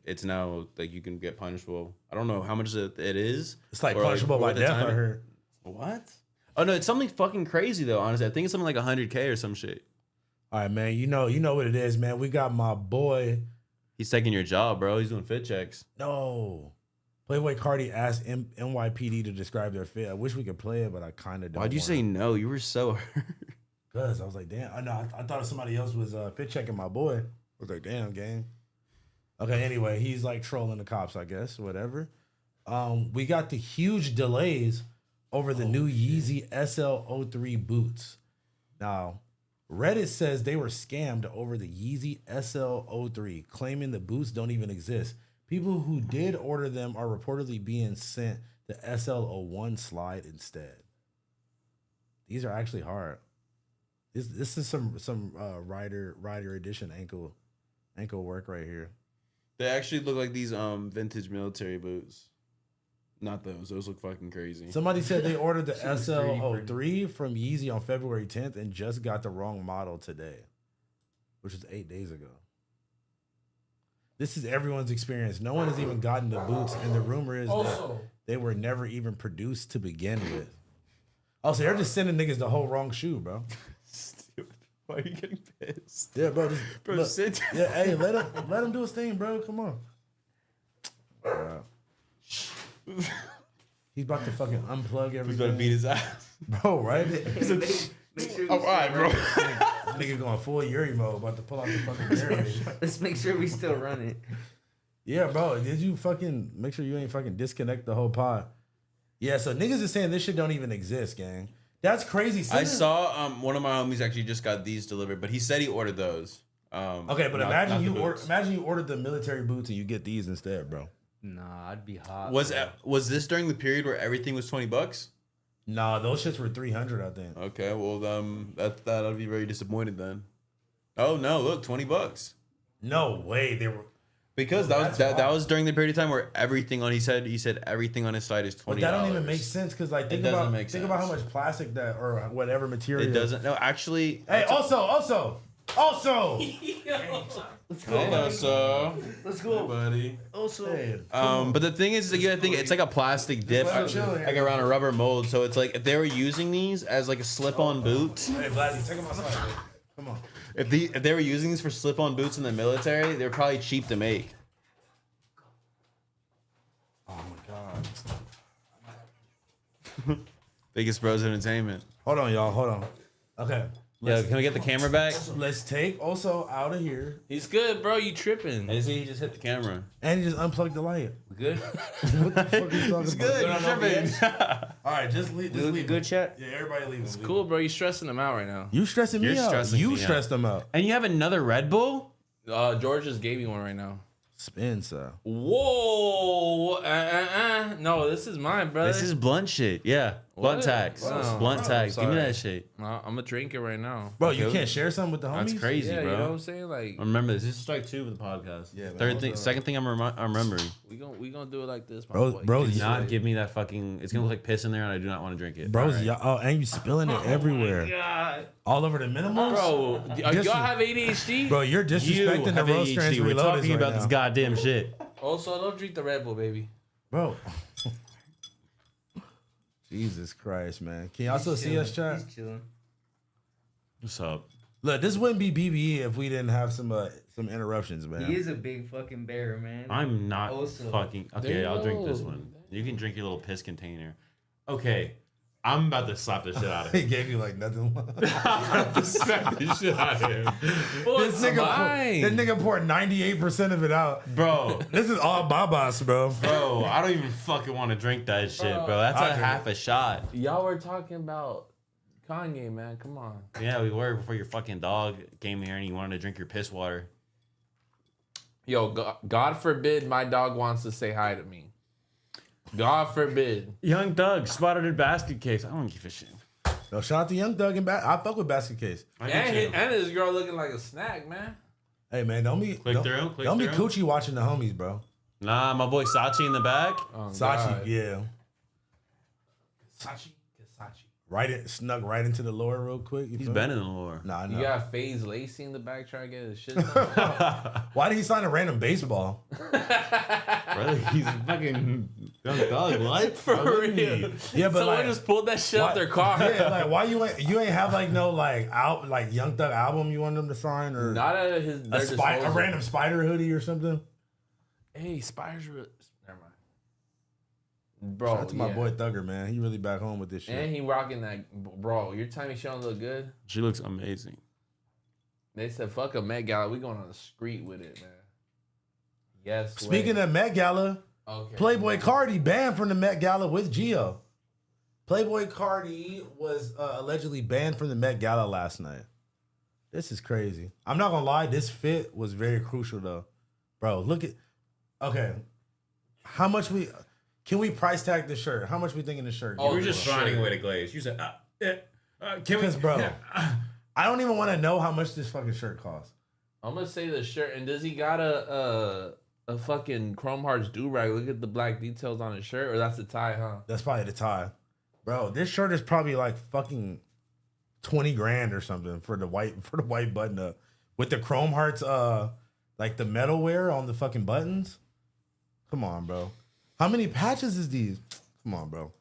It's now like you can get punishable. I don't know how much it is. It's like or, punishable by what the death, time- I heard. What? Oh no, it's something fucking crazy though. Honestly, I think it's something like 100K or some shit. All right, man. You know what it is, man. We got my boy. He's taking your job, bro. He's doing fit checks. No. Playboy Cardi asked NYPD to describe their fit. I wish we could play it, but I kind of don't. Why'd you say no? You were so hurt. Because I was like, damn. I know. I thought somebody else was fit checking my boy. I was like, damn, gang. Okay, anyway, he's like trolling the cops, I guess. Whatever. We got the huge delays over the new Yeezy SL03 boots. Now, Reddit says they were scammed over the Yeezy SL03, claiming the boots don't even exist. People who did order them are reportedly being sent the SL01 slide instead. These are actually hard. This is some Ryder edition ankle work right here. They actually look like these vintage military boots. Not those. Those look fucking crazy. Somebody said they ordered the SL03 from Yeezy on February 10th and just got the wrong model today, which was 8 days ago. This is everyone's experience. No one has even gotten the boots, and the rumor is that they were never even produced to begin with. Oh, so they're just sending niggas the whole wrong shoe, bro. Why are you getting pissed? Yeah, bro. Bro, sit down. Yeah, hey, let him do his thing, bro. Come on. He's about to fucking unplug everything. He's gonna beat his ass. Bro, right? Make sure All right, bro. Nigga going full Yuri mode, about to pull out the fucking generator. Let's make sure we still run it. Yeah, bro. Did you fucking make sure you ain't fucking disconnect the whole pod? Yeah, so niggas is saying this shit don't even exist, gang. That's crazy. I saw one of my homies actually just got these delivered, but he said he ordered those. Okay, but imagine you ordered the military boots and you get these instead, bro. Nah, I'd be hot. Was this during the period where everything was $20? Nah, those shits were 300, I think. Okay, well that'll be very disappointed then. Oh no, look, $20. No way, they were. Because that was during the period of time where everything on he said everything on his site is $20. But that don't even make sense because like think about how much plastic that or whatever material. It doesn't. No, actually. Hey, also. Let's go. Let's go, buddy. Also, Hey, But the thing is, you gotta think it's like a plastic dip, let him chill here. like around a rubber mold. So it's like if they were using these as like a slip-on boot, hey, Blazzy, take him outside. Man. Come on. if they were using these for slip-on boots in the military, they're probably cheap to make. Oh my god. Biggest Bros Entertainment. Hold on, y'all. Hold on. Okay. Yeah, can we get the camera back? Let's take also out of here He's good, bro. You tripping? I see he just hit the camera. and just unplug the light. good. What the fuck are you talking It's about? good. on You're tripping. All right, just leave. Just leave. Good chat. Yeah, everybody leave. It's cool, bro. You stressing them out right now. You stressing me You're out. stressing You me stressed them out. And you have another Red Bull? George just gave me one right now. Spencer. Whoa! No, this is mine, brother. This is blunt shit. Yeah, blunt What? tax. Wow. Blunt tax. Give me Sorry. that shit. I'm gonna drink it right now. Bro, you Okay. can't share something with the homies? That's crazy, Yeah, bro. you know what I'm saying? Like, Remember this. This is strike 2 of the podcast. Yeah, man. Third thing, second thing I'm remembering. we gonna do it like this, my Bro, boy. bro, Do you- not give me that fucking. It's gonna look like piss in there, and I do not want to drink it. Bros, All right. y'all, and you spilling it everywhere. God. All over the minimums? Bro, Dis- y'all have ADHD? Bro, you're You disrespecting the have Road Strands ADHD. We're Reloaded talking right about now. this goddamn shit. Also, don't drink the Red Bull, baby. Bro. Jesus Christ, man. Can you also see us, chat? He's chilling. What's up? Look, this wouldn't be BBE if we didn't have some interruptions, man. He is a big fucking bear, man. I'm not Also, fucking... Okay, I'll drink this one. You can drink your little piss container. Okay, I'm about to slap the shit out of him. He gave you like nothing. I'm about to slap the shit out of him. This nigga poured 98% of it out. Bro. This is all Babas, bro. Bro, I don't even fucking want to drink that shit, bro. That's a half a shot. Y'all were talking about Kanye, man. Come on. Yeah, we were before your fucking dog came here and you wanted to drink your piss water. Yo, God forbid my dog wants to say hi to me. God forbid. Young Doug spotted in basket case. I don't give a shit. Yo, shout out to Young Doug and I fuck with Basket Case. And his girl looking like a snack, man. Hey man, don't be coochie watching the homies, bro. Nah, my boy Sachi in the back. Oh, Sachi, God. yeah. Sachi. Snuck right into the lore real quick. He's been in the lore. Nah, You got FaZe Lacey in the back trying to get his shit done. Why did he sign a random baseball? Brother, he's fucking Young Doug. What? For real. Yeah, but someone just pulled that shit out their car. Yeah, like why you ain't have like no like Young Thug album you want them to sign or not at his a random Spider hoodie or something? Hey, Spiders. Never mind. Bro, shout out to my boy Thugger, man. He really back home with this shit. And he rocking that, bro. You're telling me she don't look good? She looks amazing. They said, "Fuck a Met Gala. We going on the street with it, man." Yes. Speaking of Met Gala, okay, Playboy Cardi banned from the Met Gala with Geo. Playboy Cardi was allegedly banned from the Met Gala last night. This is crazy. I'm not gonna lie, this fit was very crucial though, bro. Look at, okay, how much can we price tag the shirt? How much we thinking the shirt? Oh, we're just finding a way to glaze. You said, because bro, I don't even want to know how much this fucking shirt costs. I'm gonna say the shirt, and does he got a fucking Chrome Hearts do-rag? Look at the black details on his shirt, or that's the tie, huh? That's probably the tie. Bro, this shirt is probably like fucking 20 grand or something for the white button up. With the Chrome Hearts like the metal wear on the fucking buttons. Come on, bro. How many patches is these? Come on, bro.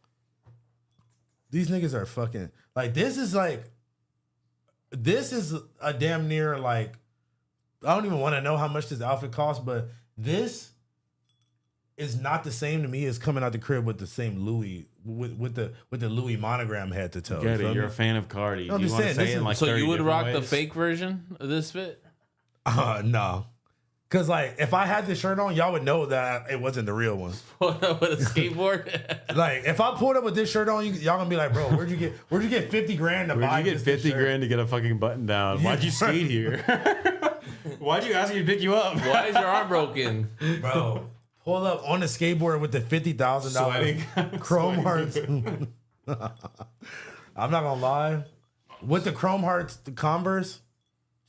These niggas are fucking like this is a damn near like I don't even want to know how much this outfit costs, but this is not the same to me as coming out the crib with the same Louis with the Louis monogram head to toe. Get it? You're a fan of Cardi. I'm you just want to saying, say it in like so 30 you would rock ways? the fake version of this fit? No. Cause like if I had this shirt on, y'all would know that it wasn't the real one. With a skateboard? Like if I pulled up with this shirt on, y'all gonna be like, bro, where'd you get 50 grand to buy? Where'd you get 50 grand to get a fucking button down? Why'd you skate here? Why'd you ask me to pick you up? Why is your arm broken? Bro, pull up on the skateboard with the $50,000 Chrome Hearts. I'm not gonna lie. With the Chrome Hearts, the Converse,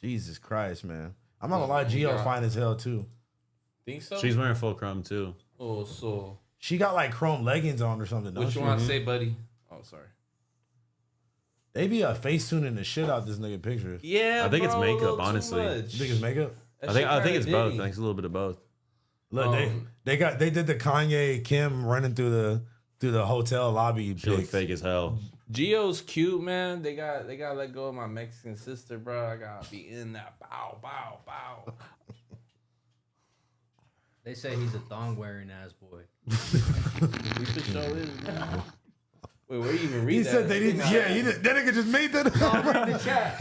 Jesus Christ, man. I'm not gonna lie, Gio fine as hell too. Think so? She's wearing full chrome too. Oh, so she got like chrome leggings on or something. What you want to say, buddy? Oh, sorry. They be face tuning the shit out this nigga picture. Yeah, I think it's makeup, honestly. You think it's makeup? I think it's both. I think it's a little bit of both. Look, they did the Kanye Kim running through the hotel lobby. She look fake as hell. Gio's cute, man. They got let go of my Mexican sister, bro. I gotta be in that bow. They say he's a thong wearing ass boy. We for sure is, man. Wait, where you even read He that? said they didn't. Yeah, that nigga just made that up. In the chat.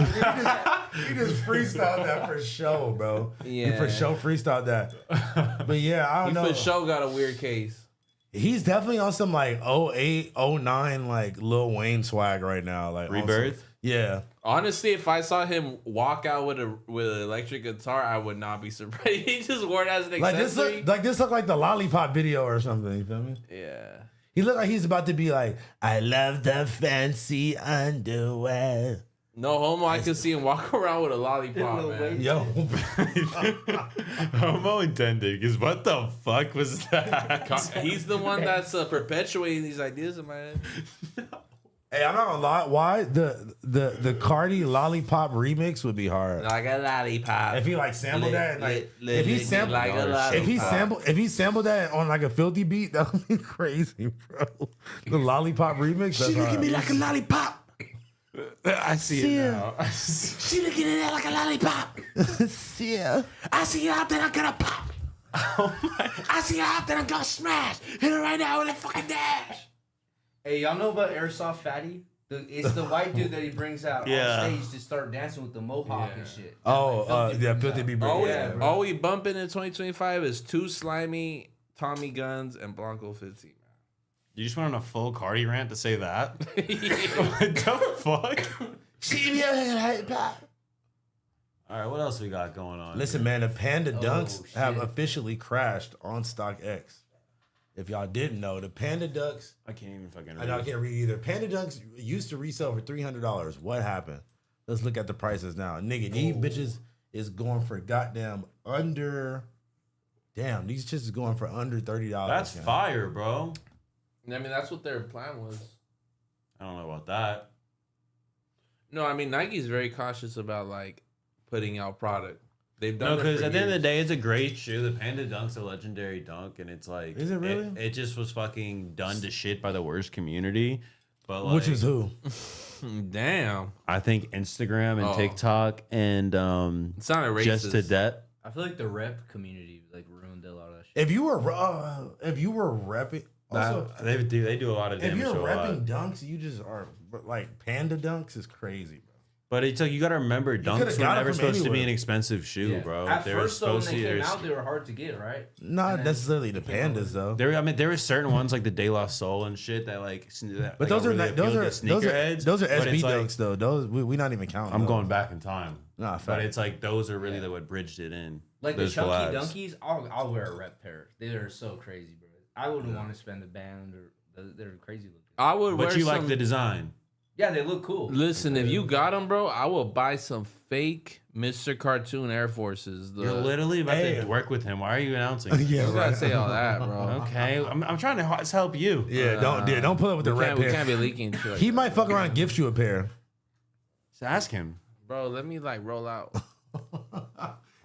He just freestyled that for show, bro. Yeah. He for show freestyled that. But yeah, I don't know. He for sure got a weird case. He's definitely on some like 08, 09 like Lil Wayne swag right now. Like Rebirth? Yeah. Honestly, if I saw him walk out with an electric guitar, I would not be surprised. He just wore it as an accessory. This look like the Lollipop video or something. You feel me? Yeah. He looked like he's about to be like, I love the fancy underwear. No homo, I could see him walk around with a lollipop, man. Yo. Homo intended, because what the fuck was that? He's the one that's perpetuating these ideas in my head. Hey, I'm not gonna lie. Why the Cardi Lollipop remix would be hard. Like a lollipop. If he like sampled that, like if he sampled like if he sampled that on like a filthy beat, that would be crazy, bro. The Lollipop remix. She looking at me like a lollipop. I see it now. She looking at that like a lollipop. Yeah. I see her out there, I'm gonna pop. I see her out there, I'm gonna smash. Hit her right now with a fucking dash. Hey, y'all know about Airsoft Fatty? It's the white dude that he brings out on stage to start dancing with the mohawk and shit. Oh, filthy beat. All we bumping in 2025 is Too Slimy, Tommy Guns, and Blanco 15. You just went on a full Cardi rant to say that? What the fuck? All right, what else we got going on? Listen, man, the Panda Dunks have officially crashed on StockX. If y'all didn't know, the Panda Dunks... I can't even fucking read. I know, I can't read either. Panda Dunks used to resell for $300. What happened? Let's look at the prices now. Nigga, these bitches is going for goddamn under... Damn, these shits is going for under $30. That's fire, bro. I mean, that's what their plan was. I don't know about that. No, I mean, Nike's very cautious about, like, putting out product. They've done it because for at the end of the years. day, it's a great shoe. The Panda Dunk's a legendary dunk, and it's like... Is it really? It just was fucking done to shit by the worst community. But like, which is who? Damn. I think Instagram and TikTok and It's not a racist. Just to Death. I feel like the rep community like ruined a lot of that shit. If you were repping... Also, They do a lot of damage. if you're to a lot. repping dunks, you just are... Like, Panda Dunks is crazy, bro. But it's like you got to remember, dunks were never supposed to be an expensive shoe, bro. At They first, were though, when supposed they to. came out, they were hard to get, right? Not necessarily the Pandas, though. There were certain ones like the De La Soul and shit that like. But those are sneakerheads. Those are SB like, dunks, though. Those we not even counting. I'm those. going back in time. Nah, fact. But it's like those are really what bridged it in. Like those the chunky collabs. dunkies, I'll wear a rep pair. They are so crazy, bro. I wouldn't want to spend a band or they're crazy looking. I would wear But you some, like the design. Yeah, they look cool. Listen, if you got them, bro, I will buy some fake Mr. Cartoon Air Forces. You're literally about to work with him. Why are you announcing? Yeah, You gotta say all that, bro. Okay, I'm trying to help you. Yeah, don't pull up with the red We pair. can't be leaking shit like He that. might fuck around and gift you a pair. Just ask him. Bro, let me like roll out.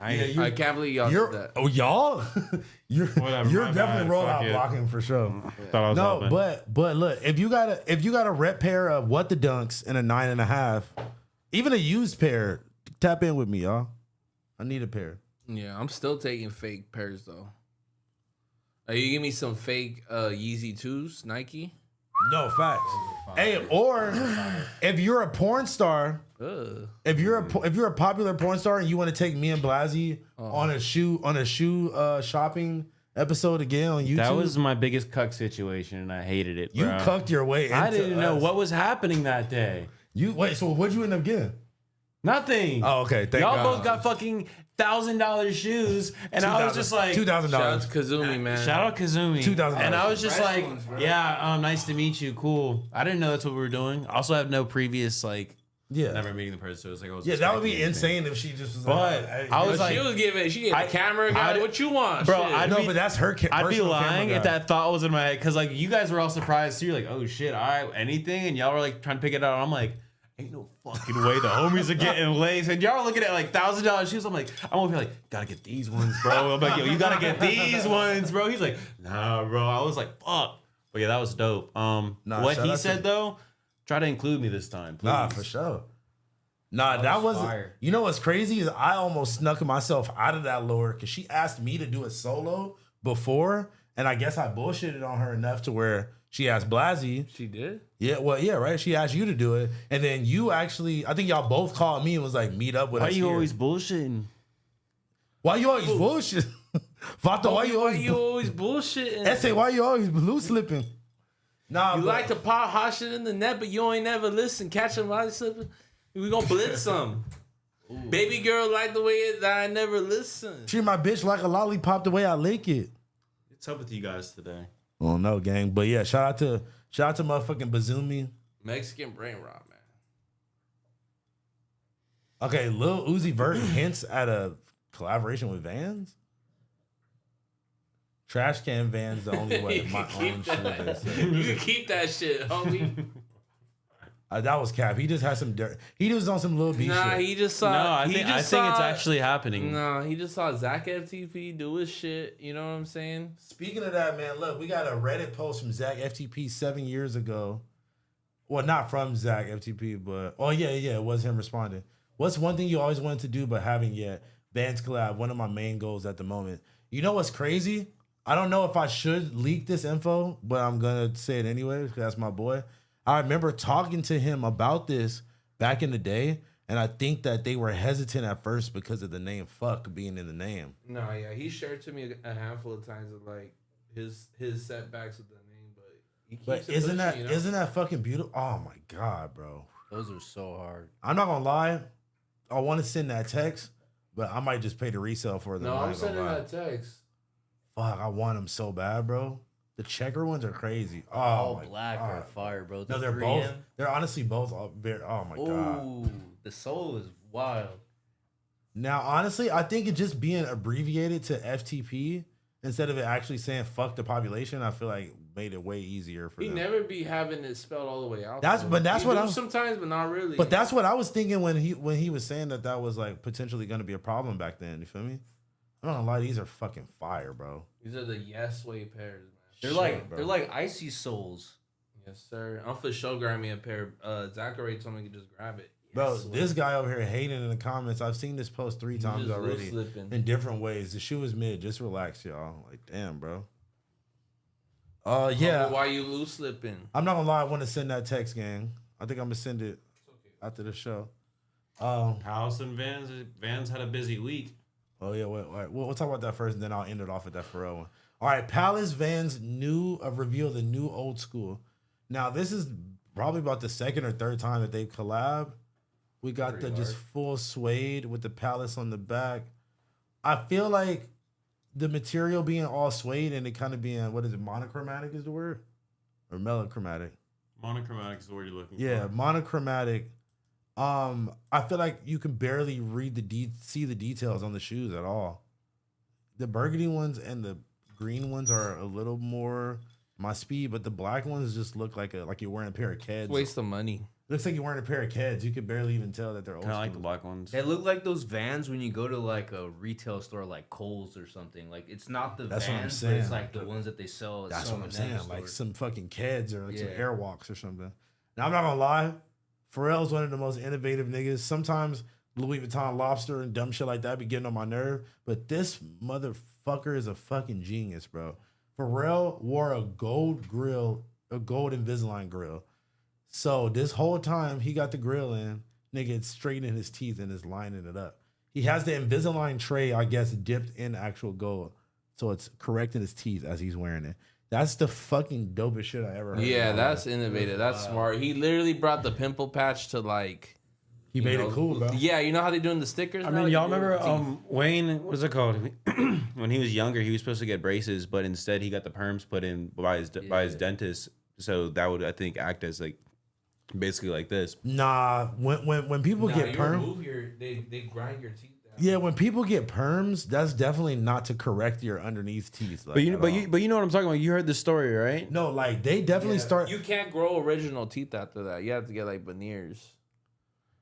I I can't believe y'all did that. Oh, y'all? you're Whatever, you're my definitely bad. roll Fuck out it. blocking for sure. thought I was No, helping. but look, if you got a rep pair of What the Dunks and a 9.5, even a used pair, tap in with me, y'all. I need a pair. Yeah, I'm still taking fake pairs though. You give me some fake Yeezy 2s, Nike. No facts. Hey, or if you're a porn star, if you're a popular porn star and you want to take me and Blazzy on a shoe shopping episode again on YouTube, That was my biggest cuck situation, and I hated it. you bro. cucked your way into I didn't know us. what was happening that day. So what'd you end up getting? Nothing. Oh, okay. Thank Y'all God. both got fucking $1,000 shoes, and I was just like, $2,000. Shout out to Kazumi, man. Shout out Kazumi. $2,000. And I was just Fresh like, ones, bro. yeah, nice to meet you. Cool. I didn't know that's what we were doing. I also have no previous, like, Yeah. never meeting the person. So it was like, I was Yeah, that would be expecting anything. insane if she just was But like, I was But like, she gave a camera guy. What you want, Bro, Shit. I'd no, be- but that's her. I'd be personal lying camera if guy. that thought was in my head. Because, like, you guys were all surprised too. You're like, oh shit, all right, anything. And y'all were like trying to pick it out. I'm like, ain't no fucking way the homies are getting laced. And y'all are looking at like $1,000 shoes. I'm like, I'm over here like, gotta get these ones, bro. I'm like, yo, you gotta get these ones, bro. He's like, nah, bro. I was like, fuck. But yeah, that was dope. What shout he out said to- though, try to include me this time, please. Nah, for sure. Nah, that was wasn't. fire. You know what's crazy is I almost snuck myself out of that lure because she asked me to do it solo before, and I guess I bullshitted on her enough to where she asked Blazzy. She did. Yeah, well, yeah, right. She asked you to do it, and then you actually, I think y'all both called me and was like, meet up with Why us. you here. always bullshitting? Why you always bullshit? Vato, why you always bullshitting? Essay, why you always loose slipping? Nah, You but- like to pop hot shit in the net, but you ain't never listen. Catch him while he's slipping. We gonna blitz some. Baby girl like the way that I never listen. treat my bitch like a lollipop the way I lick it. What's up with you guys today? Oh no, gang. But yeah, shout out to motherfucking Bazoomi. Mexican brain rot, man. Okay, Lil Uzi Vert hints at a collaboration with Vans. Trash can Vans the only way. My own shit. You can keep that shit, homie. That was cap. He just had some dirt. He was on some little B shit. He just saw. No, I think it's actually happening. No, he just saw Zach FTP do his shit. You know what I'm saying? Speaking of that, man, look, we got a Reddit post from Zach FTP 7 years ago. Well, not from Zach FTP, but it was him responding. What's one thing you always wanted to do but haven't yet? Bands collab. One of my main goals at the moment. You know what's crazy? I don't know if I should leak this info, but I'm gonna say it anyway because that's my boy. I remember talking to him about this back in the day, and I think that they were hesitant at first because of the name "fuck" being in the name. No, yeah, he shared to me a handful of times of like his setbacks with the name, but he keeps isn't that fucking beautiful? Oh my god, bro, those are so hard. I'm not gonna lie, I want to send that text, but I might just pay the resale for them. No, I'm sending that text. Fuck, I want them so bad, bro. The checker ones are crazy. All black are fire, bro. No, they're both. They're honestly both very. Oh my god. The soul is wild. Now, honestly, I think it just being abbreviated to FTP instead of it actually saying "fuck the population," I feel like made it way easier for them. He never be having it spelled all the way out. That's what I'm sometimes, but not really. But that's what I was thinking when he was saying that was like potentially going to be a problem back then. You feel me? I'm not gonna lie, these are fucking fire, bro. These are the Yes Way pairs, man. They're like icy souls. Yes, sir. I'm for sure grabbing me a pair. Zachary told me to just grab it. Bro, this guy over here hating in the comments. I've seen this post 3 times already in different ways. The shoe is mid. Just relax, y'all. Like, damn, bro. Yeah. Why you loose slipping? I'm not gonna lie. I want to send that text, gang. I think I'm gonna send it after the show. Palace and Vans had a busy week. Oh yeah, wait. We'll talk about that first, and then I'll end it off with that Pharrell one. All right, Palace Vans reveal the new old school. Now this is probably about the second or third time that they've collab. We got just full suede with the Palace on the back. I feel like the material being all suede and it kind of being, what is it, monochromatic is the word? Or melochromatic? Monochromatic is the word you're looking for. Yeah, monochromatic. I feel like you can barely see the details on the shoes at all. The burgundy ones and the green ones are a little more my speed, but the black ones just look like you're wearing a pair of Keds. Waste of money. Looks like you're wearing a pair of Keds. You could barely even tell that they're old. Kind of like the black ones. They look like those Vans when you go to like a retail store like Kohl's or something. Like it's not the That's Vans, what I'm saying. but it's like the ones that they sell. That's what I'm saying. Like some fucking Keds or like some Yeah. Airwalks or something. Now I'm not gonna lie, Pharrell's one of the most innovative niggas. Sometimes Louis Vuitton lobster and dumb shit like that be getting on my nerve, but this motherfucker is a fucking genius, bro. Pharrell wore a gold Invisalign grill. So this whole time he got the grill in, nigga, it's straightening his teeth and is lining it up. He has the Invisalign tray, I guess, dipped in actual gold. So it's correcting his teeth as he's wearing it. That's the fucking dopest shit I ever heard. Yeah, that's innovative. That's smart. He literally brought the pimple patch to like. He made it cool, bro. Yeah, you know how they doing the stickers? I mean, y'all remember Wayne, what's it called? When he was younger, he was supposed to get braces, but instead he got the perms put in by his dentist. So that would, I think, act as like basically like this. Nah, when people get perms, they grind your teeth down. Yeah, when people get perms, that's definitely not to correct your underneath teeth. Like, but you know what I'm talking about. You heard the story, right? No, like they definitely start. You can't grow original teeth after that. You have to get like veneers.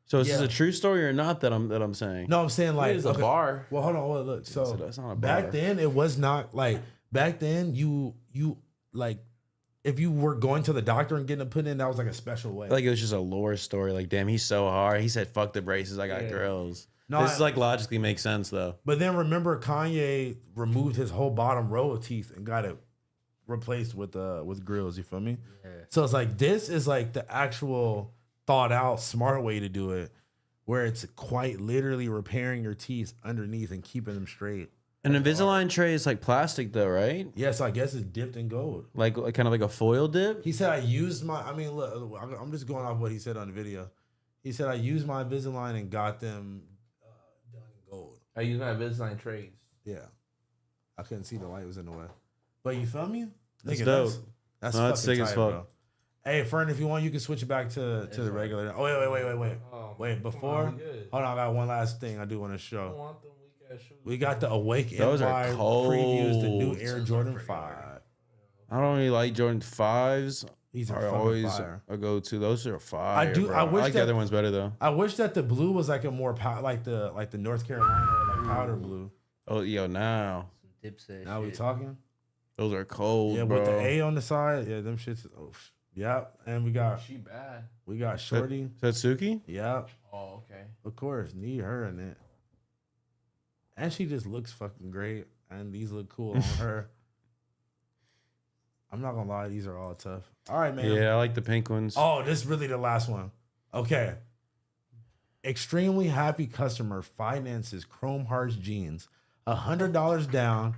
So is this a true story or not that I'm saying? No, I'm saying like it's a bar. Well, hold on, look. So that's not a back bar. then it was not like back then you like if you were going to the doctor and getting it put in, that was like a special way. Like it was just a lore story. Like, damn, he's so hard. He said, "Fuck the braces. I got grills." No, this like logically makes sense though. But then remember, Kanye removed his whole bottom row of teeth and got it replaced with grills. You feel me? Yeah. So it's like this is like the actual thought out smart way to do it, where it's quite literally repairing your teeth underneath and keeping them straight. An Invisalign tray is like plastic though, right? Yeah, so I guess it's dipped in gold. Like kind of like a foil dip? He said I used look, I'm just going off what he said on the video. He said I used my Invisalign and got them done in gold. I use my Invisalign trays. Yeah. I couldn't see the light was in the way. But you feel me? That's dope. That's no, fucking that's sick tight, as fuck. Bro. Hey, Fern, if you want, you can switch it back to the regular. Oh, wait. Wait, before. Hold on, I got one last thing I do want to show. We got the Awake Those are Empire cold. previews, the new Air Jordan 5. I don't really like Jordan 5s. These are are always fire. a go-to. Those are fire. Bro. I like the other ones better though. I wish that the blue was like a more like the North Carolina like powder blue. Oh, yo, now Dipset. Now we talking. those are cold, Yeah, bro. with the A on the side. Yeah, them shits. Oh, yeah. And we got She bad. Shorty. Satsuki? Yeah, Oh, okay. of course. Need her in it. And she just looks fucking great. And these look cool on her. I'm not gonna lie, these are all tough. All right, man. Yeah, I like the pink ones. Oh, this is really the last one. Okay. Extremely happy customer finances Chrome Hearts jeans. $100 down,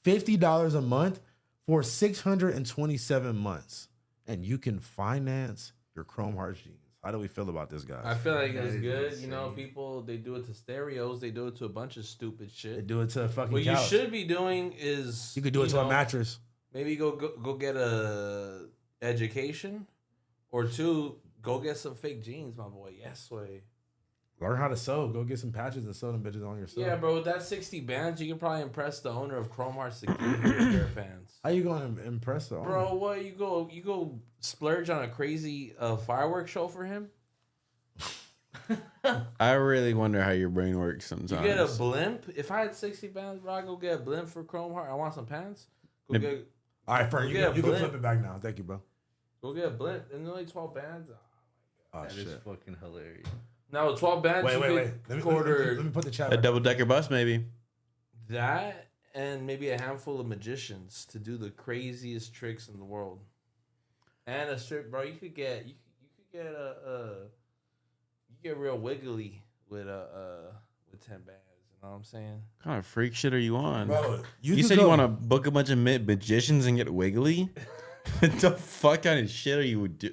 $50 a month for 627 months. And you can finance your Chrome Hearts jeans. How do we feel about this, guys? I feel like That it's is good. insane. You know, people, they do it to stereos. They do it to a bunch of stupid They shit. do it to a fucking What you couch. should be doing is... You could do it to a know, mattress. Maybe go get a education. Or two, go get some fake jeans, my boy. Yes, way. Learn how to sew. Go get some patches and sew them bitches on yourself. Yeah, bro, with that 60 bands, you can probably impress the owner of Chrome Hearts to give you a pair of pants. How you going to impress the owner? Bro, what, you go splurge on a crazy fireworks show for him? I really wonder how your brain works sometimes. You get a blimp. If I had 60 bands, bro, I'd go get a blimp for Chrome Heart. I want some pants. Go Yep. get All right, Fern, you get a can blimp. flip it back now. Thank you, bro. Go get a blimp. And only 12 bands. Oh, That shit. is fucking hilarious. Now with 12 bands, Wait. you Let me, could order let me put the chat A back. double-decker bus, maybe. that and maybe a handful of magicians to do the craziest tricks in the world. And a strip, bro. You could get real wiggly with 10 bands. You know what I'm saying? What kind of freak shit are you on? Bro, You could said go- you want to book a bunch of magicians and get wiggly? What the fuck kind of shit are you do?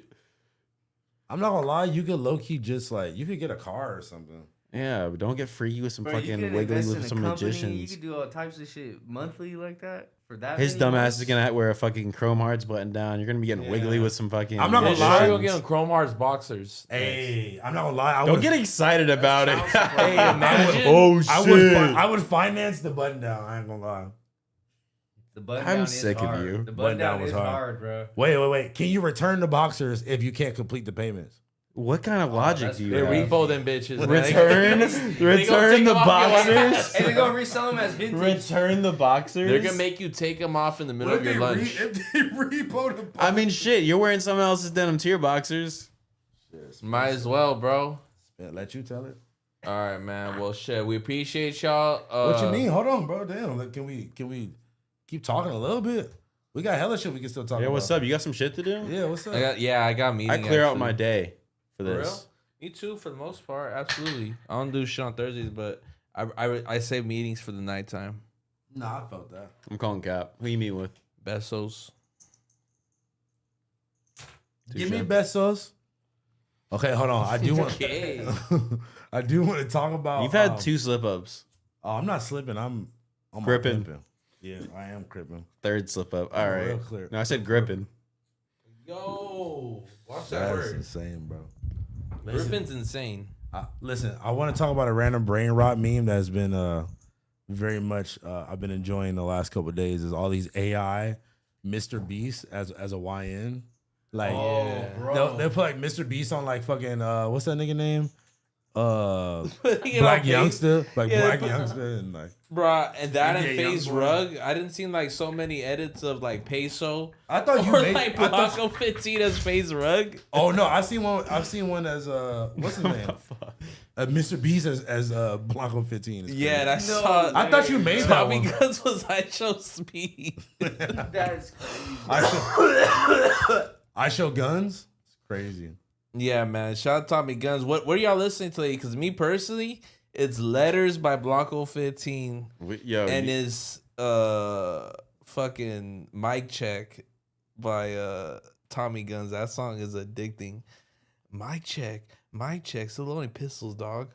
I'm not gonna lie, you could low key just like you could get a car or something. Yeah, but don't get freaky with some Bro, you fucking could wiggly invest with in some a company, magicians. You could do all types of shit monthly like that for that. His many dumb ass months. is gonna wear a fucking Chrome Hearts button down. You're gonna be getting wiggly with some fucking. I'm not gonna Yeah, lie. sure, magicians. go get them Chrome Hearts boxers. Hey, I'm not gonna lie. Don't get excited about it. Hey, imagine. Oh shit! I would finance the button down. I ain't gonna lie. The button I'm down is sick of hard. you. The Button button down down was is hard. hard, bro. Wait. Can you return the boxers if you can't complete the payments? What kind of logic that's do you They have? repo them bitches. man. Return, They gonna return take the them off your boxers. ass. And they're gonna resell them as vintage. Return the boxers. They're gonna make you take them off in the middle of your lunch. If they repo the I mean, shit. You're wearing someone else's denim tier boxers. Might as well, bro. let you tell it. All right, man. Well, shit. We appreciate y'all. What you mean? Hold on, bro. Damn. Like, can we keep talking a little bit? We got hella shit we can still talk about. Yeah, what's up? You got some shit to do? Yeah, what's up? I got meeting. I clear out actually. my day for For this. real? Me too, for the most part. Absolutely. I don't do shit on Thursdays, but I save meetings for the nighttime. Nah, I felt that. I'm calling Cap. Who you meet with? Besos. Give me Besos. Okay, hold on. I do want. Okay. I do want to talk about. You've had 2 slip ups. Oh, I'm not slipping. I'm Gripping. cripping. Yeah, I am cripping. 3rd slip up. All Oh, right. real clear. No, I said gripping. Yo. Watch that That's word. insane, bro. Rippen's insane. Listen, I want to talk about a random brain rot meme that's been very much I've been enjoying the last couple of days. Is all these AI Mr. Beast as a YN. Like, they'll put like Mr. Beast on like fucking what's that nigga name? Black Youngster, like Yeah, Black but- Youngster, and like Bruh, and that and Yeah, FaZe young boy. Rug. I didn't see like so many edits of like Peso. I thought you Or made. like I thought, Blanco 15 as FaZe Rug. oh no, I've seen one as what's his name? Mr. Beast as Blanco 15. It's Yeah, crazy. that's saw. I thought you made that Tommy one. Guns was I show speed. That's crazy. I show guns. It's crazy. Yeah, man. Shout out Tommy Guns. What are y'all listening to? Because me personally, it's Letters by Blanco 15 Yo, and his fucking Mic Check by Tommy Guns. That song is addicting. Mic Check, still only pistols, dog.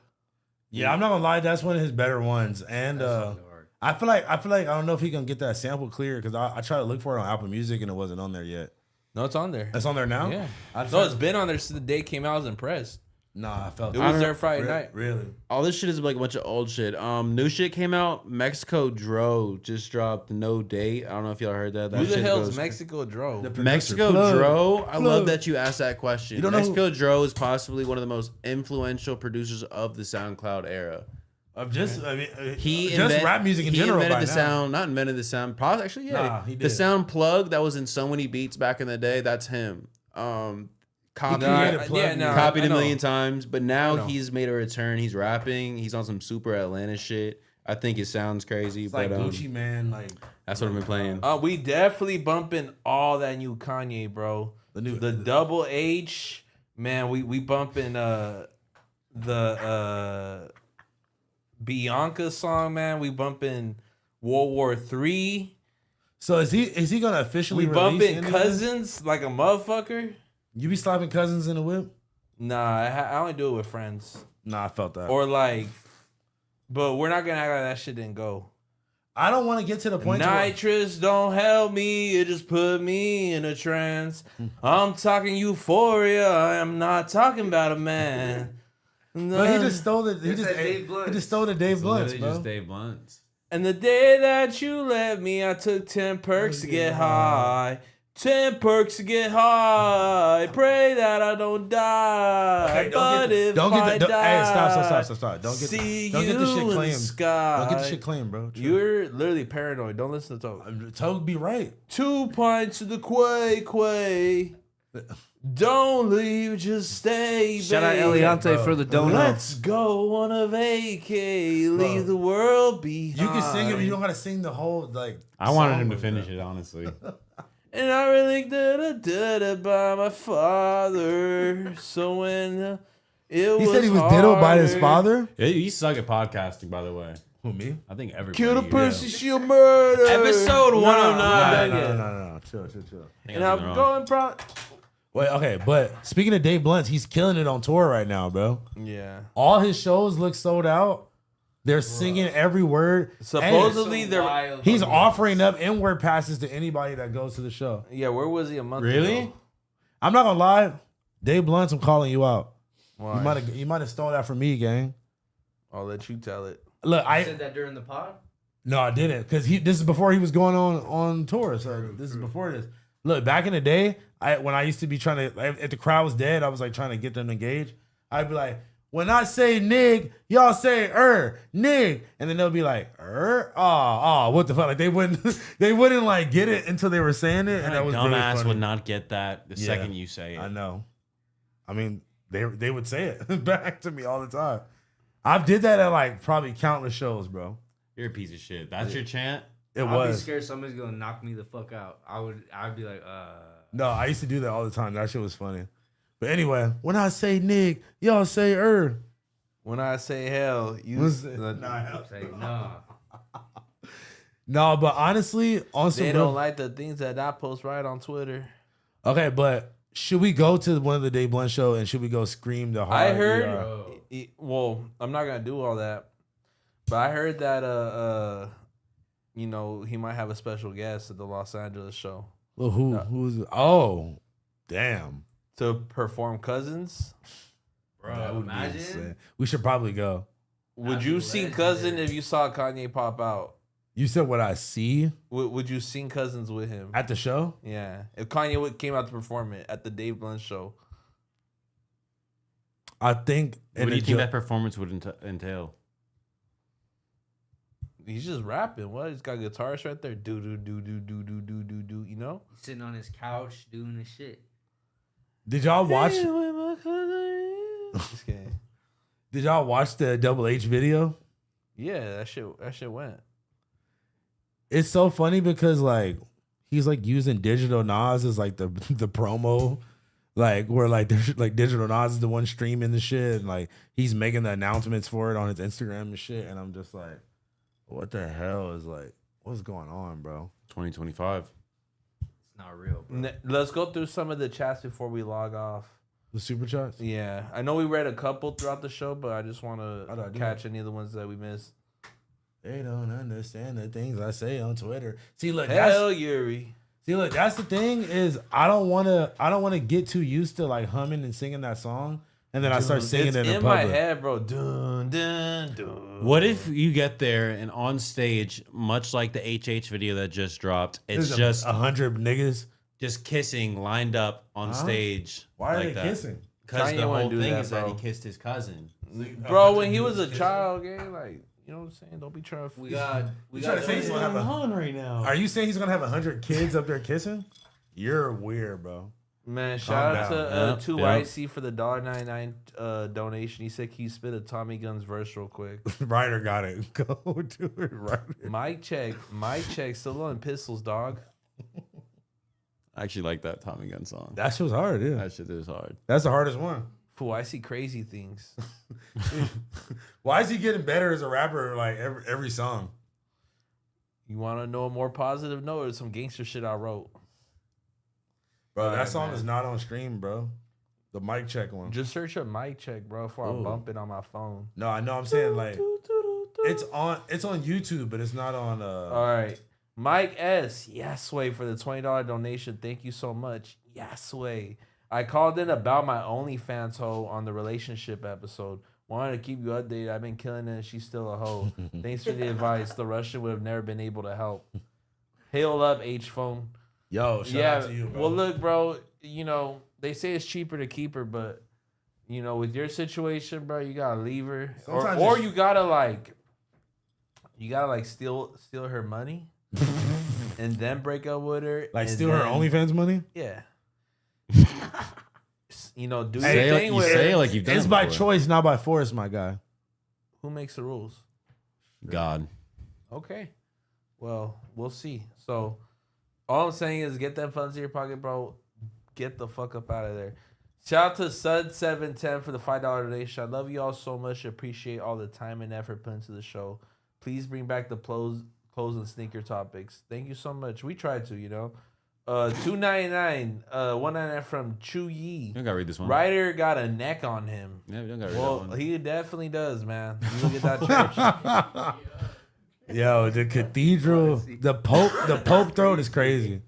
Yeah, I'm not gonna lie, that's one of his better ones. And I feel like I don't know if he can get that sample clear because I tried to look for it on Apple Music and it wasn't on there yet. No, it's on there. That's on there now? Yeah. I No, tried- it's been on there since the day it came out. I was impressed. Nah, I felt It was their Friday night. Really? All this shit is like a bunch of old shit. New shit came out. Mexico Dro just dropped No Date. I don't know if y'all heard that. Who the shit hell is goes- Mexico Dro? Mexico Plug. Dro. I Plug. love that you asked that question. You don't know Mexico Dro is possibly one of the most influential producers of the SoundCloud era. Of just, I mean, rap music in he general. invented by the now. sound, not invented the sound. Probably actually, yeah. Nah, he the did. sound plug that was in so many beats back in the day. That's him. Copied I a know. million times, but now know. he's made a return. He's rapping. He's on some super Atlanta shit. I think it sounds crazy, It's but like Gucci Man, like that's what I've been playing. We definitely bumping all that new Kanye, bro. The Double H, man. We bumping the Bianca song, man. We bumping World War III. So is he gonna officially? We release bumping anything? Cousins like a motherfucker. You be slapping Cousins in the whip? Nah, I only do it with friends Nah, I felt that. or like, but we're not gonna act like that shit didn't go. I don't want to get to the point. Nitrous don't help me, it just put me in a trance. I'm talking euphoria, I am not talking about a man. But he just stole it. He Dave Blunt. just stole the Dave Blunts, bro. just Dave Blunts. And the day that you left me, I took 10 perks to get high. 10 perks to get high. Pray that I don't die. Okay, Hey, stop. Don't get See the shit you in the claimed. sky. Don't get the shit claimed, bro. Chill. You're literally paranoid. Don't listen to Toad. Toad be right. 2 pints of the quay. Don't leave, just stay, Shout out babe. Eliante for the donut. Let's go on a vacay. Leave the world behind. You can sing it, but you don't gotta sing the whole like. I wanted song him to with finish that. it, honestly. And I really did by my father. So when it He said he was diddled by his father. You suck at podcasting, by the way. Who, me? I think everybody. Kill the person, she'll murder. Episode 109. No. Chill. And I'm going pro. Wait, okay, but speaking of Dave Blunts, he's killing it on tour right now, bro. Yeah. All his shows look sold out. They're singing every word. Supposedly And they're. he's offering up N-word passes to anybody that goes to the show. Yeah, where was he a month Really? ago? I'm not gonna lie, Dave Blunts, I'm calling you out. Why? You might have stole that from me, gang. I'll let you tell it. Look, I said that during the pod. No, I didn't, because this is before he was going on tour. So this is before this. Look, back in the day, when I used to be trying to, if the crowd was dead, I was like trying to get them to engage. I'd be like, when I say nig, y'all say nig, and then they'll be like what the fuck? Like they wouldn't like get it until they were saying it, and that was really Dumbass funny. would not get that the second you say it. I know. I mean, they would say it back to me all the time. I've did that at like probably countless shows, bro. You're a piece of shit. That's your chant? It I'd be was. scared somebody's gonna knock me the fuck out. I'd be like, No, I used to do that all the time. That shit was funny. But anyway, when I say nig, y'all say When I say hell, you say no. No, but honestly, on some they real- don't like the things that I post right on Twitter. Okay, but should we go to one of the Dave Blunt show and should we go scream the hard? I heard. ER? Well, I'm not gonna do all that, but I heard that he might have a special guest at the Los Angeles show. Well, who's? Oh, damn, to perform Cousins. Bro, that would be imagine. insane. We should probably go. Would you sing Cousin if you saw Kanye pop out? You said what I see Would you sing Cousins with him? at the show? Yeah, if Kanye came out to perform it at the Dave Blunt show. I think. What do you think that performance would entail? He's just rapping. What? He's got guitars right there. Do. You know? Sitting on his couch doing his shit. Did y'all watch? Just kidding. Did y'all watch the Double H video? Yeah, that shit went. It's so funny because like he's like using Digital Nas as like the promo, like where like there's like Digital Nas is the one streaming the shit, and like he's making the announcements for it on his Instagram and shit, and I'm just like, what the hell is like, what's going on, bro? 2025. It's not real, bro. Let's go through some of the chats before we log off. The super chats? Yeah, I know we read a couple throughout the show, but I just want to catch any of the ones that we missed. They don't understand the things I say on Twitter. See, look, Hell, Yuri. that's the thing is I don't want to get too used to like humming and singing that song and then I start singing it's it in public. my head, bro. Dun, dun, dun. What if you get there and on stage, much like the HH video that just dropped, it's There's just 100 niggas. just kissing lined up on stage? Why are like they that. kissing? Because Kanye the whole wouldn't do thing that, is that bro. he kissed his cousin. Bro, when he was a child, gang, like, you know what I'm saying? Don't be trying to. We got trying to say he's gonna have on right now. Are you saying he's gonna have 100 kids up there kissing? You're weird, bro. Man, shout out down. to Yep, 2YC for the $1.99 donation. He said, "Can you spit a Tommy Guns verse real quick?" Ryder got it. Go do it, Ryder. Mic check, still on pistols, dog. I actually like that Tommy Gun song. That shit was hard, yeah. That shit is hard. That's the hardest one. Fool, I see crazy things. Why is he getting better as a rapper like every song? You want to know a more positive note or some gangster shit I wrote? Bro, that Alright, song man. is not on stream, bro. The mic check one. Just search up mic check, bro, before I Ooh. bump it on my phone. No, I know I'm saying like it's on YouTube, but it's not on All right. Mike S. Yasway for the $20 donation. Thank you so much. Yasway. I called in about my OnlyFans hoe on the relationship episode. Wanted to keep you updated. I've been killing it and she's still a hoe. Thanks for the advice. The Russian would have never been able to help. Hail up, H-Phone. Yo, shout out to you, bro. Well, look, bro, you know, they say it's cheaper to keep her, but, you know, with your situation, bro, you got to leave her. Sometimes Or it's- you got to, like, steal her money and then break up with her. Like and steal her then- OnlyFans money? Yeah. You know, do Hey, your thing you with say her. like you've done It's it by before. choice, not by force, my guy. Who makes the rules? God. Okay. Well, we'll see. So, all I'm saying is get them funds in your pocket, bro. Get the fuck up out of there. Shout out to Sud710 for the $5 donation. I love you all so much. Appreciate all the time and effort put into the show. Please bring back the clothes and sneaker topics. Thank you so much. We tried to, you know. $2.99, $1.99 from Chu Yi. You don't gotta read this one. Ryder got a neck on him. Yeah, you don't gotta read Well, that one. he definitely does, man. You look at that church. Yo, the cathedral, the Pope throat is crazy.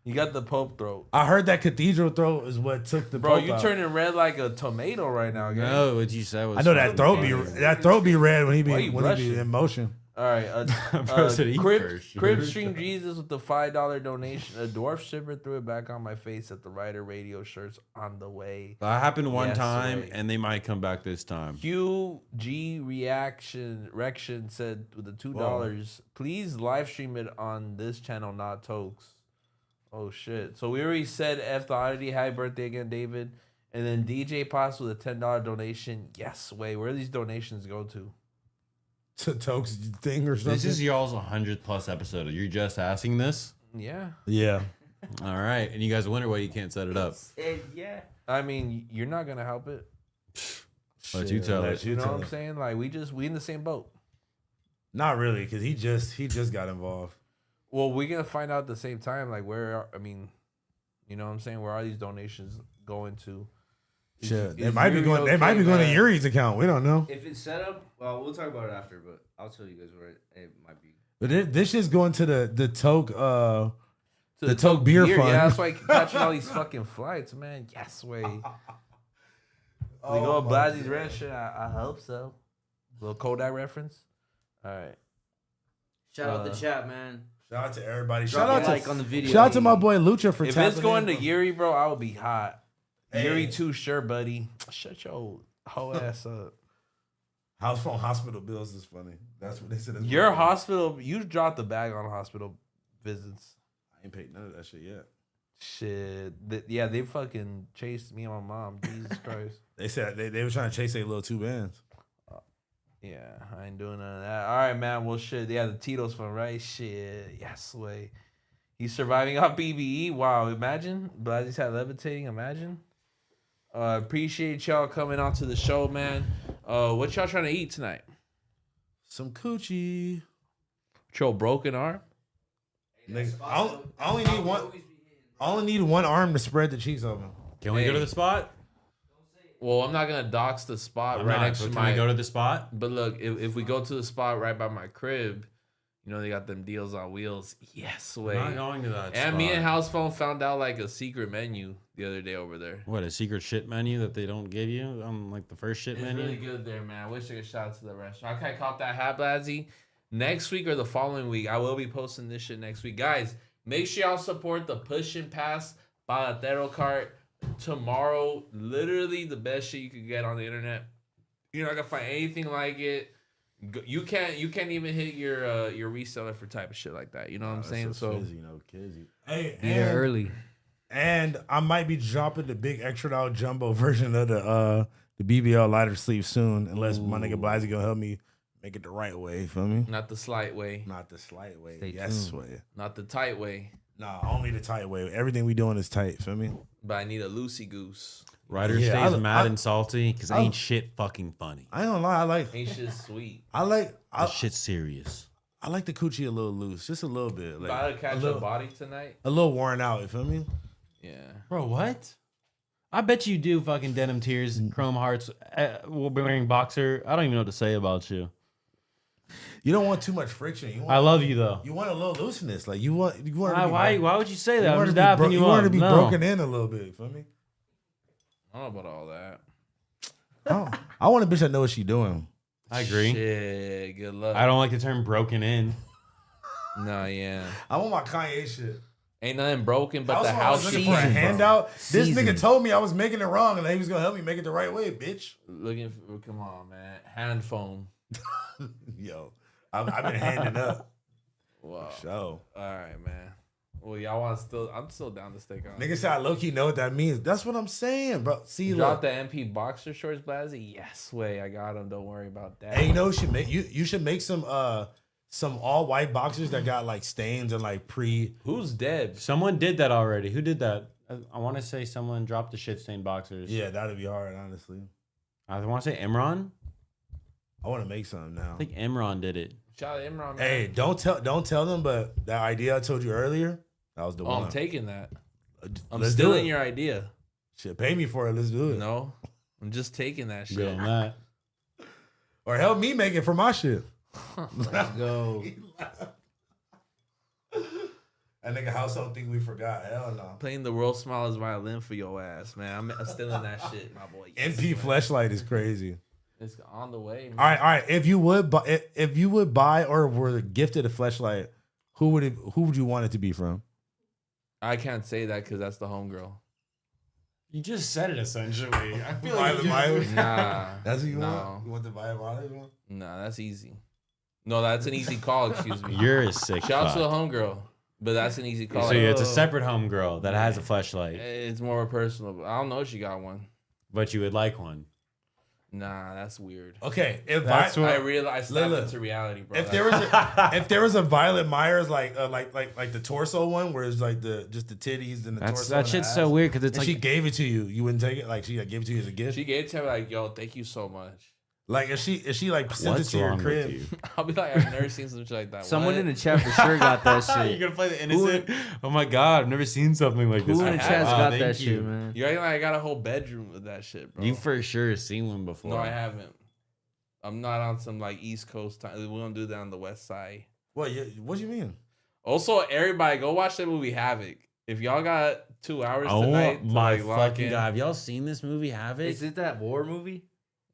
You got the Pope throat. I heard that cathedral throat is what took the Bro, Pope you out. turning red like a tomato right now, guys. No, what you said was. I know that throat be red when he Why be you when he be blushing? in motion. All right. Bro said eat first. Crib Stream Jesus with the $5 donation. A dwarf shipper threw it back on my face at the Ryder Radio shirts on the way. That happened one Yes, time, right. and they might come back this time. QG Reaction said with the $2, please live stream it on this channel, not Tokes. Oh shit. So we already said F the oddity. Happy birthday again, David. And then DJ Pops with a $10 donation. Yes, way. Where do these donations go to? To Toke's thing or something. This is y'all's 100th plus episode. You're just asking this? Yeah. Yeah. All right. And you guys wonder why you can't set it up. Yeah. I mean, you're not gonna help it. Let you tell let it. You know tell what I'm it. saying? Like we in the same boat. Not really, because he just got involved. Well, we're gonna find out at the same time. Like you know what I'm saying? Where are these donations going to? Shit, they is might be Yuri going. They might be okay, going to man? Yuri's account. We don't know. If it's set up, well, we'll talk about it after, but I'll tell you guys where it might be. But this is going to the Toke. To The Toke beer fund. Yeah, that's why I keep catching all these fucking flights, man. Yes, way. They go to Blazzy's restaurant. I hope so. Little Kodak reference. All right. Shout out the chat, man. Shout out to everybody. Drop Shout a out to like on the video. Shout out to my boy Lucha for If tapping it's going in, to Yuri, bro, I would be hot. Hey. Yuri too, sure, buddy. Shut your whole ass up. House phone hospital bills is funny. That's what they said. Your hospital, you dropped the bag on hospital visits. I ain't paid none of that shit yet. Shit. Yeah, they fucking chased me and my mom. Jesus Christ. They said they were trying to chase their little two bands. Yeah, I ain't doing none of that. All right, man. Well, shit. Yeah, the Tito's fun, right? Shit. Yes, way. He's surviving off BBE. Wow, imagine. Blazzy's had levitating. Imagine. Appreciate y'all coming on to the show, man. What y'all trying to eat tonight? Some coochie. Your broken arm? Nigga, I only need one. I only need one arm to spread the cheeks open. Can we go to the spot? Well, I'm not gonna dox the spot I'm right not, next but to can my. we go to the spot? But look, if we go to the spot right by my crib, You know, they got them deals on wheels. Yes, way. Not going to that. And spot. me and House Phone found out like a secret menu the other day over there. What, a secret shit menu that they don't give you on like the first shit It's menu? really good there, man. I wish I could shout out to the restaurant. I caught that hat, Blazzy. Next week or the following week, I will be posting this shit next week. Guys, make sure y'all support the Push and Pass Palatero cart. Tomorrow, literally the best shit you could get on the internet. You're not gonna find anything like it. You can't even hit your reseller for type of shit like that. You know what I'm saying? So Hey, Yeah, early. And I might be dropping the big extra out jumbo version of the BBL lighter sleeve soon, unless my nigga Blazzy gonna help me make it the right way. Feel me? not the slight way, Not the slight way. Stay Yes tuned. way. not the tight way, Nah, only the tight way. Everything we doing is tight. Feel me? but I need a loosey goose. Ryder Yeah, stays mad I- and salty because ain't shit fucking funny. I ain't gonna lie. Ain't shit sweet. That shit's serious. I like the coochie a little loose, just a little bit. Like About to catch a little, a body tonight. a little worn out. You feel me? Yeah. Bro, what? I bet you do fucking denim tears and chrome hearts. We'll be wearing boxer. I don't even know what to say about you. You don't want too much friction. You want, I love you though. You want a little looseness. Like you want. To Why would you say that? I'm want just to be, dapping you you want up. to be No. broken in a little bit. You feel me? I don't know about all that. I want a bitch that knows what she doing. I agree. Shit, good luck. I don't like the term broken in. Nah, yeah. I want my Kanye shit. Ain't nothing broken but the I was house looking season. for a handout. This Season. nigga told me I was making it wrong, and he was gonna help me make it the right way, bitch. Looking for, come on, man. Hand phone. Yo, I've been handing up. Wow. So, All right, man. Well, y'all want still? I'm still down to stick on. nigga said I low key know what that means. That's what I'm saying, bro. See, Drop look. the MP boxer shorts, Blazzy. Yes, way. I got them. Don't worry about that. Hey, you know, what you should make you should make some all white boxers that got like stains and like Who's dead? Someone did that already. Who did that? I want to say someone dropped the shit stained boxers. Yeah, that'd be hard, honestly. I want to say Imran. I want to make something now. I think Imran did it. Shout out to Imran, man. Hey, don't tell them, but that idea I told you earlier, that was the Oh, one. I'm taking that. I'm Let's do stealing it. your idea. Shit, pay me for it. Let's do it. No, I'm just taking that shit. Real that. Or help me make it for my shit. Let's go. That nigga house don't think we forgot. Hell no. Playing the world's smallest violin for your ass, man. I'm stealing that shit, my boy. Yes, MP man. Fleshlight is crazy. It's on the way, man. All right. If you would buy or were gifted a Fleshlight, who would you want it to be from? I can't say that because that's the homegirl. You just said it essentially. I feel Violet Myers? Nah. That's what you No. want? You want the Violet Myers one? Nah, that's easy. No, that's an easy call, excuse me. You're a sick Shout out to the fuck. homegirl. But that's an easy call. So yeah, it's a separate homegirl that has a fleshlight, It's more personal. I don't know if she got one. but you would like one. Nah, that's weird. Okay, if That's Vi- what- I realized snapped Look. into reality, bro. if there was a Violet Myers like the torso one where it's like just the titties and the torso. That and the shit's ass, so weird because it's and like she gave it to you, you wouldn't take it. Like she like, gave it to you as a gift. she gave it to me like, yo, thank you so much. Like if she like sent it what's to your wrong crib. with you? I'll be like, I've never seen some shit like that. Someone What? in the chat for sure got that shit. You're gonna play the innocent? Oh my god, I've never seen something like this. Who in the chat's Wow, got thank that you. shit, man? You acting like I got a whole bedroom with that shit, bro. You for sure seen one before. No, I haven't. I'm not on some like East Coast time. We don't do that on the West Side. What do you mean? Also, everybody go watch that movie Havoc. If y'all got 2 hours Oh tonight, to, my like, lock fucking in- god! Have y'all seen this movie? Havoc? Is it that war movie?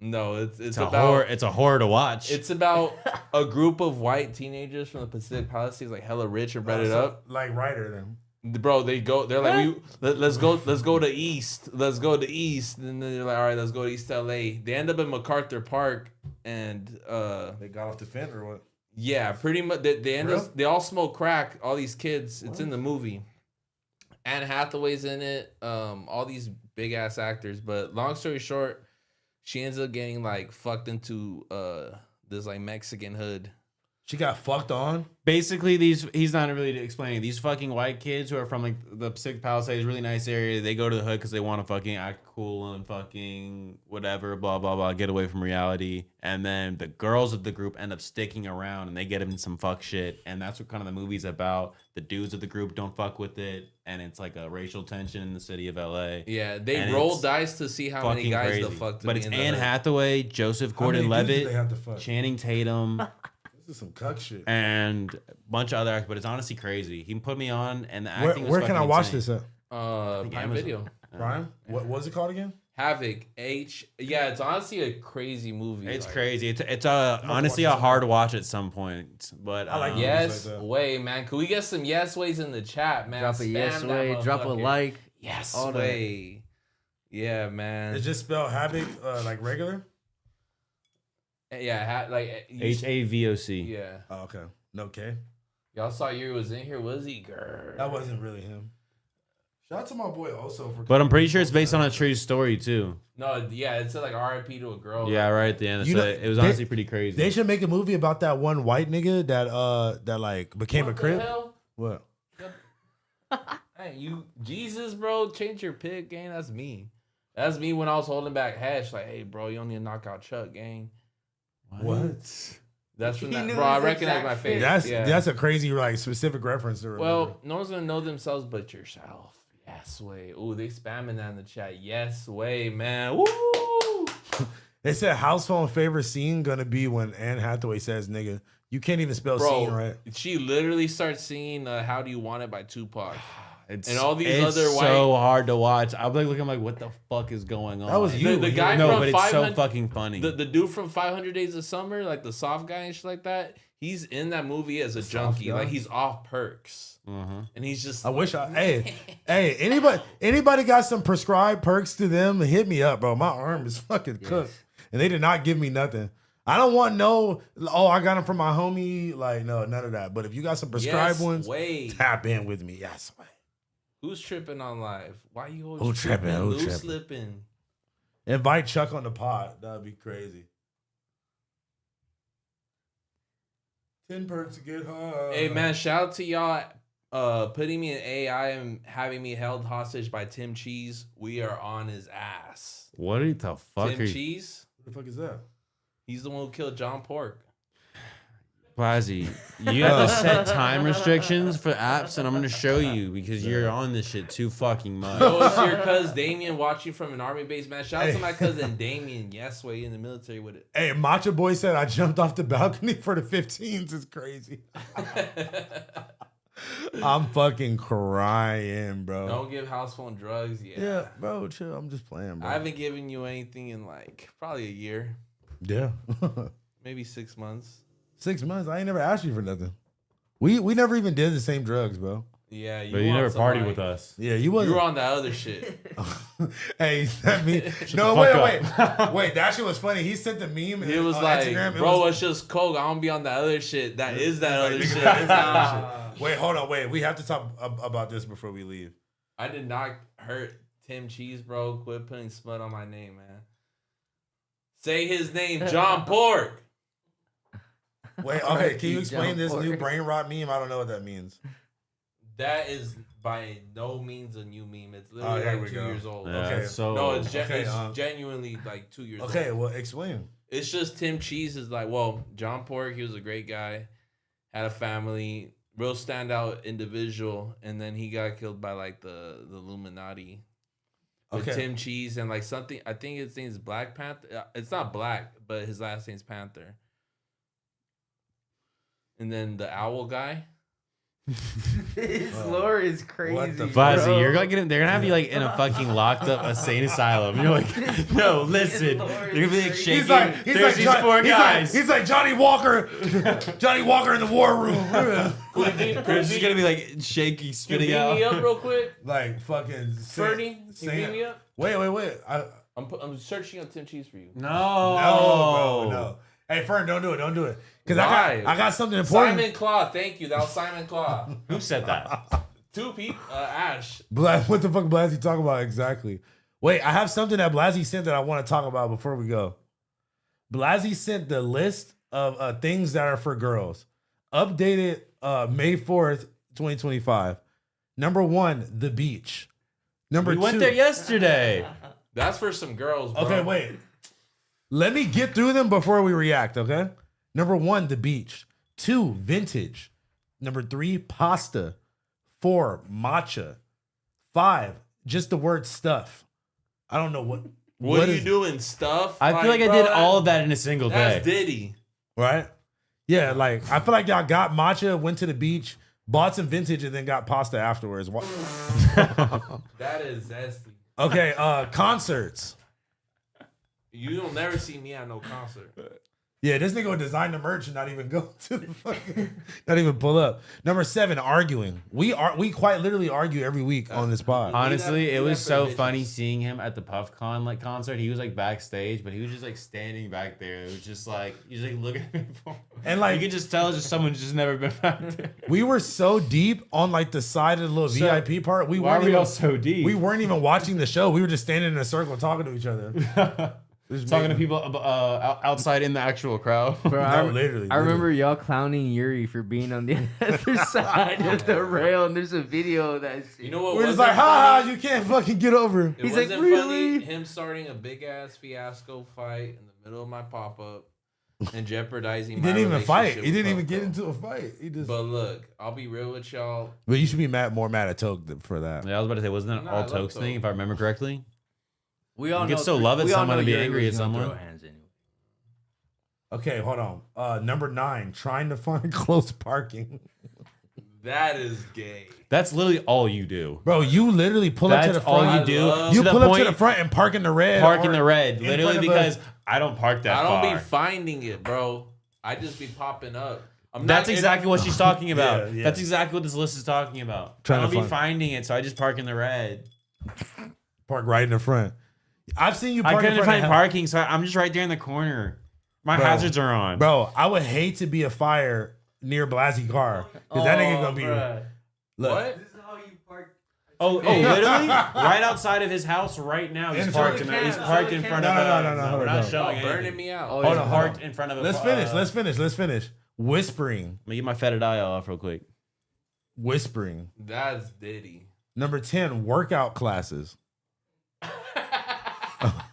No, it's It's a about horror. It's a horror to watch. it's about a group of white teenagers from the Pacific Palisades, like hella rich and bred it up. Like Ryder then. Bro, they're like, let's go to East. Let's go to East. And then they're like, all right, let's go to East LA. They end up in MacArthur Park and They got off the fence or what? yeah, pretty much they end Real? up they all smoke crack, all these kids. It's in the movie. Anne Hathaway's in it, all these big ass actors, but long story short, she ends up getting like fucked into this like Mexican hood. She got fucked on. Basically, he's not really explaining. These fucking white kids who are from like the Pacific Palisades, really nice area. They go to the hood because they want to fucking act cool and fucking whatever, blah blah blah, get away from reality. And then the girls of the group end up sticking around and they get in some fuck shit. And that's what kind of the movie's about. The dudes of the group don't fuck with it, and it's like a racial tension in the city of LA. Yeah, they And roll it's dice to see how many Fucking guys crazy. the fuck to But be it's in the Anne hood. Hathaway, Joseph How many dudes did Gordon-Levitt, they have to fuck? Channing Tatum. This is some cuck shit. And a bunch of other acts, but it's honestly crazy. He put me on, and the acting Where was can I fucking watch insane. this at? Prime Amazon. Video. Prime? What was it called again? Havoc. Yeah, it's honestly a crazy movie. It's like, crazy. It's honestly a hard watch at some point. But I like Yes like that. way, man. Can we get some yes ways in the chat, man? Drop a yes Spam way, that drop a motherfucker. like. Yes all that. way. Yeah, man. It's just spelled Havoc like regular? Yeah, like HAVOC. Yeah. Oh, okay. No K. Y'all saw Yuri was in here, was he? Girl. That wasn't really him. Shout out to my boy also for. But I'm pretty sure it's based on a true story too. No, yeah, it said like RIP to a girl. Yeah, right at the end. You So know, it was they- honestly pretty crazy. They should make a movie about that one white nigga that like became What a the crip. hell? What? Hey, you Jesus, bro, change your pick, gang. That's me. That's me when I was holding back Hash. Like, hey, bro, you don't need to knock out Chuck, gang. What? That's when He that, knew bro. I his recognize exact my face. That's yeah. that's a crazy like specific reference to remember. Well, no one's gonna know themselves but yourself. Yes way. Ooh, they spamming that in the chat. Yes way, man. Woo! They said house phone favorite scene gonna be when Anne Hathaway says nigga. You can't even spell Bro, scene right. she literally starts singing "How Do You Want It" by Tupac. It's, and all these it's other so hard to watch. I'm like looking like, what the fuck is going on? That was you. The guy No, from but it's so 500 fucking funny. The dude from 500 Days of Summer, like the soft guy and shit like that, he's in that movie as a junkie. guy? Like he's off perks. Uh-huh. And he's just I wish hey anybody got some prescribed perks to them? Hit me up, bro. My arm is fucking cooked, and they did not give me nothing. I don't want I got them from my homie. Like no, none of that. But if you got some prescribed ones, tap in with me. Yes, way. Who's tripping on live? Why you always Who tripping? Who Who's tripping? slipping? Invite Chuck on the pod. That'd be crazy. 10 perks to get high. Hey man, shout out to y'all putting me in AI and having me held hostage by Tim Cheese. We are on his ass. What the fuck Tim are you? Cheese? What the fuck is that? He's the one who killed John Pork. Blazzy, you have to set time restrictions for apps, and I'm gonna show you because you're on this shit too fucking much. Oh, it's your cousin Damien watching from an army base, man. Shout out to my cousin Damien. Yes, way in the military with it. Hey, Macho Boy said I jumped off the balcony for the 15s. It's crazy. I'm fucking crying, bro. Don't give house phone drugs. Yeah, bro, chill. I'm just playing, bro. I haven't given you anything in like probably a year, Yeah. maybe 6 months. 6 months. I ain't never asked you for nothing. We never even did the same drugs, bro. Yeah, But you want never some, partied like- with us. Yeah, you You wasn't. were on that other shit. Hey, that me. No, the wait. That shit was funny. He sent the meme. He was on like, Instagram. It bro, was- it's just coke. I don't be on that other shit. That is that like, other nigga, shit. that is that other shit. Wait, hold on. Wait, we have to talk about this before we leave. I did not hurt Tim Cheese, bro. Quit putting smut on my name, man. Say his name, John Pork. Wait, okay. Can you explain John this new Porter. brain rot meme? I don't know what that means. That is by no means a new meme. It's literally here like we 2 go. years old. Yeah, Okay. so No, it's, Okay, it's genuinely like 2 years old. Okay, well, explain. It's just Tim Cheese is like, well, John Pork, he was a great guy, had a family, real standout individual, and then he got killed by like the Illuminati. With Okay. Tim Cheese and like something, I think his name is Black Panther. It's not Black, but his last name's Panther. And then the owl guy. His lore is crazy. What the Blazzy, bro. you're gonna they're gonna have you like in a fucking locked up insane asylum. You're like, no, listen. Lord, You're gonna be like he's shaking. He's There's these four guys. He's like Johnny Walker. Johnny Walker in the war room. They're just gonna be like shaky, Can you spitting beat out. me up real quick? Like fucking Fernie, can you beat me up? Wait. I'm searching up Tim Cheese for you. No, No, bro, no. Hey, Fern, don't do it. Because Why? I got something important. Simon Claw, thank you. That was Simon Claw. Who said that? 2 people, Ash. What the fuck Blazzy talking about exactly? Wait, I have something that Blazzy sent that I want to talk about before we go. Blazzy sent the list of things that are for girls. Updated May 4th, 2025. Number 1, the beach. Number We 2. went there yesterday. That's for some girls, bro. Okay, wait. Let me get through them before we react, okay? Number 1, the beach. 2, vintage. Number 3, pasta. 4, matcha. 5, just the word stuff. I don't know what. What are you is- doing? Stuff? I feel like I bro, did all of that in a single day. That's Diddy. Right? Yeah, like I feel like y'all got matcha, went to the beach, bought some vintage, and then got pasta afterwards. That is zesty. Okay, concerts. You don't never see me at no concert. Yeah, this nigga would design the merch and not even go to the fucking, not even pull up. Number 7, arguing. We quite literally argue every week on this pod. Honestly, it was so funny seeing him at the PuffCon like concert. He was like backstage, but he was just like standing back there. It was just like he's like looking at people, And like you can just tell just someone's just never been back there. we were so deep on like the side of the little VIP part. Why are we all so deep? We weren't even watching the show. We were just standing in a circle talking to each other. Talking to people outside in the actual crowd. Bro, literally. I remember y'all clowning Yuri for being on the other side of the rail, and there's a video that's You know what? We're just like, ha, you can't fucking get over. It He's like, wasn't really? funny him starting a big ass fiasco fight in the middle of my pop up and jeopardizing. He my didn't even fight. relationship He didn't with even get Puff. into a fight. He just. But look, I'll be real with y'all. But you should be more mad at Toke for that. Yeah, I was about to say, wasn't that Nah, all I love Toke's thing, if I remember correctly? We all You can know still love it, we all someone know to be Yuri angry was at gonna someone. throw hands anyway. Okay, hold on. Number 9, trying to find close parking. That is gay. That's literally all you do. Bro, you literally pull up to That's the front. all you do. You To the pull up to point- the front and park in the red. Park in or the red, in literally front of because I don't park that I don't far. be finding it, bro. I just be popping up. That's exactly what she's talking about. Yeah, yeah. That's exactly what this list is talking about. Trying I to don't be find- finding it, so I just park in the red. Park right in the front. I've seen you I park in couldn't front find of parking, so I'm just right there in the corner. My Bro. hazards are on. Bro, I would hate to be a fire near Blazzy car. Because that nigga gonna be. bruh. Look, What? This is how you park. Oh, literally? Right outside of his house right now. He's In front parked of in the He's cam. parked in front of No, we're not no. showing Y'all burning anything. me out. Oh, He's yeah. parked in front of a let's finish. Let's finish. Whispering. Let me get my fetid eye off real quick. Whispering. That's Diddy. Number 10, workout classes.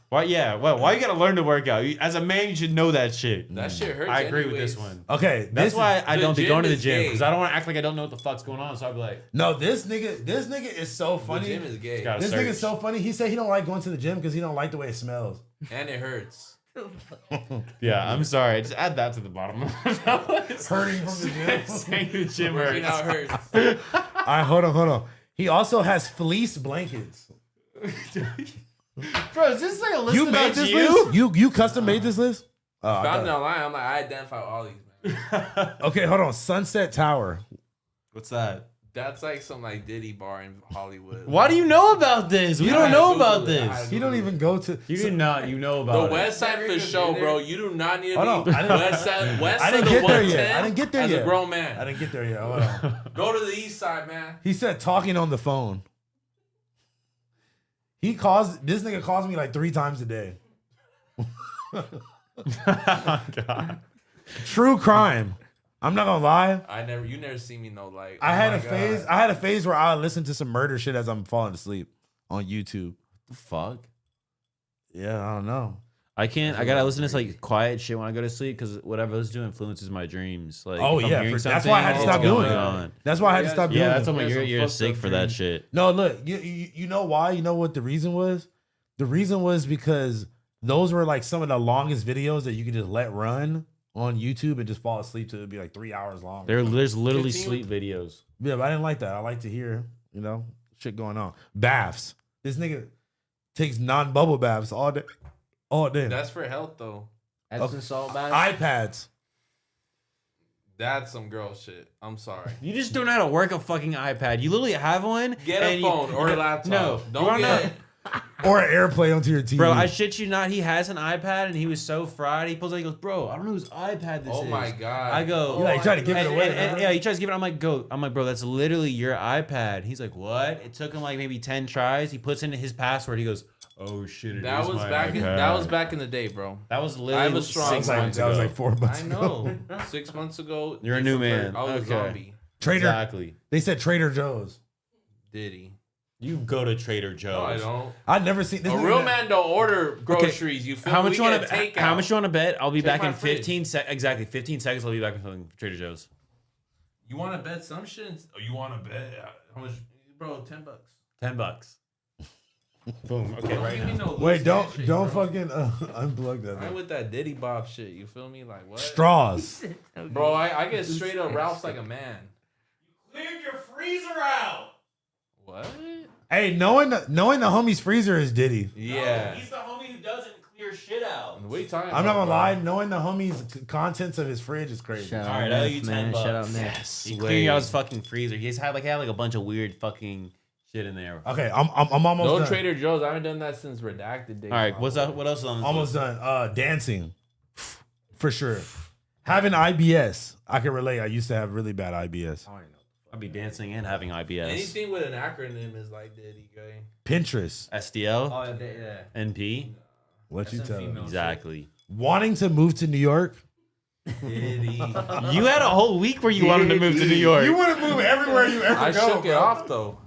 Why you gotta learn to work out? As a man, you should know that shit. That shit hurts. I agree with anyways. this one. Okay, That's why I the don't be gym going to the is gym gay. because I don't want to act like I don't know what the fuck's going on. So I'll be like, No, this nigga is so The funny. gym is gay. gotta This search. nigga is so funny. He said he don't like going to the gym because he don't like the way it smells. And it hurts. yeah, I'm sorry. Just add that to the bottom. Hurting from the gym. Saying the gym Working hurts. out hurts. All right, hold on. He also has fleece blankets. Bro, is this like a list You about made this you? list? You custom made this list? Oh, I Found it thought- online. I'm like, I identify all these, man. Okay, hold on. Sunset Tower. What's that? That's like some like Diddy bar in Hollywood. Why do you know about this? We Yeah, don't I know Googled about it. this. I He don't even go to. You do not. You know The about it. West Side for show, bro. You do not need to Hold be on, I didn't- West Side. West I didn't of the get there yet. 110 I didn't get there as yet. a grown I man. didn't get there yet. Hold on. Go to the East Side, man. He said talking on the phone. This nigga calls me like 3 times a day. God. True crime. I'm not gonna lie. You never see me no like. I oh had my a phase. God. I had a phase where I would listen to some murder shit as I'm falling asleep on YouTube. The fuck? Yeah, I don't know. I can't. I gotta listen to like quiet shit when I go to sleep because whatever I listen to influences my dreams. Like, Oh if I'm yeah, hearing that's why I had to something, stop it's doing going it. on. That's why I had to stop doing Yeah, it. that's what Some you're fucked sick up for that dreams. shit. No, look, you know why? You know what the reason was? The reason was because those were like some of the longest videos that you could just let run on YouTube and just fall asleep to. It'd be like 3 hours long. There's literally Continue. sleep videos. Yeah, but I didn't like that. I like to hear, shit going on. Baths. This nigga takes non-bubble baths all day. All day. That's for health though. Epsom salt bath. iPads. That's some girl shit. I'm sorry. You just don't know how to work a fucking iPad. You literally have one. Get a and phone or a laptop. No, Don't you wanna get. know- Or an AirPlay onto your TV. Bro, I shit you not. He has an iPad and he was so fried. He pulls out. He goes, "Bro, I don't know whose iPad this is." Oh my god. I go, You like try to give it and- away. and- remember? yeah, he tries to give it. I'm like, bro, that's literally your iPad. He's like, what? It took him like maybe 10 tries. He puts in his password. He goes, oh shit, it That is was my back. iPad. That was back in the day, bro. That was I literally have a strong- 6 That was months like, that was ago. like 4 months I ago. know. 6 months ago. You're a new different man. I was a Okay. zombie. Trader. Exactly. They said Trader Joe's. Diddy. You go to Trader Joe's. No, I don't. I've never seen this. A nigga real that- man don't order groceries. You feel How me? much you We want get to? takeout. How much you want to bet? I'll be Check back in my fridge. 15 seconds. Exactly 15 seconds. I'll be back with something from Trader Joe's. You want to bet some shit? Oh, you want to bet? How much, bro? $10. $10. Boom. Okay, right Give me now. no Wait, loose don't handshake, don't bro. fucking unplug that. I'm thing. with that Diddy Bop shit. You feel me? Like what? Straws. Bro, I get straight up Ralph's like a man. Cleared your freezer out. What? Hey, knowing the homie's freezer is Diddy. Yeah. He's the homie who doesn't clear shit out. What are you talking I'm not about, gonna lie, knowing the homie's contents of his fridge is crazy. Shout All out right, I'll Ness, give you man. $10. Shout out Ness. Yes. He's clearing out his fucking freezer. He had like a bunch of weird fucking shit in there. Okay, I'm almost No done. Trader Joe's. I haven't done that since Redacted days. All right, what's up? What else is on this Almost list? done. Dancing, for sure. Having IBS, I can relate. I used to have really bad IBS. I'd be dancing and having IBS. Anything with an acronym is like Diddy, okay? Pinterest. SDL, Oh, yeah. NP. What you That's a tell me? female. Exactly. Wanting to move to New York. You had a whole week where you wanted to move to New York. You want to move everywhere you ever I go, shook it bro. off though.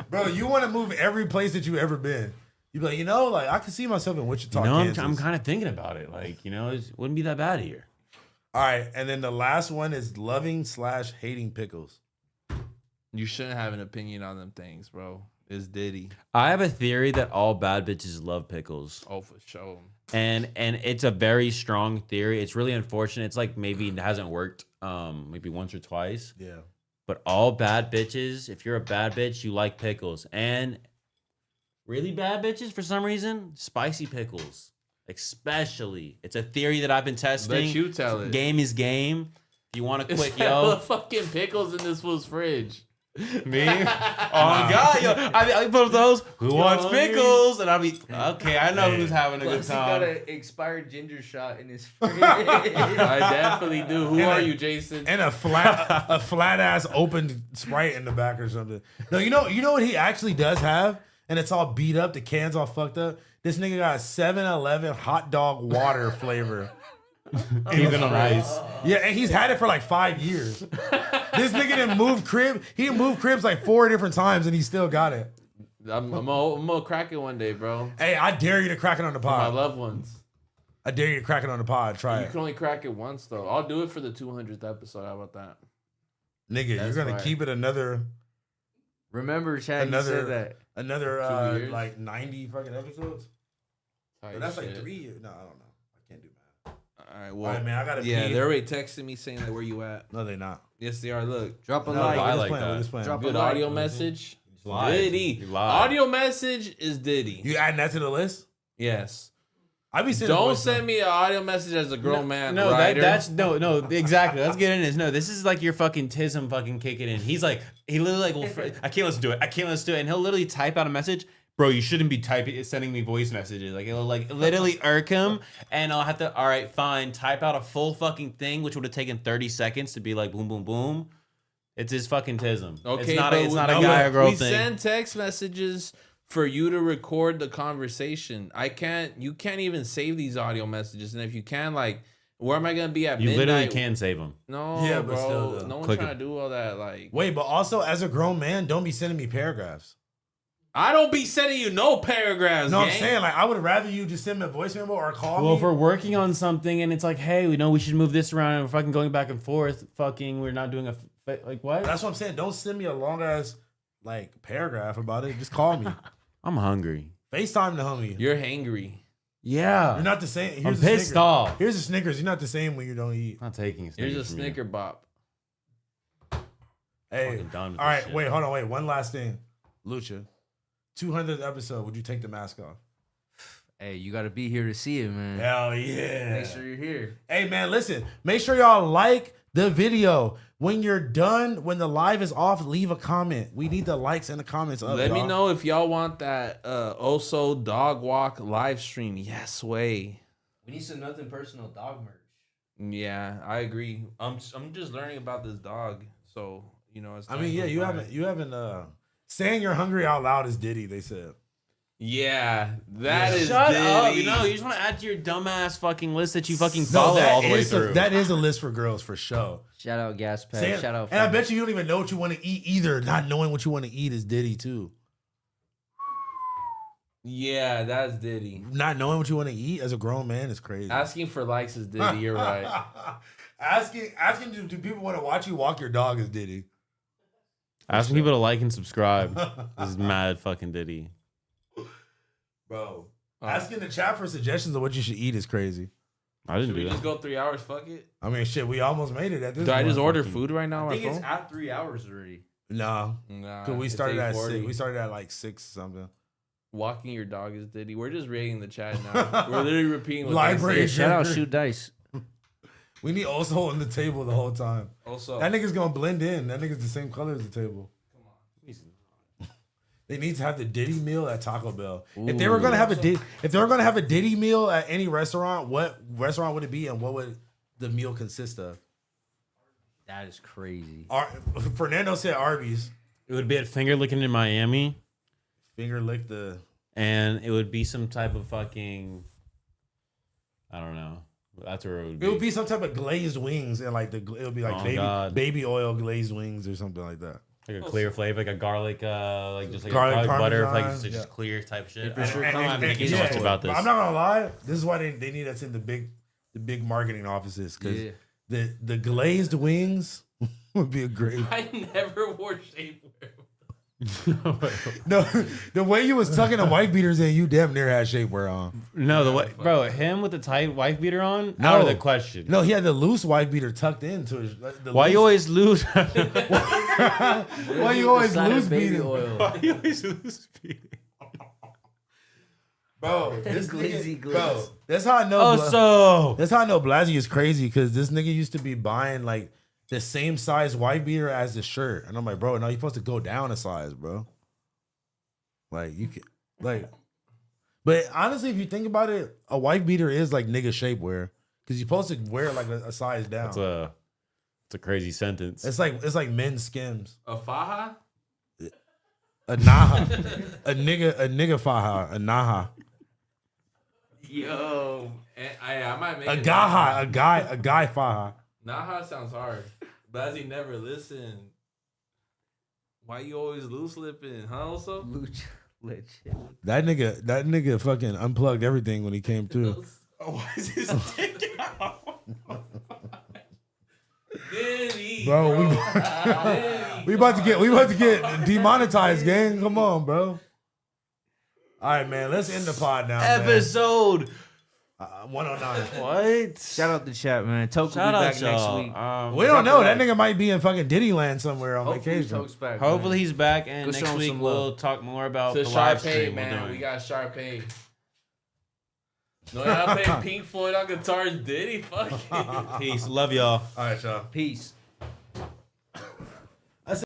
Bro, you want to move every place that you ever been. You be like, like I can see myself in Wichita, You know, Kansas. I'm kind of thinking about it. Like, it wouldn't be that bad here. All right, and then the last one is loving/hating pickles. You shouldn't have an opinion on them things, bro. It's Diddy. I have a theory that all bad bitches love pickles. Oh, for sure. And it's a very strong theory. It's really unfortunate. It's like maybe it hasn't worked maybe once or twice. Yeah. But all bad bitches, if you're a bad bitch, you like pickles. And really bad bitches, for some reason, spicy pickles. Especially. It's a theory that I've been testing. Let you tell it. Game is game. If you want to quit, Hella yo. fucking pickles in this fool's fridge. Me? Oh my god, yo. I put up those. Who wants pickles? And I'll be okay. I know who's having a good Plus, he got time. an expired ginger shot in his fridge. I definitely do. Who are you, Jason? And a flat ass open Sprite in the back or something. No, you know what he actually does have, and it's all beat up. The can's all fucked up. This nigga got a 7-Eleven hot dog water flavor. Even on ice. Yeah, and he's had it for like 5 years. This nigga didn't move crib. He didn't move cribs like 4 different times, and he still got it. I'm gonna crack it one day, bro. Hey, I dare you to crack it on the For my pod. loved ones. I dare you to crack it on the pod. Try You it. can only crack it once, though. I'll do it for the 200th episode. How about that? Nigga, That's you're gonna right. keep it another Remember, Chad, you said that. 2 years? like 90 fucking episodes. Tight But that's like shit. 3 years. No, I don't know. I can't do math. All right, All well, right, man, I gotta yeah, pee. they're already texting me saying like, where you at? No, they not. Yes, they are. Look, Drop a No, like. we're I just like playing. that. We're just playing. Drop a good like. audio message. Live. Diddy. You live. Audio message is Diddy. You adding that to the list? Yes. I be sending Don't voice send notes. me an audio message as a grown man. No, Ryder. that's no, exactly. Let's get into this. No, this is like your fucking tism fucking kicking in. He's like, he literally like, well, I can't listen to it. I can't listen to it. And he'll literally type out a message. Bro, you shouldn't be sending me voice messages. Like, it'll like literally irk him. And I'll have to, all right, fine, type out a full fucking thing, which would have taken 30 seconds to be like, boom, boom, boom. It's his fucking tism. Okay, it's not a but guy or girl we thing. send text messages for you to record the conversation. You can't even save these audio messages. And if you can, like, where am I gonna be at You midnight? literally can save them. No, Yeah, but bro. still, though. No one's Click trying it. to do all that. Like, Wait, but also as a grown man, don't be sending me paragraphs. I don't be sending you no paragraphs. No, I'm gang. saying like I would rather you just send me a voice memo or call Well, me. if we're working on something and it's like, hey, we know we should move this around and we're fucking going back and forth, we're not doing like what? That's what I'm saying. Don't send me a long ass like paragraph about it. Just call me. I'm hungry. FaceTime the homie. You're hangry. Yeah. You're not the same. Here's I'm a pissed Snickers. off. Here's a Snickers. You're not the same when you don't eat. I'm not taking a Here's a Snickers from you. Snicker bop. Hey, Fucking done with all this right. shit. Wait, hold on. Wait, one last thing. Lucha, 200th episode. Would you take the mask off? Hey, you got to be here to see it, man. Hell yeah. Make sure you're here. Hey man, listen. Make sure y'all like the video. When you're done, when the live is off, leave a comment. We need the likes and the comments up. Let me y'all. know if y'all want that Oso dog walk live stream. Yes, way. We need some nothing personal dog merch. Yeah, I agree. I'm just learning about this dog, so you know. It's I mean, yeah, you haven't saying you're hungry out loud is Diddy, they said. Yeah, that is Shut up. Diddy. You just want to add to your dumbass fucking list that you fucking follow all the way through. That is a list for girls for sure. Shout out Gas Pack. Saying- Shout out. and I bet you don't even know what you want to eat either. Not knowing what you want to eat is Diddy too. Yeah, that's Diddy. Not knowing what you want to eat as a grown man is crazy. Asking for likes is Diddy. You're right. asking do people want to watch you walk your dog is Diddy. Asking people to like and subscribe. This is mad fucking Diddy. Bro, asking the chat for suggestions of what you should eat is crazy. I didn't Should we do just that. go 3 hours? Fuck it. I mean, shit, we almost made it at this Do I point. just order food right now I on my think it's phone? at 3 hours already. No. Nah, Cause we it's started at 8:40. 6. We started at like 6 or something. Walking your dog is Diddy. We're just rating the chat now. We're literally repeating what Library they say. Shout out Shoot Dice. We need Oso on the table the whole time. Also, That nigga's gonna blend in. That nigga's the same color as the table. They need to have the Diddy meal at Taco Bell. If they were gonna have a Diddy meal at any restaurant, what restaurant would it be, and what would the meal consist of? That is crazy. Fernando said Arby's. It would be at Finger Licking in Miami, Finger lick the. and it would be some type of fucking. I don't know. That's where it would be. It would be some type of glazed wings, and like it would be like baby oil glazed wings or something like that. Like a clear flavor, like a garlic, like just like Garlic a garlic butter, parmesan, like just yeah. clear type shit. And- I and- don't have and- thinking yeah, much about but this. I'm not gonna lie. This is why they need us in the big marketing offices, because the glazed wings would be a great. I never wore shapewear. No, the way you was tucking the wife beaters in, you damn near had shapewear on. No, the way, bro, him with the tight wife beater on. No. Out of the question. No, he had the loose wife beater tucked into his. Why you always lose? Why you always lose beating? Why you always lose beating? Bro, this Glizzy nigga, glitz. bro, that's how I know. Oh, so That's how I know Blazzy is crazy, because this nigga used to be buying like the same size wife beater as the shirt, and I'm like, bro, no, you're supposed to go down a size, bro. Like you can, like, but honestly, if you think about it, a wife beater is like nigga shapewear, because you're supposed to wear like a size down. it's a crazy sentence. It's like men's skims. A faja? A naha, a nigga faja, a naha, Yo. I might make a it. gaha, a guy faja. Naha sounds hard. Blazzy never listened. Why you always loose lipping, huh? Also, Lucha, legit. That nigga fucking unplugged everything when he came through. Why is his dick out? Diddy, Bro, we about to get demonetized, gang. Come on, bro. All right, man. Let's end the pod now. Episode 109. what? Shout out the chat, man. Toke will be Shout out back next y'all. week. We don't know. That nigga might be in fucking Diddyland somewhere on Hopefully vacation. Toke's back. Hopefully man. he's back, and Go show next him week some we'll love. talk more about To the live Sharpay, stream. man. We got Sharpay. No, y'all playing Pink Floyd on guitar, Diddy. Fuck it. Peace. Love y'all. All right, y'all. Peace.